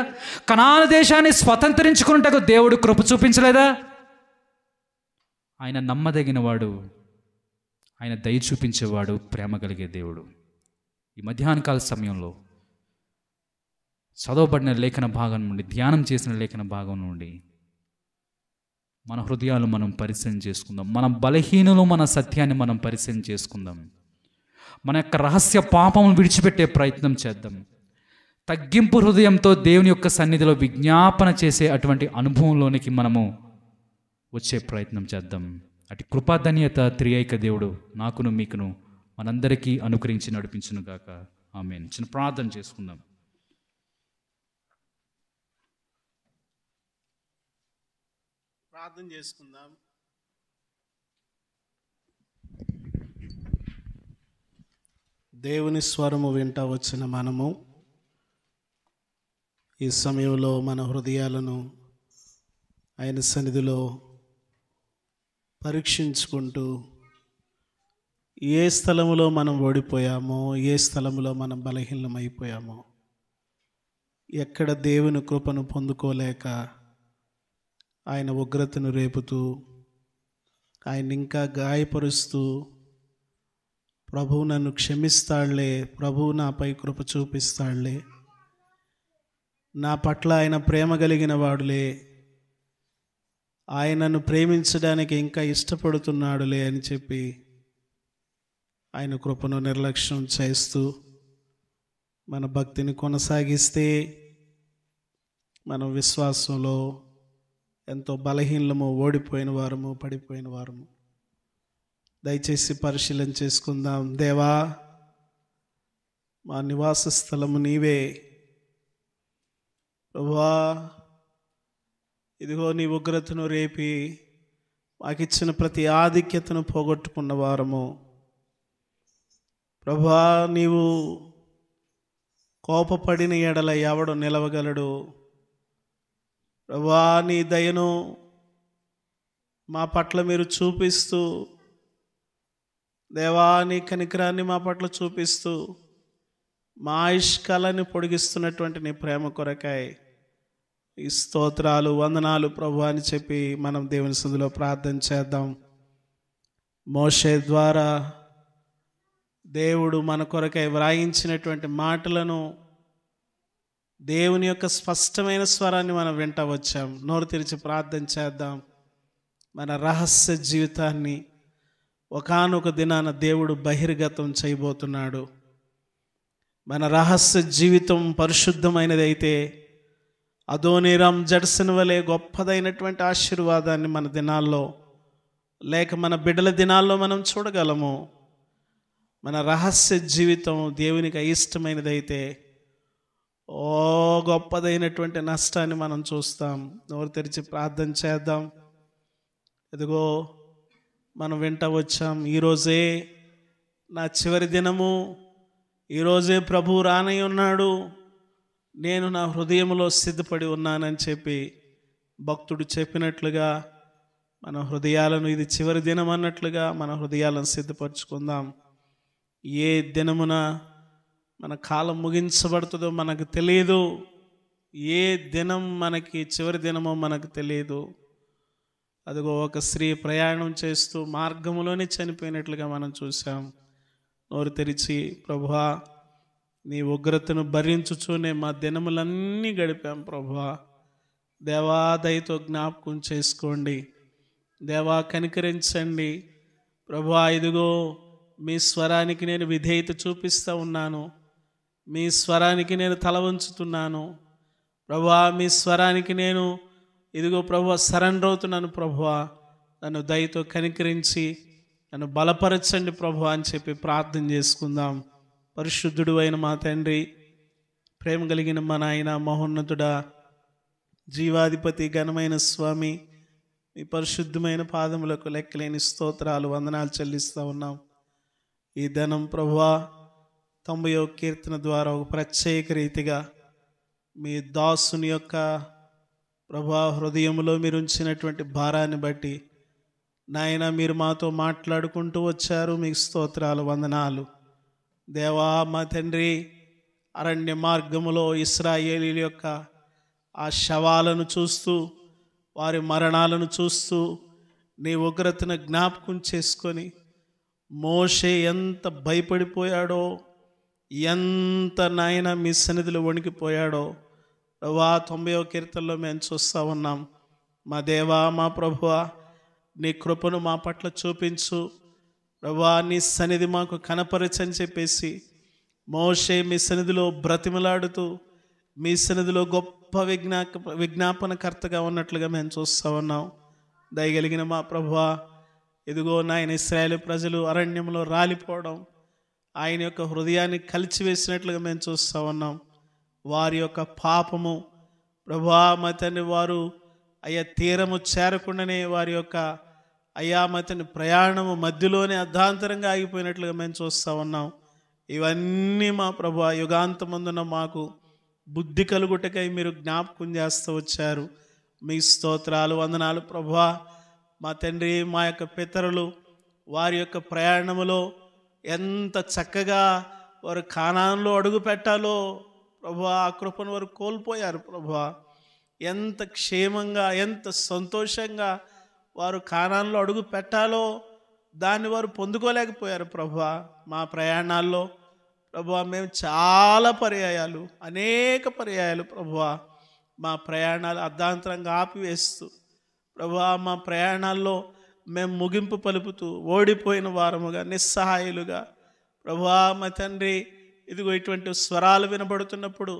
కనాను దేశాన్ని స్వతంత్రించుకున్నట్టుగా దేవుడు కృప చూపించలేదా? ఆయన నమ్మదగినవాడు, ఆయన దయ చూపించేవాడు, ప్రేమ కలిగే దేవుడు. ఈ మధ్యాహ్నకాల సమయంలో చదవబడిన లేఖన భాగం నుండి, ధ్యానం చేసిన లేఖన భాగం నుండి మన హృదయాలు మనం పరిశీలన చేసుకుందాం. మన బలహీనులు, మన సత్యాన్ని మనం పరిశీలన చేసుకుందాం. మన యొక్క రహస్య పాపమును విడిచిపెట్టే ప్రయత్నం చేద్దాం. తగ్గింపు హృదయంతో దేవుని యొక్క సన్నిధిలో విజ్ఞాపన చేసే అటువంటి అనుభవంలోనికి మనము వచ్చే ప్రయత్నం చేద్దాం. అటు కృపాధన్యత త్రియేక దేవుడు నాకును మీకును మనందరికీ అనుగ్రహించి నడిపించును గాక. ఆమేన్. చిన్న ప్రార్థన చేసుకుందాం. ప్రార్థన చేసుకుందాం. దేవుని స్వరము వింటా వచ్చిన మనము ఈ సమయంలో మన హృదయాలను ఆయన సన్నిధిలో పరీక్షించుకుంటూ ఏ స్థలములో మనం ఓడిపోయామో, ఏ స్థలములో మనం బలహీనమైపోయామో, ఎక్కడ దేవుని కృపను పొందుకోలేక ఆయన ఉగ్రతను రేపుతూ, ఆయన ఇంకా గాయపరుస్తూ, ప్రభువు నన్ను క్షమిస్తాడులే, ప్రభువు నాపై కృప చూపిస్తాడులే, నా పట్ల ఆయన ప్రేమ కలిగిన వాడులే, ఆయనను ప్రేమించడానికి ఇంకా ఇష్టపడుతున్నాడులే అని చెప్పి ఆయన కృపను నిర్లక్ష్యం చేస్తూ మన భక్తిని కొనసాగిస్తే మనం విశ్వాసంలో ఎంతో బలహీనము, ఓడిపోయిన వారము, పడిపోయిన వారము. దయచేసి పరిశీలన చేసుకుందాం. దేవా, మా నివాస స్థలము నీవే. ప్రభువా, ఇదిగో నీ ఉగ్రతను రేపి మాకిచ్చిన ప్రతి ఆధిక్యతను పోగొట్టుకున్న వారము. ప్రభువా, నీవు కోపపడిన ఎడల ఎవడు నిలవగలడు? ప్రభువా నీ దయను మా పట్ల మీరు చూపిస్తూ, దేవా నీ కనికరాన్ని మా పట్ల చూపిస్తూ మా ఆయుష్కాలాన్ని పొడిగిస్తున్నటువంటి నీ ప్రేమ కొరకై ఈ స్తోత్రాలు వందనాలు ప్రభు అని చెప్పి మనం దేవుని సన్నిధిలో ప్రార్థన చేద్దాం. మోషే ద్వారా దేవుడు మన కొరకై వ్రాయించినటువంటి మాటలను, దేవుని యొక్క స్పష్టమైన స్వరాన్ని మనం వింటా వచ్చాం. నోరు తెరిచి ప్రార్థన చేద్దాం. మన రహస్య జీవితాన్ని ఒకానొక దినాన దేవుడు బహిర్గతం చేయబోతున్నాడు. మన రహస్య జీవితం పరిశుద్ధమైనది అయితే అదోనీరామ్ జడ్సన్ వలె గొప్పదైనటువంటి ఆశీర్వాదాన్ని మన దినాల్లో, లేక మన బిడ్డల దినాల్లో మనం చూడగలము. మన రహస్య జీవితం దేవునికి అయిష్టమైనదైతే ఓ గొప్పదైనటువంటి నష్టాన్ని మనం చూస్తాం. నోరు తెరిచి ప్రార్థన చేద్దాం. ఇదిగో మనం వెంట వచ్చాం. ఈరోజే నా చివరి దినము, ఈరోజే ప్రభు రానై ఉన్నాడు, నేను నా హృదయంలో సిద్ధపడి ఉన్నానని చెప్పి భక్తుడు చెప్పినట్లుగా మన హృదయాలను, ఇది చివరి దినం అన్నట్లుగా మన హృదయాలను సిద్ధపరచుకుందాం. ఏ దినమున మన కాలం ముగించబడుతుందో మనకు తెలియదు. ఏ దినం మనకి చివరి దినమో మనకు తెలియదు. అదిగో ఒక స్త్రీ ప్రయాణం చేస్తూ మార్గంలోనే చనిపోయినట్లుగా మనం చూసాం. నోరు తెరిచి, ప్రభువా నీ ఉగ్రతను భరించుచూనే మా దినములన్నీ గడిపాం. ప్రభువా దేవా దయతో జ్ఞాపకం చేసుకోండి. దేవా కనికరించండి. ప్రభువా ఇదిగో మీ స్వరానికి నేను విధేయత చూపిస్తూ ఉన్నాను. మీ స్వరానికి నేను తల వంచుతున్నాను. ప్రభువా మీ స్వరానికి నేను ఇదిగో ప్రభువా సరెండర్ అవుతున్నాను. ప్రభువా నన్ను దయతో కనికరించి నన్ను బలపరచండి ప్రభువా అని చెప్పి ప్రార్థన చేసుకుందాం. పరిశుద్ధుడు అయిన మా తండ్రి, ప్రేమ కలిగిన మా నాయన, మహోన్నతుడా, జీవాధిపతి, ఘనమైన స్వామి, మీ పరిశుద్ధమైన పాదములకు లెక్కలేని స్తోత్రాలు వందనాలు చెల్లిస్తూ ఉన్నాం. ఈ దినం ప్రభువా 90వ కీర్తన ద్వారా ఒక ప్రత్యేక రీతిగా మీ దాసుని యొక్క ప్రభువా హృదయంలో మీరు ఉంచినటువంటి భారాన్ని బట్టి నాయన మీరు మాతో మాట్లాడుకుంటూ వచ్చారు. మీకు స్తోత్రాలు వందనాలు. దేవా మా తండ్రి, అరణ్య మార్గములో ఇశ్రాయేలీల యొక్క ఆ శవాలను చూస్తూ, వారి మరణాలను చూస్తూ నీ ఉగ్రతను జ్ఞాపకం చేసుకొని మోషే ఎంత భయపడిపోయాడో, ఎంత నాయన మీ సన్నిధిలో వణికిపోయాడో ప్రభువా 90వ కీర్తనలో మేము చూస్తూ ఉన్నాం. మా దేవా మా ప్రభువా నీ కృపను మా పట్ల చూపించు ప్రభువా, నీ సన్నిధి మాకు కనపరచని చెప్పేసి మోషే మీ సన్నిధిలో బ్రతిమలాడుతూ మీ సన్నిధిలో గొప్ప విజ్ఞాపనకర్తగా ఉన్నట్లుగా మేము చూస్తూ ఉన్నాం. దయగలిగిన మా ప్రభువా ఇదిగో నాయన ఇశ్రాయేలు ప్రజలు అరణ్యంలో రాలిపోవడం ఆయన యొక్క హృదయాన్ని కలిచివేసినట్లుగా మేము చూస్తూ ఉన్నాం. వారి యొక్క పాపము ప్రభువా మా తండ్రి, వారు అయ్యా తీరము చేరకుండానే వారి యొక్క అయ్యా మా తండ్రి ప్రయాణము మధ్యలోనే అర్ధాంతరంగా ఆగిపోయినట్లుగా మేము చూస్తూ ఉన్నాం. ఇవన్నీ మా ప్రభువా యుగాంతమందున మాకు బుద్ధి కలుగుటకై మీరు జ్ఞాపకం చేస్తూ వచ్చారు. మీ స్తోత్రాలు వందనాలు ప్రభువా. మా తండ్రి, మా యొక్క పితరులు వారి యొక్క ప్రయాణములో ఎంత చక్కగా వారు కానాన్లో అడుగు పెట్టాలో ప్రభువా ఆ కృపను వారు కోల్పోయారు. ప్రభువా ఎంత క్షేమంగా, ఎంత సంతోషంగా వారు కానాన్లో అడుగు పెట్టాలో దాన్ని వారు పొందుకోలేకపోయారు. ప్రభువా మా ప్రయాణాల్లో ప్రభువా మేము చాలా పర్యాయాలు, అనేక పర్యాయాలు ప్రభువా మా ప్రయాణాలు అర్ధాంతరంగా ఆపివేస్తూ ప్రభువా మా ప్రయాణాల్లో మేము ముగింపు పలుపుతూ ఓడిపోయిన వారముగా, నిస్సహాయులుగా ప్రభువా మా తండ్రి ఇదిగో ఇటువంటి స్వరాలు వినబడుతున్నప్పుడు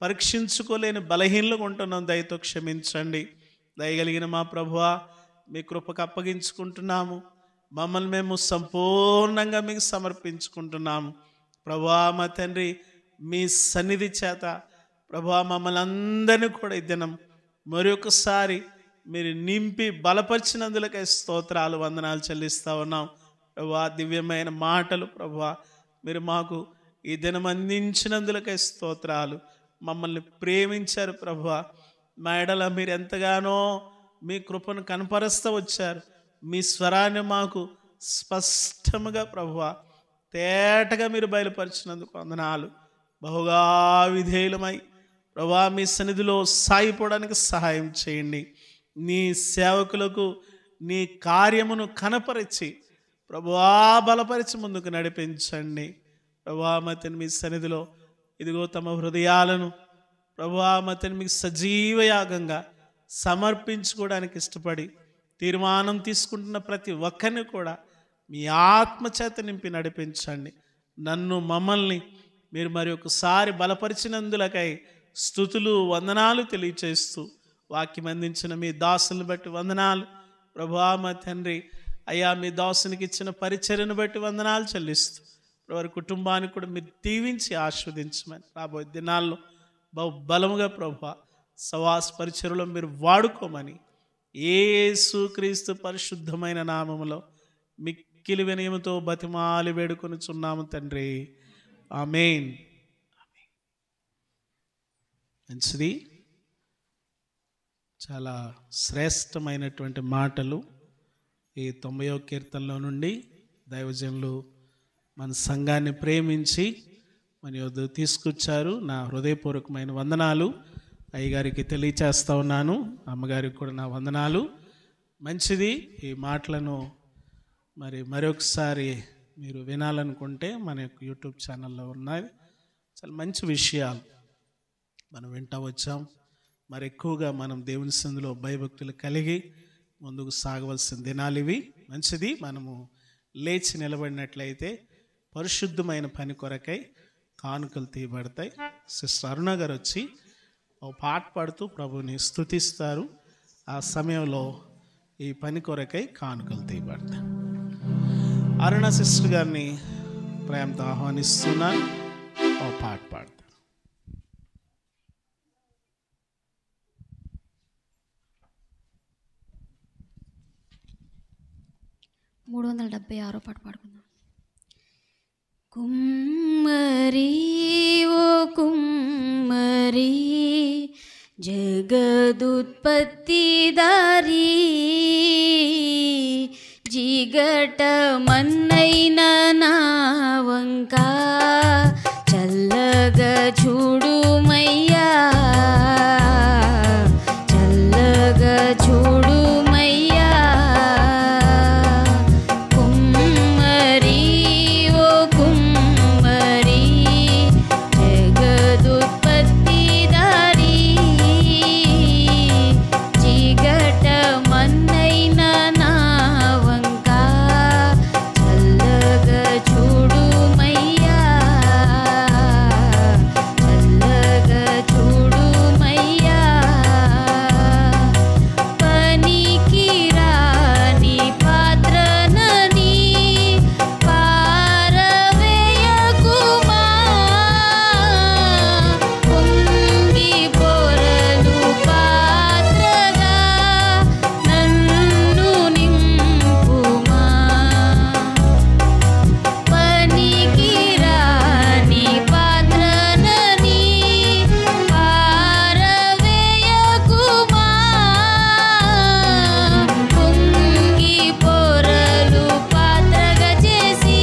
పరీక్షించుకోలేని బలహీనలుగా ఉంటున్నాం. దయతో క్షమించండి. దయగలిగిన మా ప్రభువా మీ కృపకు అప్పగించుకుంటున్నాము. మమ్మల్ని మేము సంపూర్ణంగా మీకు సమర్పించుకుంటున్నాము. ప్రభువా మా తండ్రి మీ సన్నిధి చేత ప్రభువా మమ్మల్ని అందరినీ కూడా ఈ దినం మరొకసారి మీరు నింపి బలపరిచినందులకై స్తోత్రాలు వందనాలు చెల్లిస్తూ ఉన్నాం. ప్రభువా దివ్యమైన మాటలు ప్రభువా మీరు మాకు ఈ దినం అందించినందులకై స్తోత్రాలు. మమ్మల్ని ప్రేమించారు ప్రభువా. మా ఎడల మీరు ఎంతగానో మీ కృపను కనపరుస్తూ వచ్చారు. మీ స్వరాన్ని మాకు స్పష్టముగా ప్రభువా తేటగా మీరు బయలుపరిచినందుకు వందనాలు. బహుగా విధేయులమై ప్రభువా మీ సన్నిధిలో సాగిపోవడానికి సహాయం చేయండి. నీ సేవకులకు నీ కార్యమును కనపరిచి ప్రభువా బలపరిచి ముందుకు నడిపించండి. ప్రభువా మతని మీ సన్నిధిలో ఇదిగో తమ హృదయాలను ప్రభువా మతని మీకు సజీవయాగంగా సమర్పించుకోవడానికి ఇష్టపడి తీర్మానం తీసుకుంటున్న ప్రతి ఒక్కరిని కూడా మీ ఆత్మచేత నింపి నడిపించండి. నన్ను మమ్మల్ని మీరు మరి ఒకసారి బలపరిచినందులకై స్తుతులు వందనాలు తెలియచేస్తూ వాక్యం అందించిన మీ దాసులను బట్టి వందనాలు. ప్రభువా మా తండ్రి అయ్యా మీ దాసునికి ఇచ్చిన పరిచర్యను బట్టి వందనాలు చెల్లిస్తూ వారి కుటుంబానికి కూడా మీరు దీవించి ఆస్వాదించమని రాబోయే దినాల్లో బహు బలముగా ప్రభువా సవాస పరిచర్యలో మీరు వాడుకోమని యేసుక్రీస్తు పరిశుద్ధమైన నామములో మిక్కిలి వినయముతో బతిమాలి వేడుకొనుచున్నాము తండ్రి. ఆమేన్. మంచిది. చాలా శ్రేష్టమైనటువంటి మాటలు ఈ 90వ కీర్తనలో నుండి దైవజనులు మన సంఘాన్ని ప్రేమించి మన యొద్ద తీసుకొచ్చారు. నా హృదయపూర్వకమైన వందనాలు అయ్యగారికి తెలియచేస్తా ఉన్నాను. అమ్మగారికి కూడా నా వందనాలు. మంచిది. ఈ మాటలను మరొకసారి మీరు వినాలనుకుంటే మన యొక్క యూట్యూబ్ ఛానల్లో ఉన్నాయి. చాలా మంచి విషయాలు మనం వింటూ వచ్చాం. మరి ఎక్కువగా మనం దేవుని సందులో భయభక్తులు కలిగి ముందుకు సాగవలసిన దినాలు ఇవి. మంచిది. మనము లేచి నిలబడినట్లయితే పరిశుద్ధమైన పని కొరకై కానుకలు తీయబడతాయి. సిస్టర్ అరుణ గారు వచ్చి ఓ పాట పాడుతూ ప్రభుని స్తుతిస్తారు. ఆ సమయంలో ఈ పని కొరకై కానుకలు తీయబడతాయి. అరుణ సిస్టర్ గారిని ప్రేమతో ఆహ్వానిస్తున్నాను. ఓ పాట పాడతారు. 376 పాట పాడుకుందాం. కుమ్మరి ఓ కుమ్మరి జగదుత్పత్తిదారి జిగట మన్నైన నా వంక చల్లగా చూడుమయ్యా, చల్లగా చూడుమయ్యా. కుమ్మరి ఓ కుమ్మరి జగదుత్పత్తిదారి జిగట మన్నైన నా వంక చల్లగా చూడుమయ్యా, చల్లగా చూడుమయ్యా. పనికి రాని పాత్రనని పారవేయకుమా, పొంగి పొరలు పాత్రగా నన్ను నింపుమా. పనికి రాని పాత్రనని పారవేయకుమా, పొంగి పొరలు పాత్రగా చేసి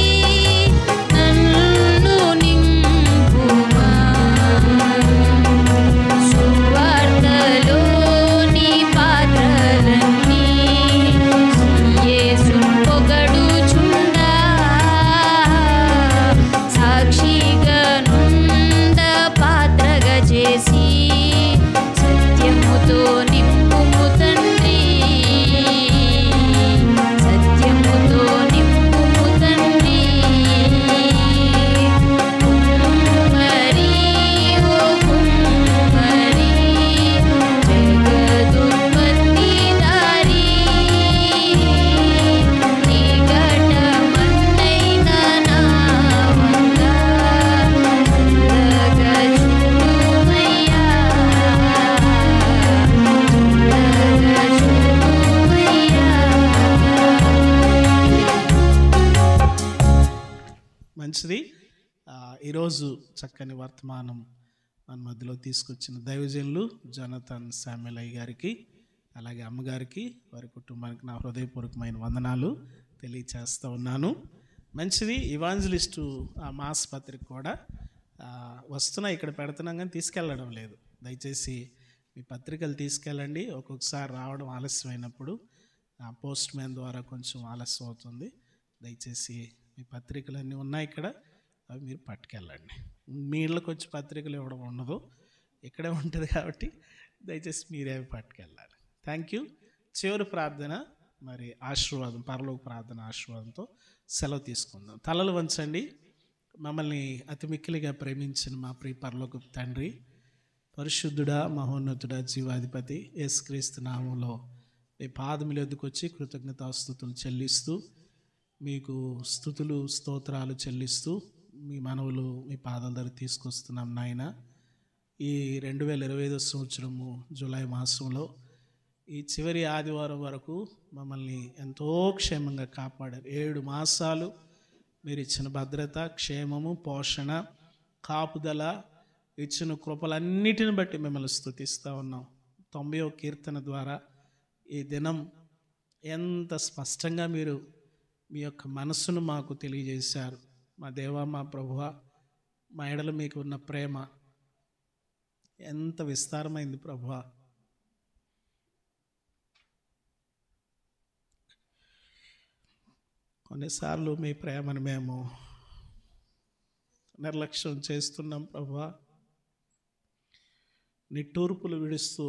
నన్ను నింపుమా. సువార్తలోని పాత్రలన్నీ యేసును పొగడుచుండా, సాక్షిగా నుండ పాత్రగా చేసి సత్యముతో నింపుము తండ్రి, సత్యముతో నింపుము తండ్రి. కుమ్మరి ఓ కుమ్మరి జగదుత్పత్తిదారి జిగట మన్నైన నా వంక చల్లగా చూడుమయ్యా, చల్లగా చూడుమయ్యా. మంచిది. ఈరోజు చక్కని వర్తమానం మన మధ్యలో తీసుకొచ్చిన దైవజనులు జోనథన్ శామ్యుల్ గారికి, అలాగే అమ్మగారికి, వారి కుటుంబానికి నా హృదయపూర్వకమైన వందనాలు తెలియచేస్తూ ఉన్నాను. మంచిది. ఇవాంజలిస్టు ఆ మాస్ పత్రిక కూడా వస్తున్నా, ఇక్కడ పెడుతున్నాం కానీ తీసుకెళ్ళడం లేదు. దయచేసి మీ పత్రికలు తీసుకెళ్ళండి. ఒక్కొక్కసారి రావడం ఆలస్యమైనప్పుడు పోస్ట్ మ్యాన్ ద్వారా కొంచెం ఆలస్యం అవుతుంది. దయచేసి మీ పత్రికలన్నీ ఉన్నాయి ఇక్కడ, అవి మీరు పట్టుకెళ్ళండి. మీ ఇళ్ళకి వచ్చి పత్రికలు ఇవ్వడం ఉండదు, ఇక్కడే ఉంటుంది కాబట్టి దయచేసి మీరే పట్టుకెళ్ళాలి. Thank you. చివరి ప్రార్థన, మరి ఆశీర్వాదం, పరలోక ప్రార్థన ఆశీర్వాదంతో సెలవు తీసుకుందాం. తలలు వంచండి. మమ్మల్ని అతి మిక్కిలిగా ప్రేమించిన మా ప్రియ పరలోకపు తండ్రి, పరిశుద్ధుడా, మహోన్నతుడా, జీవాధిపతి, యేసుక్రీస్తు నామంలో మీ పాదముల యొద్దకు వచ్చి కృతజ్ఞతాస్తుతులు చెల్లిస్తూ, మీకు స్తుతులు స్తోత్రాలు చెల్లిస్తూ మీ మనవులు మీ పాదాల దగ్గర తీసుకొస్తున్నాం నాయన. ఈ 2025 సంవత్సరము జూలై మాసంలో ఈ చివరి ఆదివారం వరకు మమ్మల్ని ఎంతో క్షేమంగా కాపాడారు. 7 మాసాలు మీరు ఇచ్చిన భద్రత, క్షేమము, పోషణ, కాపుదల, ఇచ్చిన కృపలన్నిటిని బట్టి మిమ్మల్ని స్తుతిస్తూ ఉన్నాం. 90వ కీర్తన ద్వారా ఈ దినం ఎంత స్పష్టంగా మీరు మీ యొక్క మనస్సును మాకు తెలియజేశారు. మా దేవా, మా ప్రభువా, మా ఎడల మీకు ఉన్న ప్రేమ ఎంత విస్తారమైంది ప్రభువా. కొన్నిసార్లు మీ ప్రేమను మేము నిర్లక్ష్యం చేస్తున్నాం ప్రభువా. నిట్టూర్పులు విడుస్తూ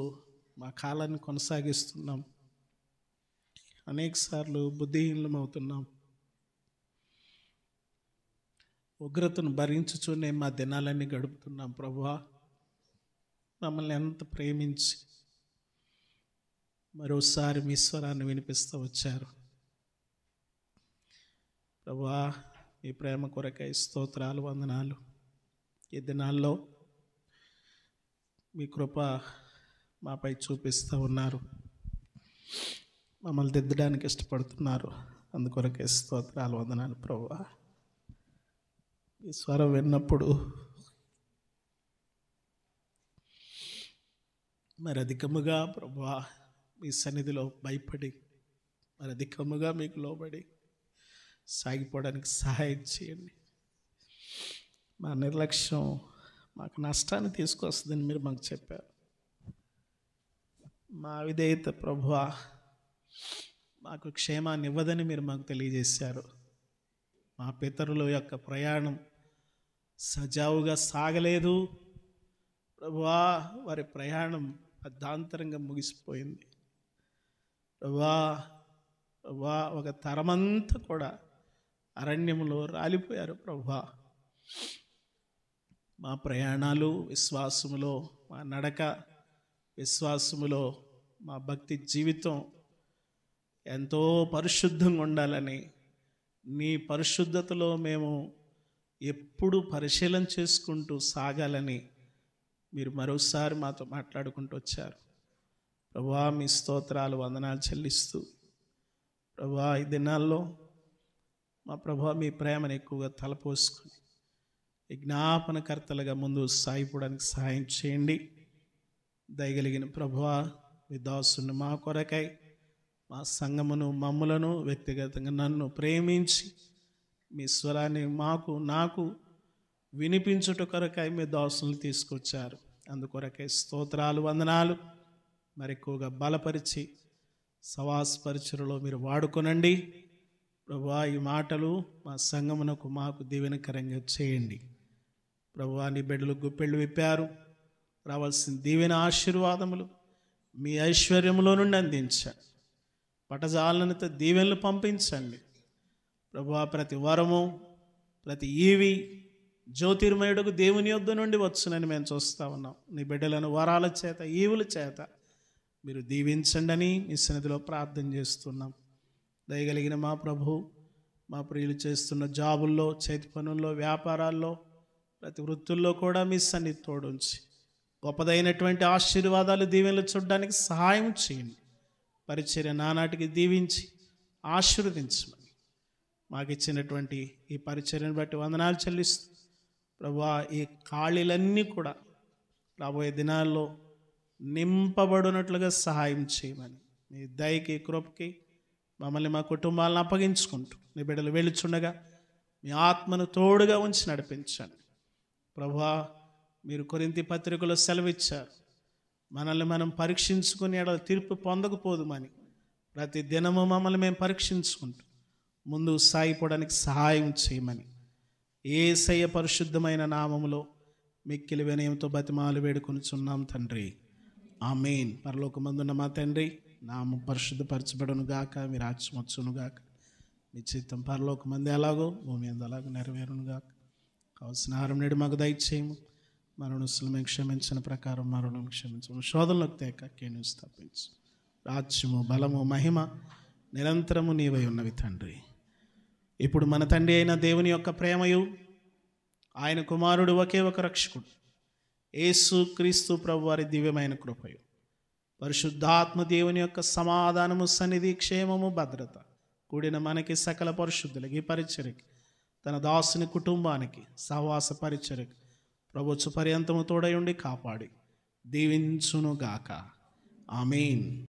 మా కాలాన్ని కొనసాగిస్తున్నాం. అనేకసార్లు బుద్ధిహీనం అవుతున్నాం. ఉగ్రతను భరించుచూనే మా దినాలన్నీ గడుపుతున్నాం ప్రభువా. మమ్మల్ని ఎంత ప్రేమించి మరోసారి మీ స్వరాన్ని వినిపిస్తూ వచ్చారు ప్రభువా. మీ ప్రేమ కొరకై స్తోత్రాలు, వందనాలు. ఈ దినాల్లో మీ కృప మాపై చూపిస్తూ ఉన్నారు. మమ్మల్ని దిద్దడానికి ఇష్టపడుతున్నారు. అందుకొరకే స్తోత్రాలు, వందనాలు ప్రభువా. ఈ స్వరం విన్నప్పుడు మరి అధికముగా ప్రభువా మీ సన్నిధిలో భయపడి, మరి అధికముగా మీకు లోబడి సాగిపోవడానికి సహాయం చేయండి. మా నిర్లక్ష్యం మాకు నష్టాన్ని తీసుకొస్తుందని మీరు మాకు చెప్పారు. మా విధేయత ప్రభువా మాకు క్షేమాన్ని ఇవ్వదని మీరు మాకు తెలియజేశారు. మా పితరుల యొక్క ప్రయాణం సజావుగా సాగలేదు ప్రభువా. వారి ప్రయాణం అర్ధాంతరంగా ముగిసిపోయింది ప్రభువా. ప్రభువా, ఒక తరమంతా కూడా అరణ్యంలో రాలిపోయారు ప్రభువా. మా ప్రయాణాలు విశ్వాసములో, మా నడక విశ్వాసములో, మా భక్తి జీవితం ఎంతో పరిశుద్ధంగా ఉండాలని, నీ పరిశుద్ధతలో మేము ఎప్పుడు పరిశీలన చేసుకుంటూ సాగాలని మీరు మరోసారి మాతో మాట్లాడుకుంటూ వచ్చారు ప్రభువా. మీ స్తోత్రాలు, వందనాలు చెల్లిస్తూ ప్రభువా, ఈ దినాల్లో మా ప్రభువా మీ ప్రేమను ఎక్కువగా తలపోసుకొని విజ్ఞాపనకర్తలుగా ముందు సాగిపోవడానికి సహాయం చేయండి. దయగలిగిన ప్రభువా, మీ దాసుని మా కొరకై, మా సంఘమును, మమ్ములను, వ్యక్తిగతంగా నన్ను ప్రేమించి మీ స్వరాన్ని నాకు వినిపించుట కొరకై మీ దాసులను తీసుకొచ్చారు. అందుకొరకై స్తోత్రాలు, వందనాలు. మరి ఎక్కువగా బలపరిచి సవాసపరిచయలో మీరు వాడుకొనండి ప్రభువా. ఈ మాటలు మా సంఘమునకు మాకు దీవెనకరంగా చేయండి ప్రభువా. నీ బిడ్డలు గుప్పెళ్ళు విప్పారు. రావాల్సిన దీవెన ఆశీర్వాదములు మీ ఐశ్వర్యంలో నుండి అందించండి. పటజాలనతో దీవెనలు పంపించండి ప్రభువా. ప్రతి వరము, ప్రతి ఈవి జ్యోతిర్మయుడుకు దేవుని యొద్ద నుండి వచ్చునని మేము చూస్తూ ఉన్నాం. నీ బిడ్డలను వరాల చేత, ఈవుల చేత మీరు దీవించండి అని మీ సన్నిధిలో ప్రార్థన చేస్తున్నాం. దయగలిగిన మా ప్రభు, మా ప్రియులు చేస్తున్న జాబుల్లో, చేతి పనుల్లో, వ్యాపారాల్లో, ప్రతి వృత్తుల్లో కూడా మీ సన్నిధి తోడుంచి గొప్పదైనటువంటి ఆశీర్వాదాలు, దీవెనలు చూడడానికి సహాయం చేయండి. పరిచర్య నానాటికి దీవించి ఆశీర్వదించమని మాకు ఇచ్చినటువంటి ఈ పరిచర్యను బట్టి వందనాలు చెల్లిస్తూ ప్రభువా, ఈ ఖాళీలన్నీ కూడా రాబోయే దినాల్లో నింపబడినట్లుగా సహాయం చేయమని మీ దయకి కృపకి మమ్మల్ని మా కుటుంబాలను అప్పగించుకుంటూ నీ బిడ్డలు వెళుచుండగా మీ ఆత్మను తోడుగా ఉంచి నడిపించండి. ప్రభువా, మీరు కొరింథీ పత్రికలో సెలవిచ్చారు, మనల్ని మనం పరీక్షించుకుని ఎడల తీర్పు పొందకపోదుమని. ప్రతి దినము మమ్మల్ని మేము పరీక్షించుకుంటూ ముందుకు సాగిపోవడానికి సహాయం చేయమని యేసయ్య పరిశుద్ధమైన నామములో మిక్కిలి వినయంతో బతిమాలు వేడుకొనిచున్నాం తండ్రి. ఆమేన్. పరలోకమందున్న మా తండ్రి, నామం పరిశుద్ధపరచబడును గాక, మీ రాజ్యం వచ్చును గాక, మీ చిత్తం పరలోకమందు ఎలాగో భూమి అందు అలాగో నెరవేరును గాక. కావలసిన ఆహారం నేడు మాకు దయచేయము, మరణుసులు మేము క్షమించిన ప్రకారం మరణం క్షమించము, శోధనలోకి తేక కీడును స్థాపించు. రాజ్యము బలము మహిమ నిరంతరము నీవై ఉన్నవి తండ్రి. ఇప్పుడు మన తండ్రి అయిన దేవుని యొక్క ప్రేమయు, ఆయన కుమారుడు ఒకే ఒక రక్షకుడు యేసు క్రీస్తు ప్రభువారి దివ్యమైన కృపయు, పరిశుద్ధాత్మ దేవుని యొక్క సమాధానము, సన్నిధి, క్షేమము, భద్రత కూడిన మనకి సకల పరిశుద్ధులకి, పరిచర్యకి, తన దాసుని కుటుంబానికి, సహవాస పరిచర్యకి ప్రభుత్వ పర్యంతము తోడై ఉండి కాపాడి దీవించునుగాక. ఆమేన్.